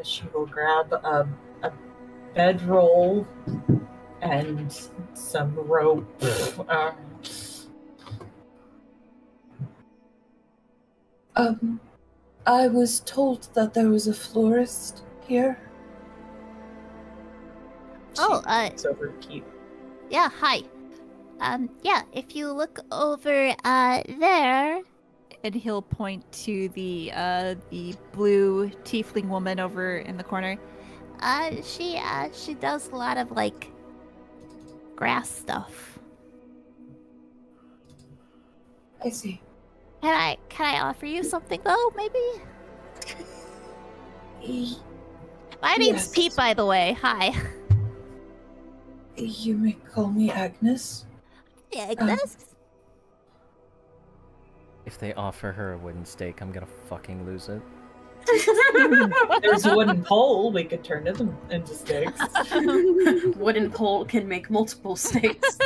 She will grab a bedroll and some rope. I was told that there was a florist here. It's over Keith. Yeah, hi. Yeah, if you look over, there. And he'll point to the blue tiefling woman over in the corner. She does a lot of, like, grass stuff. I see. Can I offer you something, though, maybe? My name's Pete, by the way. Hi. You may call me Agnes. Agnes? If they offer her a wooden stake, I'm gonna fucking lose it. There's a wooden pole. We could turn them into stakes. Wooden pole can make multiple stakes.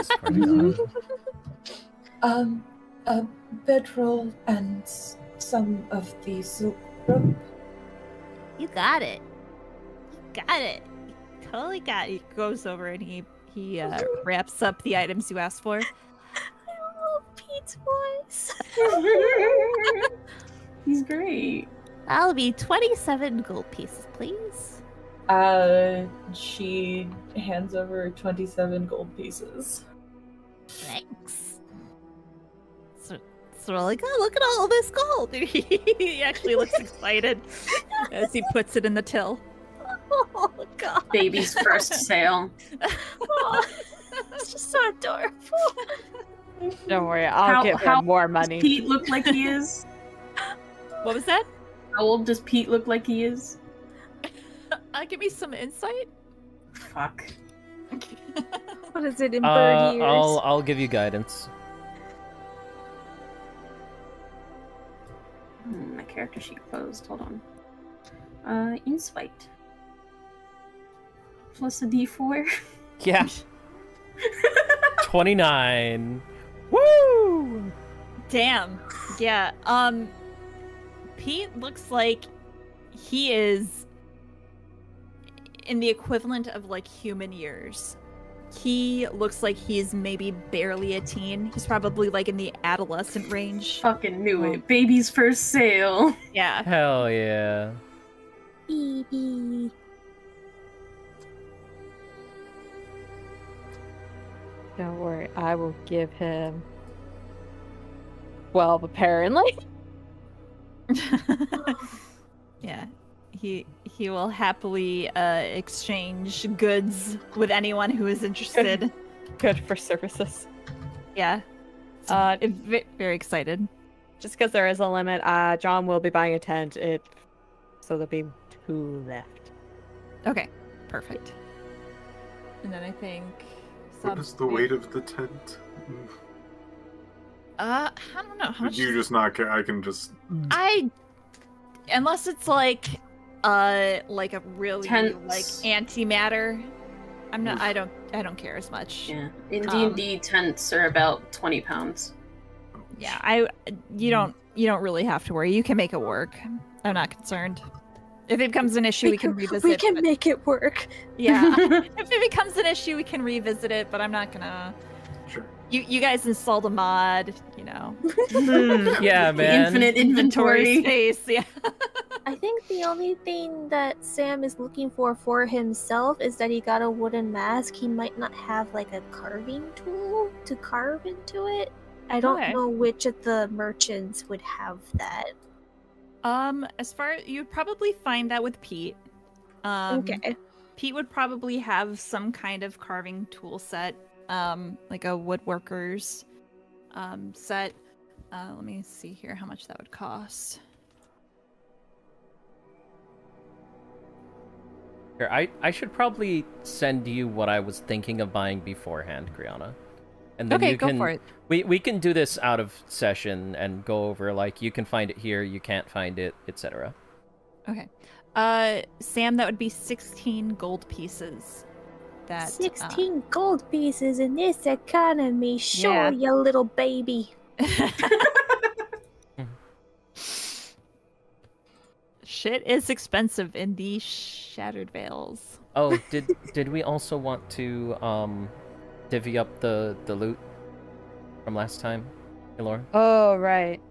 A bedroll and some of the silk rope. You got it. You got it. You totally got it. He goes over and he wraps up the items you asked for. I love Pete's voice. He's great. That'll be 27 gold pieces, please. She hands over 27 gold pieces. Thanks. So we're like, oh, look at all this gold. He actually looks excited as he puts it in the till. Oh god. Baby's first sale. Oh, it's just so adorable. Don't worry, I'll give him more money. Does Pete look like he is? What was that? How old does Pete look like he is? Give me some insight. Fuck. What is it in bird years? I'll give you guidance. My character sheet closed. Hold on. Insight. Plus a D4. Yeah. 29. Woo! Damn. Yeah. Pete looks like he is in the equivalent of like human years. He looks like he's maybe barely a teen. He's probably like in the adolescent range. Fucking knew it. Baby's first sale. Yeah. Hell yeah. Baby. Don't worry, I will give him 12 apparently. Yeah. He will happily exchange goods with anyone who is interested. Good for services. Yeah. Very excited. Just because there is a limit, John will be buying a tent. So there'll be 2 left. Okay. Perfect. And then I think What is the weight of the tent? I don't know. How much You just not care. I can just. Unless it's like a really Tents. like antimatter. I don't care as much. Yeah. In D&D, tents are about 20 pounds. Yeah, you don't really have to worry. You can make it work. I'm not concerned. If it becomes an issue, we can revisit. We can make it work. Yeah. If it becomes an issue, we can revisit it. But I'm not gonna. Sure. You guys installed a mod, Yeah, man. Infinite inventory. space. Yeah. I think the only thing that Sam is looking for himself is that he got a wooden mask. He might not have like a carving tool to carve into it. I don't Okay. know which of the merchants would have that. You'd probably find that with Pete. Okay. Pete would probably have some kind of carving tool set, like a woodworker's set. Let me see here how much that would cost. Here, I should probably send you what I was thinking of buying beforehand, Criana. And then Okay, you go can, for it. We can do this out of session and go over, like, you can find it here, you can't find it, etc. Okay. Sam, that would be 16 gold pieces. 16 gold pieces in this economy. Sure, Yeah. you little baby. Shit is expensive in these Shattered Vales. Oh, did we also want to divvy up the loot from last time, Elora? Oh, right.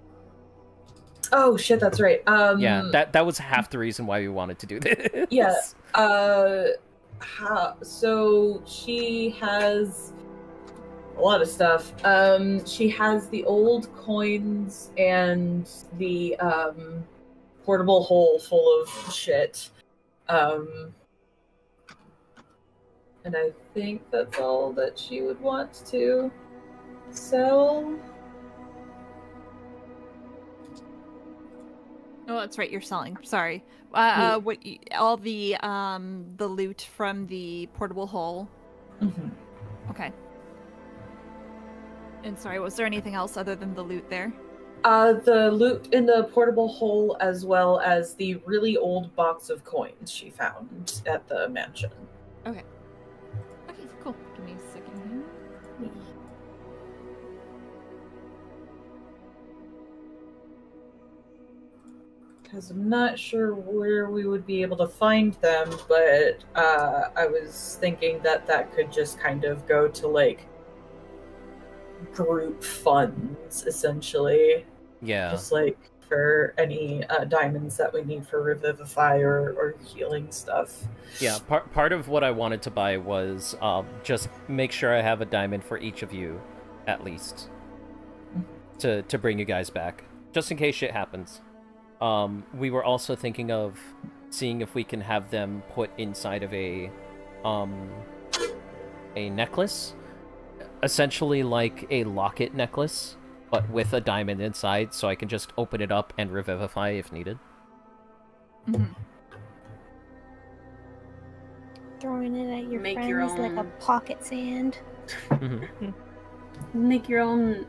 Oh shit, that's right. Yeah, that was half the reason why we wanted to do this. Yeah. So she has a lot of stuff. She has the old coins and the portable hole full of shit. And I think that's all that she would want to sell. Oh, that's right. You're selling. Sorry. All the loot from the portable hole. Mm-hmm. Okay. And sorry, was there anything else other than the loot there? The loot in the portable hole, as well as the really old box of coins she found at the mansion. Okay. Okay, cool. Give me a second here. Because I'm not sure where we would be able to find them, but I was thinking that could just kind of go to, like, group funds, essentially. Yeah. Just, like, for any diamonds that we need for Revivify or healing stuff. Yeah, part of what I wanted to buy was just make sure I have a diamond for each of you, at least. to bring you guys back, just in case shit happens. We were also thinking of seeing if we can have them put inside of a necklace, essentially like a locket necklace, but with a diamond inside, so I can just open it up and revivify if needed. Mhm. Throwing it at your Make friends your like a own- pocket sand. Make your own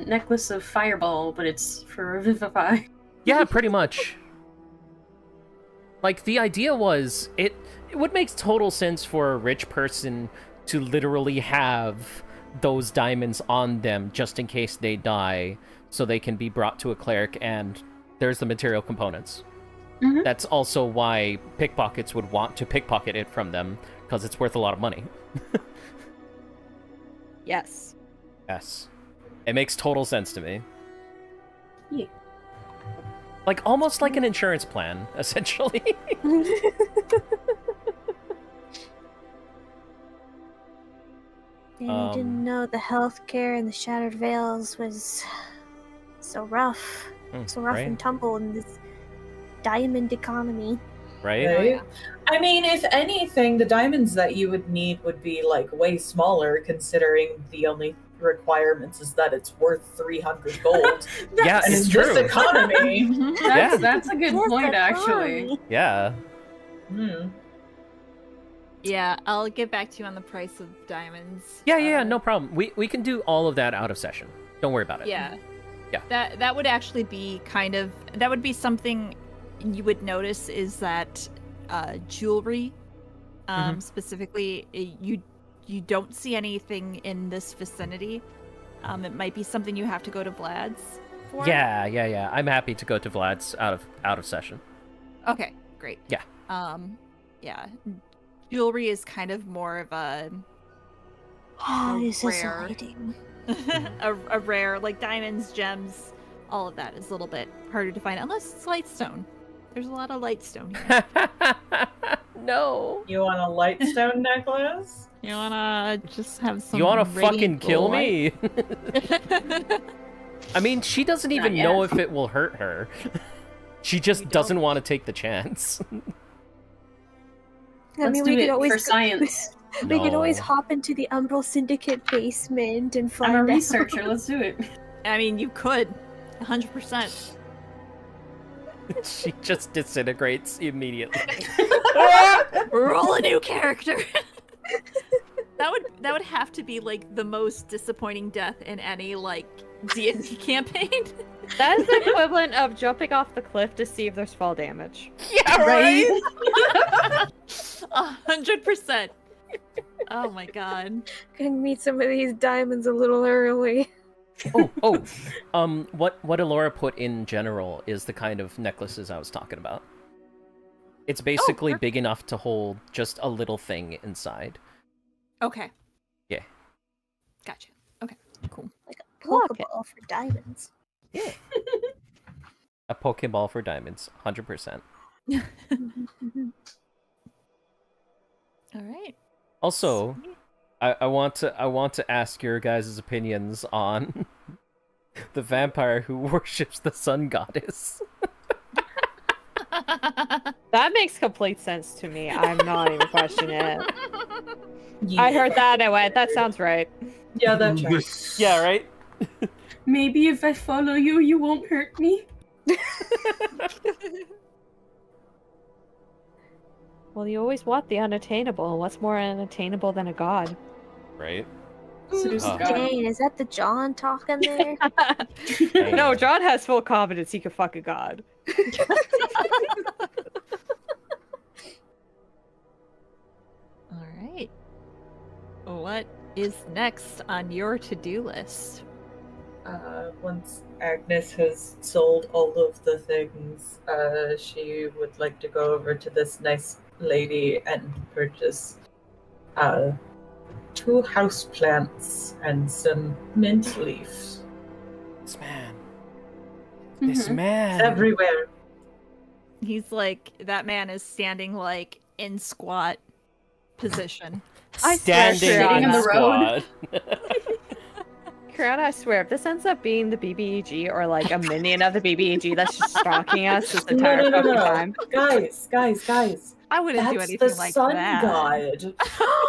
necklace of fireball, but it's for revivify. Yeah, pretty much. Like, the idea was, it would make total sense for a rich person to literally have those diamonds on them just in case they die, so they can be brought to a cleric, and there's the material components. Mhm. That's also why pickpockets would want to pickpocket it from them, because it's worth a lot of money. Yes. Yes. It makes total sense to me. Yeah. Like, almost like an insurance plan, essentially. And I didn't know the healthcare in the Shattered Vales was so rough. So rough right? and tumble in this diamond economy. Right? Right? I mean, if anything, the diamonds that you would need would be like way smaller, considering the only requirements is that it's worth 300 gold. Yeah, And it's in true. this economy, That's a good Yes, point, that's actually. fine. Yeah. hmm. Yeah, I'll get back to you on the price of diamonds. Yeah, no problem. We can do all of that out of session. Don't worry about it. Yeah. Yeah. That would actually be that would be something you would notice, is that jewelry, specifically, you don't see anything in this vicinity. It might be something you have to go to Vlad's for. Yeah. I'm happy to go to Vlad's out of session. Okay, great. Yeah. Yeah. Jewelry is kind of more of a Oh, this is rare. exciting. a rare, like diamonds, gems, all of that is a little bit harder to find, unless it's lightstone. There's a lot of lightstone here. No. You want a lightstone necklace? You wanna just have some You wanna fucking radiant kill light? me? I mean, she doesn't even Not know yet. if it will hurt her. She just doesn't want to take the chance. I Let's mean, do we could it always for science. We could always No. hop into the Umbral Syndicate basement and I'm find a out. researcher. Let's do it. I mean, you could, 100%. She just disintegrates immediately. Roll a new character. That would have to be like the most disappointing death in any like D&D campaign. That is the equivalent of jumping off the cliff to see if there's fall damage. Yeah, right? 100%. Oh my god. Gonna meet some of these diamonds a little early. What Elora put in general is the kind of necklaces I was talking about. It's basically big enough to hold just a little thing inside. Okay. Yeah. Gotcha. Okay. Cool. Like a Locket. Pokeball for diamonds. Yeah. A Pokeball for diamonds, 100%. All right. Also, I want to ask your guys' opinions on the vampire who worships the sun goddess. That makes complete sense to me. I'm not even questioning it. Yeah. I heard that and I went, that sounds right. Yeah, that's right. Yeah, right? Maybe if I follow you, you won't hurt me. Well, you always want the unattainable, and what's more unattainable than a god? Right? Seduce Oh. God. Dang, is that the John talking there? No, John has full confidence he could fuck a god. All right. What is next on your to-do list? Once Agnes has sold all of the things, she would like to go over to this nice lady and purchase 2 houseplants and some mint leaves. This man. This man. Everywhere. He's like, that man is standing like in squat position. I Standing swear, in Criana. the road. Criana, I swear, if this ends up being the BBEG or like a minion of the BBEG that's just stalking us this entire fucking time. Guys. I wouldn't do That's anything the like sun that. god.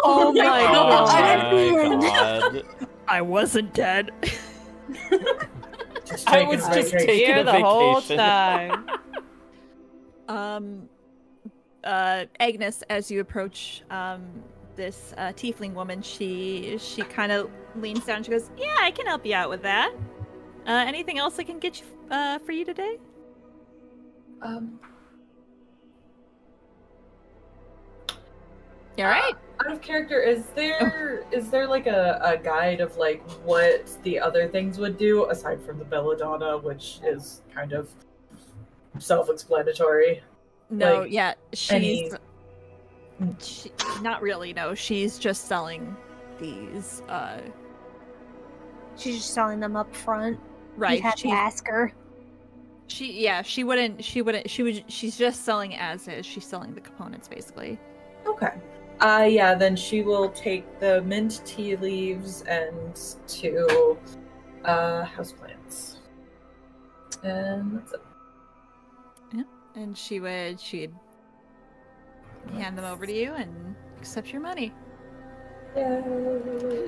Oh my Oh god. my god. I wasn't dead. Just I taking was a just vacation. taking Here a the whole vacation. time. Agnes, as you approach this tiefling woman, she kind of leans down and she goes, "Yeah, I can help you out with that. Anything else I can get you for you today?" You all right? Out of character, is there like a guide of like what the other things would do aside from the belladonna, which is kind of self-explanatory? No, Like, yeah, any- she, not really. No, she's just selling these. She's just selling them up front. Right. You'd have to ask her. She's just selling as is. She's selling the components basically. Okay. Yeah, then she will take the mint tea leaves and 2 houseplants. And that's it. And she'd hand them over to you and accept your money. Yay.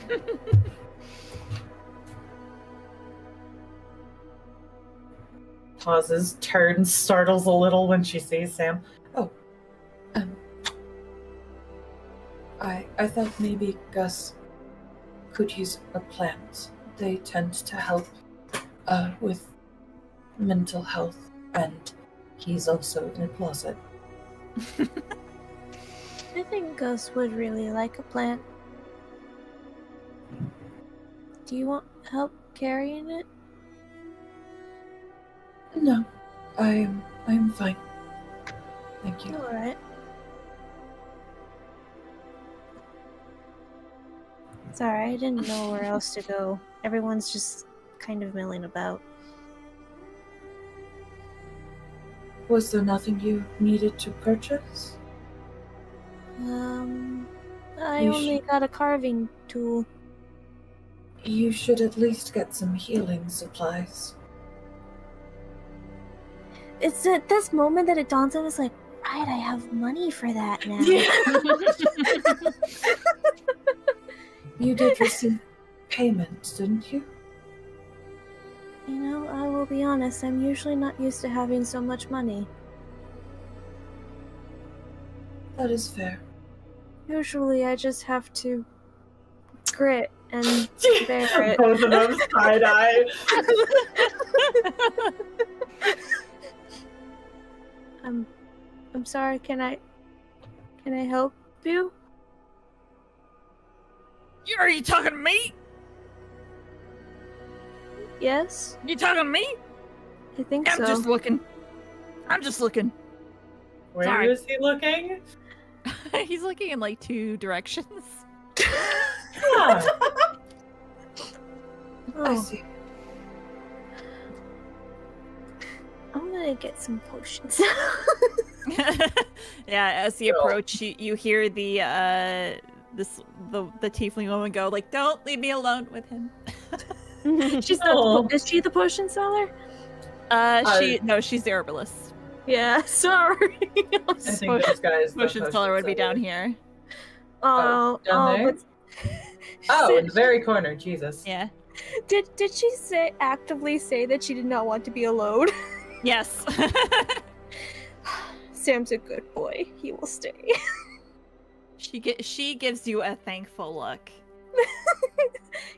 Pauses, turns, startles a little when she sees Sam. Oh, I thought maybe Gus could use a plant. They tend to help with mental health, and he's also in a closet. I think Gus would really like a plant. Do you want help carrying it? No, I'm fine. Thank you. Alright. Sorry, I didn't know where else to go. Everyone's just kind of milling about. Was there nothing you needed to purchase? I You only got a carving tool. You should at least get some healing supplies. It's at this moment that it dawns on us like, right, I have money for that now. You did receive payment, didn't you? You know, I will be honest, I'm usually not used to having so much money. That is fair. Usually I just have to grit and bear it. Both of them side-eye. I'm sorry, can I help you? Are you talking to me? Yes, You talking to me? I think I'm so. just looking. I'm just looking. Where Sorry. is he looking? He's looking in like 2 directions. Ah, I Oh, see. I'm gonna get some potions. Yeah, as you approach, you hear the tiefling woman go like, "Don't leave me alone with him." She's Oh. not. Is she the potion seller? She's the herbalist. Yeah. Sorry. I think this guy's the Potion seller would be down here. Oh, down there? but Oh, in the very corner, Jesus. Yeah. did she actively say that she did not want to be alone? Yes. Sam's a good boy. He will stay. She gives you a thankful look.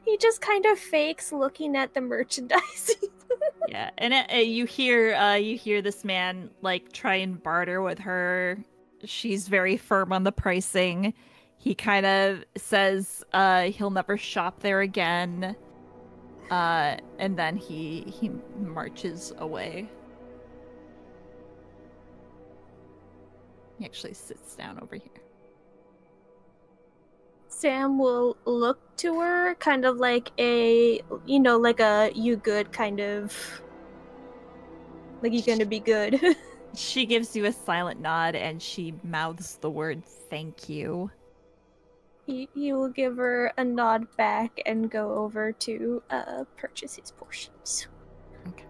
He just kind of fakes looking at the merchandise. Yeah, and you hear this man like try and barter with her. She's very firm on the pricing. He kind of says he'll never shop there again. And then he marches away. He actually sits down over here. Sam will look to her, kind of like a, like a you good kind of, like you gonna be good. She gives you a silent nod and she mouths the word "thank you." He will give her a nod back and go over to purchase his potions. Okay.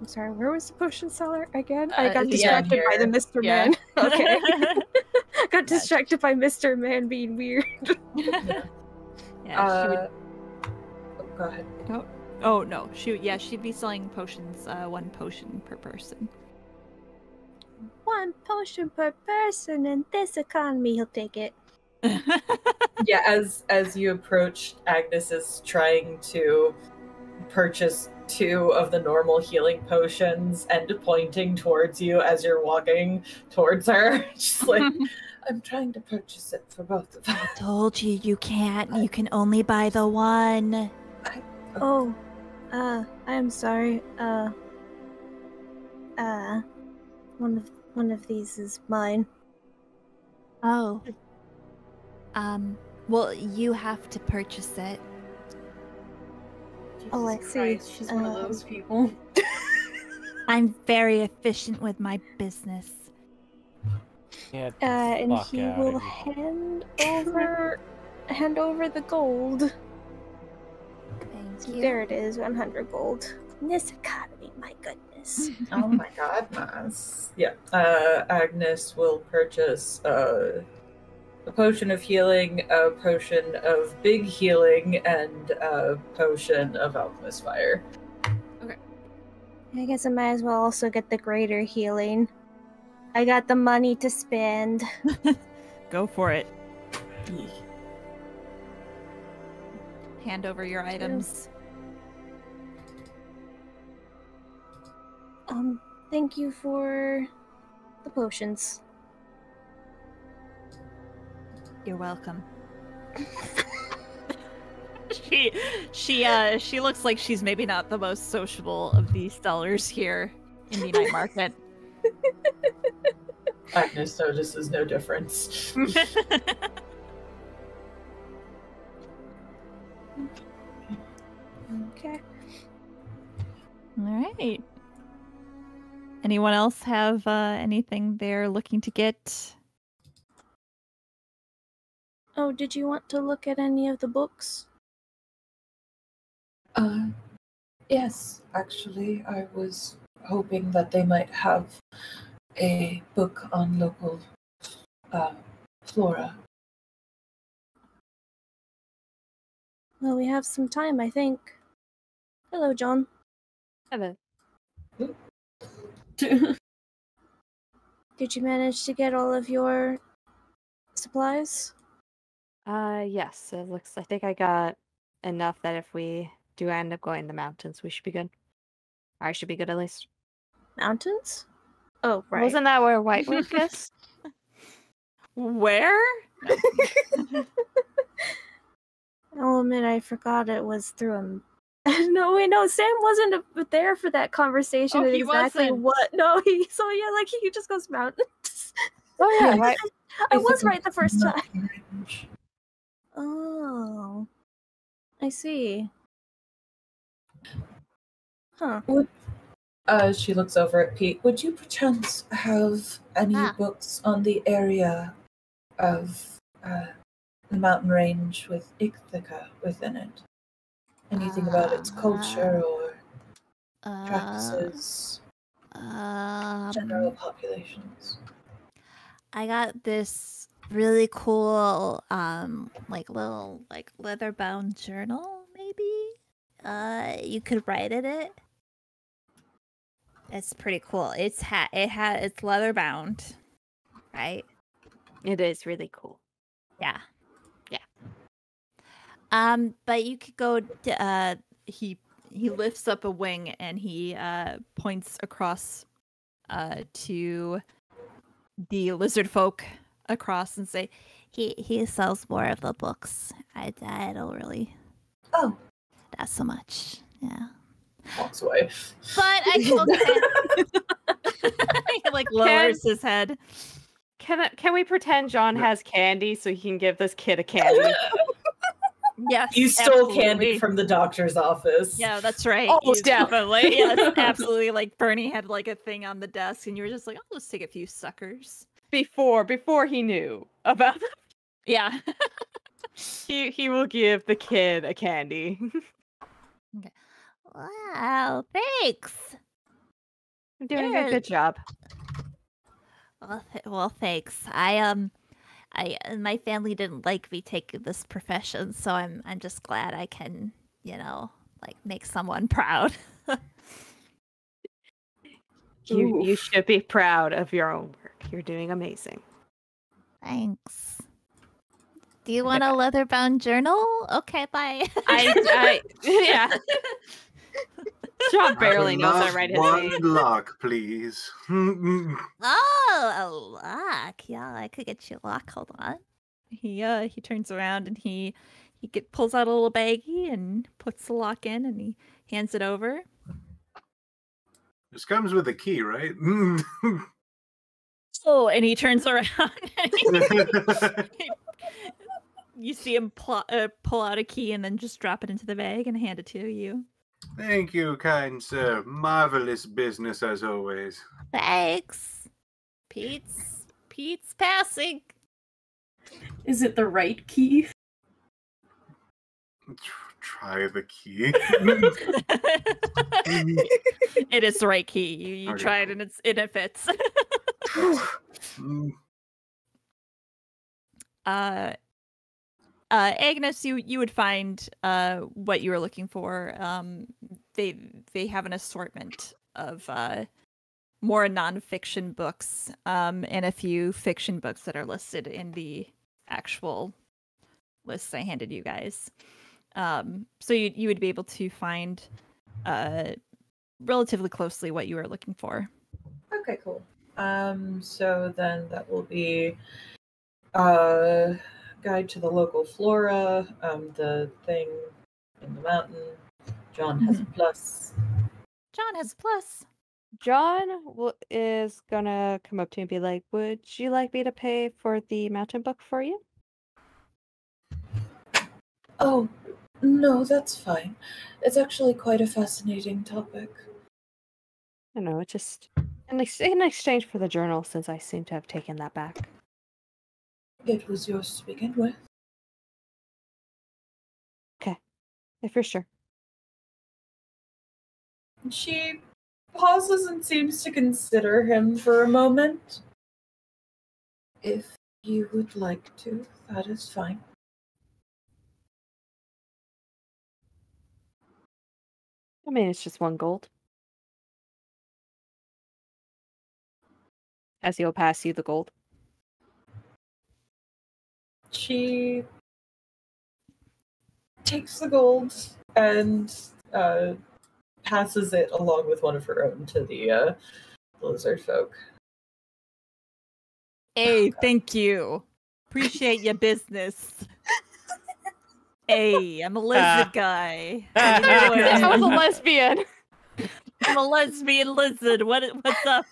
I'm sorry, where was the potion seller again? I got yeah, distracted by the here. Mr. Yeah. Man. Okay. Got distracted by Mr. Man being weird. Yeah, she would. Go ahead. Oh no, she'd be selling potions, 1 potion per person. 1 potion per person in this economy, he'll take it. Yeah, as you approach, Agnes is trying to purchase 2 of the normal healing potions and pointing towards you as you're walking towards her. She's like, I'm trying to purchase it for both of us. I told you you can't. You can only buy the one. Oh, I'm sorry. One of these is mine. Oh. Well, you have to purchase it. Oh, I Jesus see. Christ, she's one of those people. I'm very efficient with my business. Get And fuck he outta will here. hand over the gold. Thank you. There it is, 100 gold. In this economy, my goodness. Oh my god, nice. Yeah, Agnes will purchase a potion of healing, a potion of big healing, and a potion of alchemist fire. I guess I might as well also get the greater healing. I got the money to spend. Go for it. Hand over your items. Thank you for the potions. You're welcome. She looks like she's maybe not the most sociable of these sellers here in the night market. Agnes notices no difference. Okay. All right. Anyone else have anything they're looking to get? Oh, did you want to look at any of the books? Yes, actually, I was hoping that they might have a book on local flora. Well, we have some time, I think. Hello, John. Hello. Did you manage to get all of your supplies? Yes. I think I got enough that if we do end up going to the mountains, we should be good. I should be good at least. Mountains? Oh, right. Wasn't that where Whitewick is? Where? I'll admit I forgot it was through a... No, wait, no, Sam wasn't there for that conversation. Oh, of he exactly wasn't. what? No, he just goes mountains. Oh yeah, right. I was right the first time. Oh, I see. Huh. She looks over at Pete. Would you perchance have any books on the area of the mountain range with Ithaca within it? Anything about its culture or practices, general populations? I got this really cool, little leather bound journal. Maybe, you could write in it. It's pretty cool. It's leather bound, right? It is really cool. Yeah. But you could go to, He lifts up a wing and he points across to the lizard folk across and say, he sells more of the books. I don't really. Oh, Not so much. Yeah. walks away. But I told he lowers his head. Can we pretend John has candy so he can give this kid a candy? Yes, You stole candy absolutely. from the doctor's office. Yeah, that's right. Oh, You- definitely. Yes, absolutely. Like Bernie had like a thing on the desk, and you were just like, "I'll just take a few suckers." Before he knew about them, Yeah. he will give the kid a candy. Wow, thanks. I'm doing Sure. a good job. Well, thanks. My family didn't like me taking this profession, so I'm just glad I can, like make someone proud. You should be proud of your own work. You're doing amazing. Thanks. Do you want a leather-bound journal? Okay, bye. Yeah. Sean barely knows I Love write his one name. lock, please. Oh, a lock. Yeah, I could get you a lock. Hold on. He turns around and he pulls out a little baggie and puts the lock in, and he hands it over. This comes with a key, right? Oh, and he turns around. And you see him pull out a key and then just drop it into the bag and hand it to you. Thank you, kind sir. Marvelous business as always. Thanks. Pete's passing. Is it the right key? Try the key. It is the right key. You Okay, try it and it fits. Agnes, you would find what you were looking for. They have an assortment of more nonfiction books and a few fiction books that are listed in the actual lists I handed you guys. So you would be able to find relatively closely what you were looking for. Okay, cool. So then that will be guide to the local flora, the thing in the mountain. John has a plus. John has a plus. John is gonna come up to you and be like, "Would you like me to pay for the mountain book for you?" Oh, no, that's fine. It's actually quite a fascinating topic. I don't know, it's just in exchange for the journal, since I seem to have taken that back. It was yours to begin with. Okay, if you're sure. She pauses and seems to consider him for a moment. If you would like to, that is fine. I mean, it's just 1 gold. As he'll pass you the gold. She takes the gold and passes it along with one of her own to the lizard folk. Hey, thank you. Appreciate your business. Hey, I'm a lizard guy. How you doing? I was a lesbian. I'm a lesbian lizard. What's up?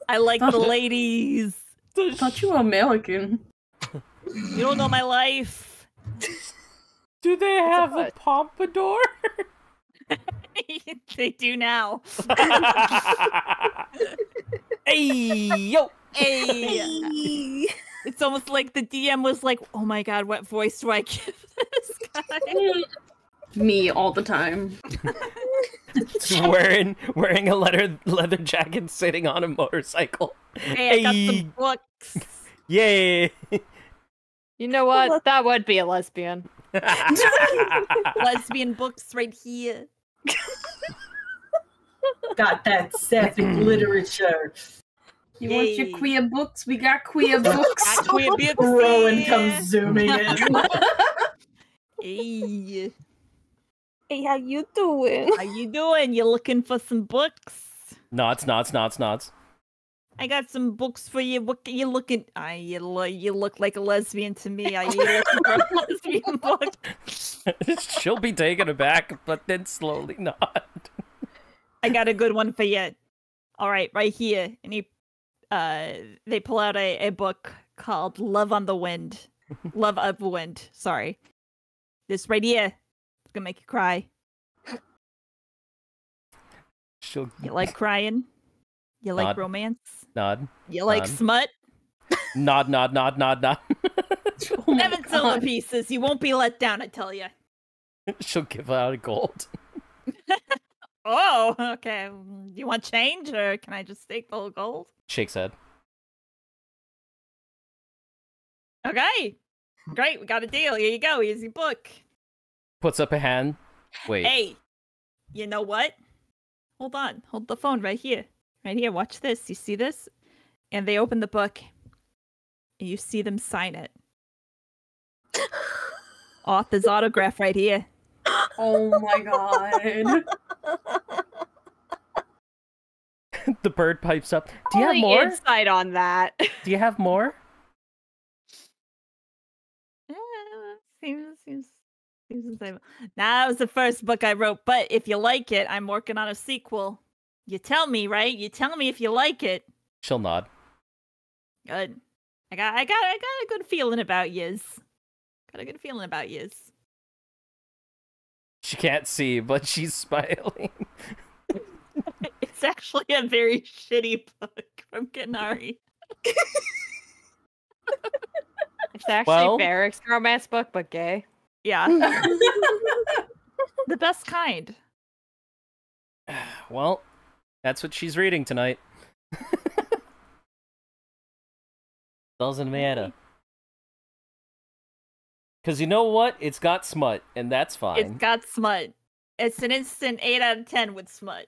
I like the ladies. I thought you were American. You don't know my life. Do they have a pompadour? They do now. Hey, yo! Hey. It's almost like the DM was like, "Oh my god, what voice do I give this guy?" Me all the time. wearing a leather jacket, sitting on a motorcycle. Hey, I got some books. Yay! You know what? That would be a lesbian. Lesbian books right here. Got that sapphic literature. You want your queer books? We got queer books. Got queer books Rowan here. comes zooming in. Hey, Hey, how you doing? how you doing? You looking for some books? Nods. I got some books for you. What you looking? You look like a lesbian to me. Are you looking for a lesbian book? She'll be taken aback, but then slowly nod. I got a good one for you. All right, right here. And they pull out a book called Love on the Wind. Love of the Wind. Sorry. This right here. It's gonna make you cry. She'll You like crying? You like Nod. romance? nod. You like Nod. smut? Nod, nod, nod, nod, nod. Oh my 7 silver God. pieces. You won't be let down, I tell you. She'll give out a gold. Oh, okay. You want change, or can I just take the whole gold? Shakes head. Okay. Great, we got a deal. Here you go. Here's your book. Puts up a hand. Wait. Hey, you know what? Hold on. Hold the phone right here. Right here. Watch this. You see this? And they open the book. And you see them sign it. Author's autograph right here. Oh my God. The bird pipes up. Do you have Only more? insight on that. Do you have more? Seems the same. Nah, that was the first book I wrote, but if you like it, I'm working on a sequel. You tell me, right? You tell me if you like it. She'll nod. Good. I got a good feeling about yous. Got a good feeling about yous. She can't see, but she's smiling. It's actually a very shitty book from Kanari. It's actually Well- Barrick's romance book, but gay. Yeah. The best kind. Well, that's what she's reading tonight. Doesn't matter. Because you know what? It's got smut, and that's fine. It's got smut. It's an instant 8 out of 10 with smut.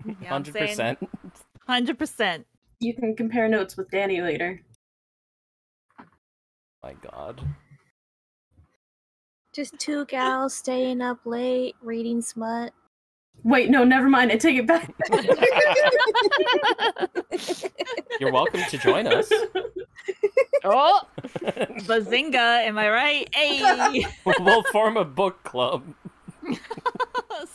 You know what I'm saying? 100%. 100%. You can compare notes with Danny later. My god. Just two gals staying up late reading smut. Wait, no, never mind. I take it back. You're welcome to join us. Oh! Bazinga, am I right? Hey! We'll form a book club.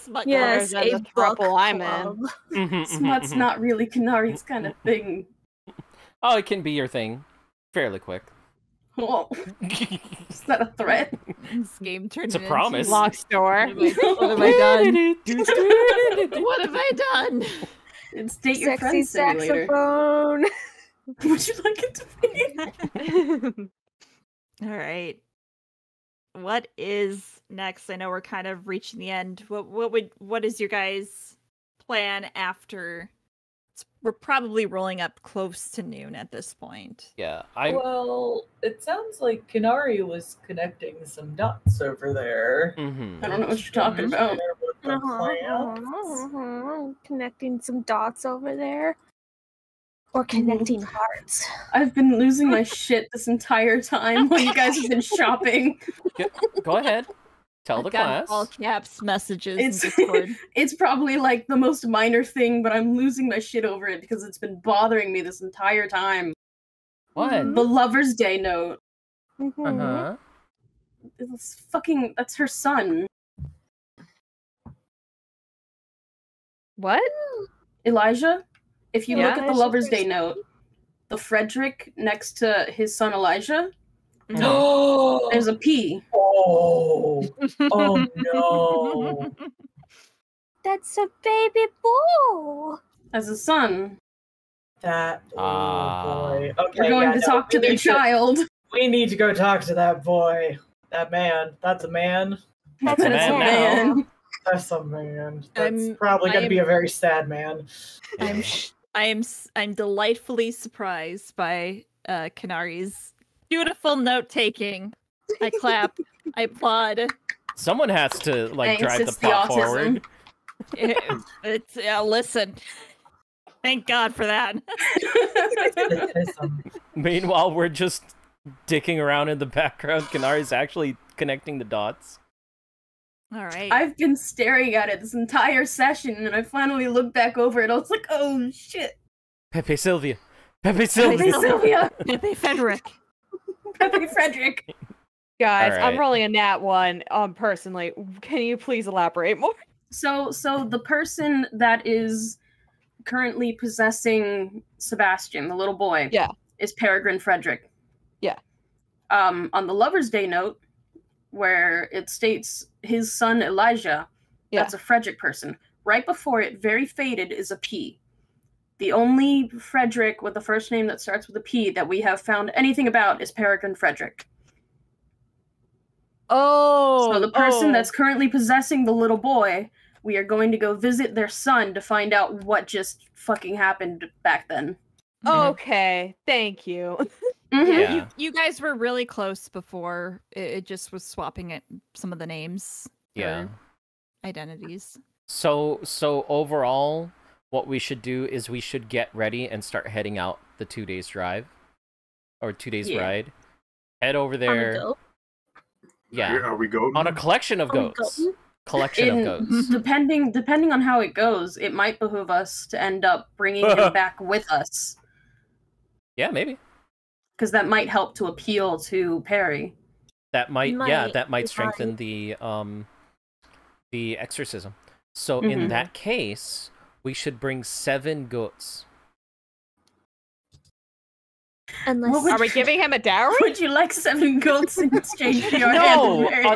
Smut Yes, club. There's a a book throuple I'm in. club. Smut's not really Kanari's kind of thing. Oh, it can be your thing. Fairly quick. Oh, is that a threat? This game turned It's a into- promise. Lock store. What have I done? What have I done? It's Date Your Sexy Friends Simulator. saxophone. Would you like it to be? All right. What is next? I know we're kind of reaching the end. What is your guys' plan after? We're probably rolling up close to noon at this point. Yeah, Well, it sounds like Kanari was connecting some dots over there. Mhm. I don't know what you're talking about. There with the plants. Connecting some dots over there. Or connecting hearts. I've been losing my shit this entire time while you guys have been shopping. Go ahead. Tell the I've gotten class. all caps messages It's in Discord. it's probably like the most minor thing, but I'm losing my shit over it because it's been bothering me this entire time. What? The Lover's Day note. Mhm. Uh-huh. That's her son. What? Elijah? If you look Yeah. at the Lover's Day note, the Frederick next to his son Elijah, Oh, there's a P. oh no. That's a baby boy. As a son. That Ah. boy. Okay, We're going yeah, to no, talk to we their need child. We need to go talk to that boy. That man. That's a man. That's a man now. man. That's a man. That's I'm- probably going I'm- to be a very sad man. I'm delightfully surprised by Kanari's beautiful note taking. I clap. I applaud. Someone has to like Thanks, drive it's the the plot autism. forward. It's listen. Thank God for that. Meanwhile, we're just dicking around in the background. Kanari's actually connecting the dots. All right. I've been staring at it this entire session, and I finally looked back over it. I was like, oh shit. Pepe Sylvia. Pepe Pepe Sylvia. Sylvia. Pepe Frederick. Pepe Frederick. Guys, All I'm right. rolling a nat one. Personally, can you please elaborate more? So the person that is currently possessing Sebastian, the little boy, Yeah. is Peregrine Frederick. Yeah. On the Lover's Day note, where it states his son Elijah. Yeah. That's a Frederick person. Right before it, very faded, is a P. The only Frederick with a first name that starts with a P that we have found anything about is Peregrine Frederick. Oh. So the person that's currently possessing the little boy, we are going to go visit their son to find out what just fucking happened back then. Okay. Thank you. Yeah. You guys were really close before. It just was swapping it some of the names. Yeah. Or identities. So overall, what we should do is we should get ready and start heading out the 2 days drive. Or 2 days ride. Head over there. Yeah. Are we going? On a collection of goats. Collection of goats. Depending on how it goes, it might behoove us to end up bringing him back with us. Yeah, maybe. Because that might help to appeal to Perry. That might strengthen the exorcism. So in that case, we should bring 7 goats. Unless Are we giving him a dowry? Would you like 7 goats in exchange for your hand in No, marriage?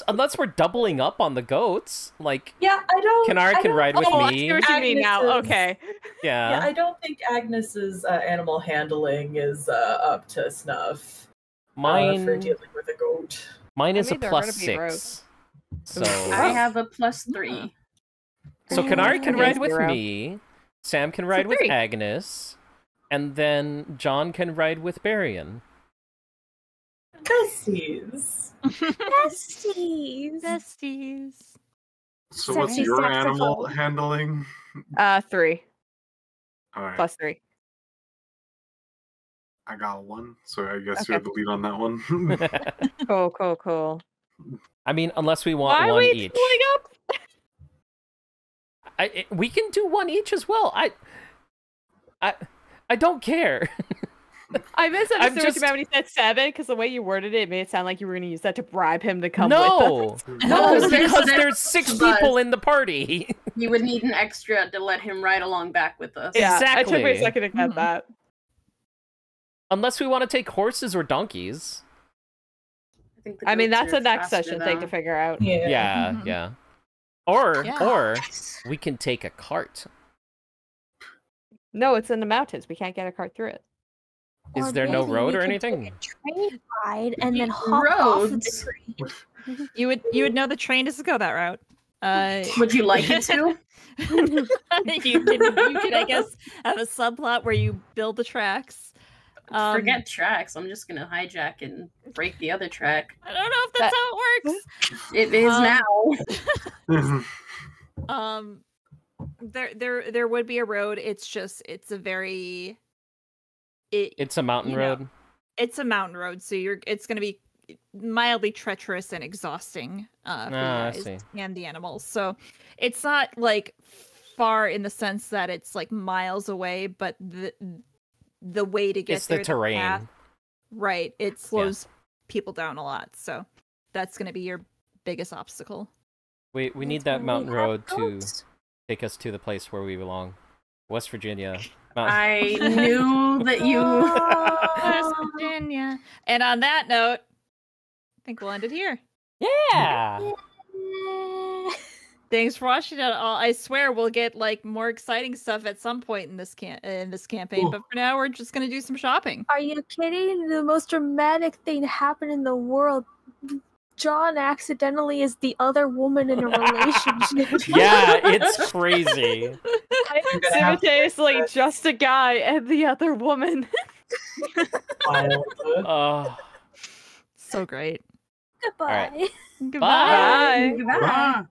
unless we're doubling up on the goats. Like, Yeah, I don't. Kanara can ride with Oh, I me. see what you mean now. Agnes's- Okay. Yeah, I don't think Agnes's animal handling is up to snuff. Mine For dealing with a goat. Mine is a mean, they're gonna be +6. gross. So I have a +3. So Kanari can Okay, ride with 0. me, Sam can ride with 3. Agnes, and then John can ride with Barian. Besties. besties. Besties. So what's Sexy your saxophone. animal handling? 3 All right, plus 3. I got 1, so I guess Okay. you're the lead on that one. Cool. I mean, unless we want Why are one we each. splitting up? We can do one each as well. I don't care. I misunderstood what just- you meant when you said 7, because the way you worded it made it sound like you were going to use that to bribe him to come No, with us. no, No, because there's there's 6 but- people in the party. You would need an extra to let him ride along back with us. Yeah, I took me a Exactly. second to get that. Unless we want to take horses or donkeys. think the I mean, goats that's are a next faster, session thing though. to figure out. Yeah. Mhm. Yeah. Or Yeah. we can take a cart. No, it's in the mountains. We can't get a cart through it. Is Or there no maybe road we or could anything? take a train ride and then hop off of the Roads. train. You would know the train doesn't go that route. Would you like it to? you can I guess have a subplot where you build the tracks. Forget tracks. I'm just gonna hijack and break the other track. I don't know if that's how it works. It is now. There would be a road. It's a very It's a mountain you know, road. it's a mountain road, so it's going to be mildly treacherous and exhausting for I you guys see. and the animals. So it's not like far in the sense that it's like miles away, but the way to get It's the there, terrain. path, right? It slows people down a lot. So that's going to be your biggest obstacle. We need that mountain road to take us to the place where we belong. West Virginia. I knew that you. West Virginia. And on that note, I think we'll end it here. Yeah. Thanks for watching it all. I swear we'll get like more exciting stuff at some point in this campaign. Ooh. But for now, we're just gonna do some shopping. Are you kidding? The most dramatic thing to happen in the world. John accidentally is the other woman in a relationship. Yeah, it's crazy. gonna have to Simultaneously, just a guy and the other woman. Wild. So great. Goodbye. right. Goodbye. Bye. Goodbye. Bye.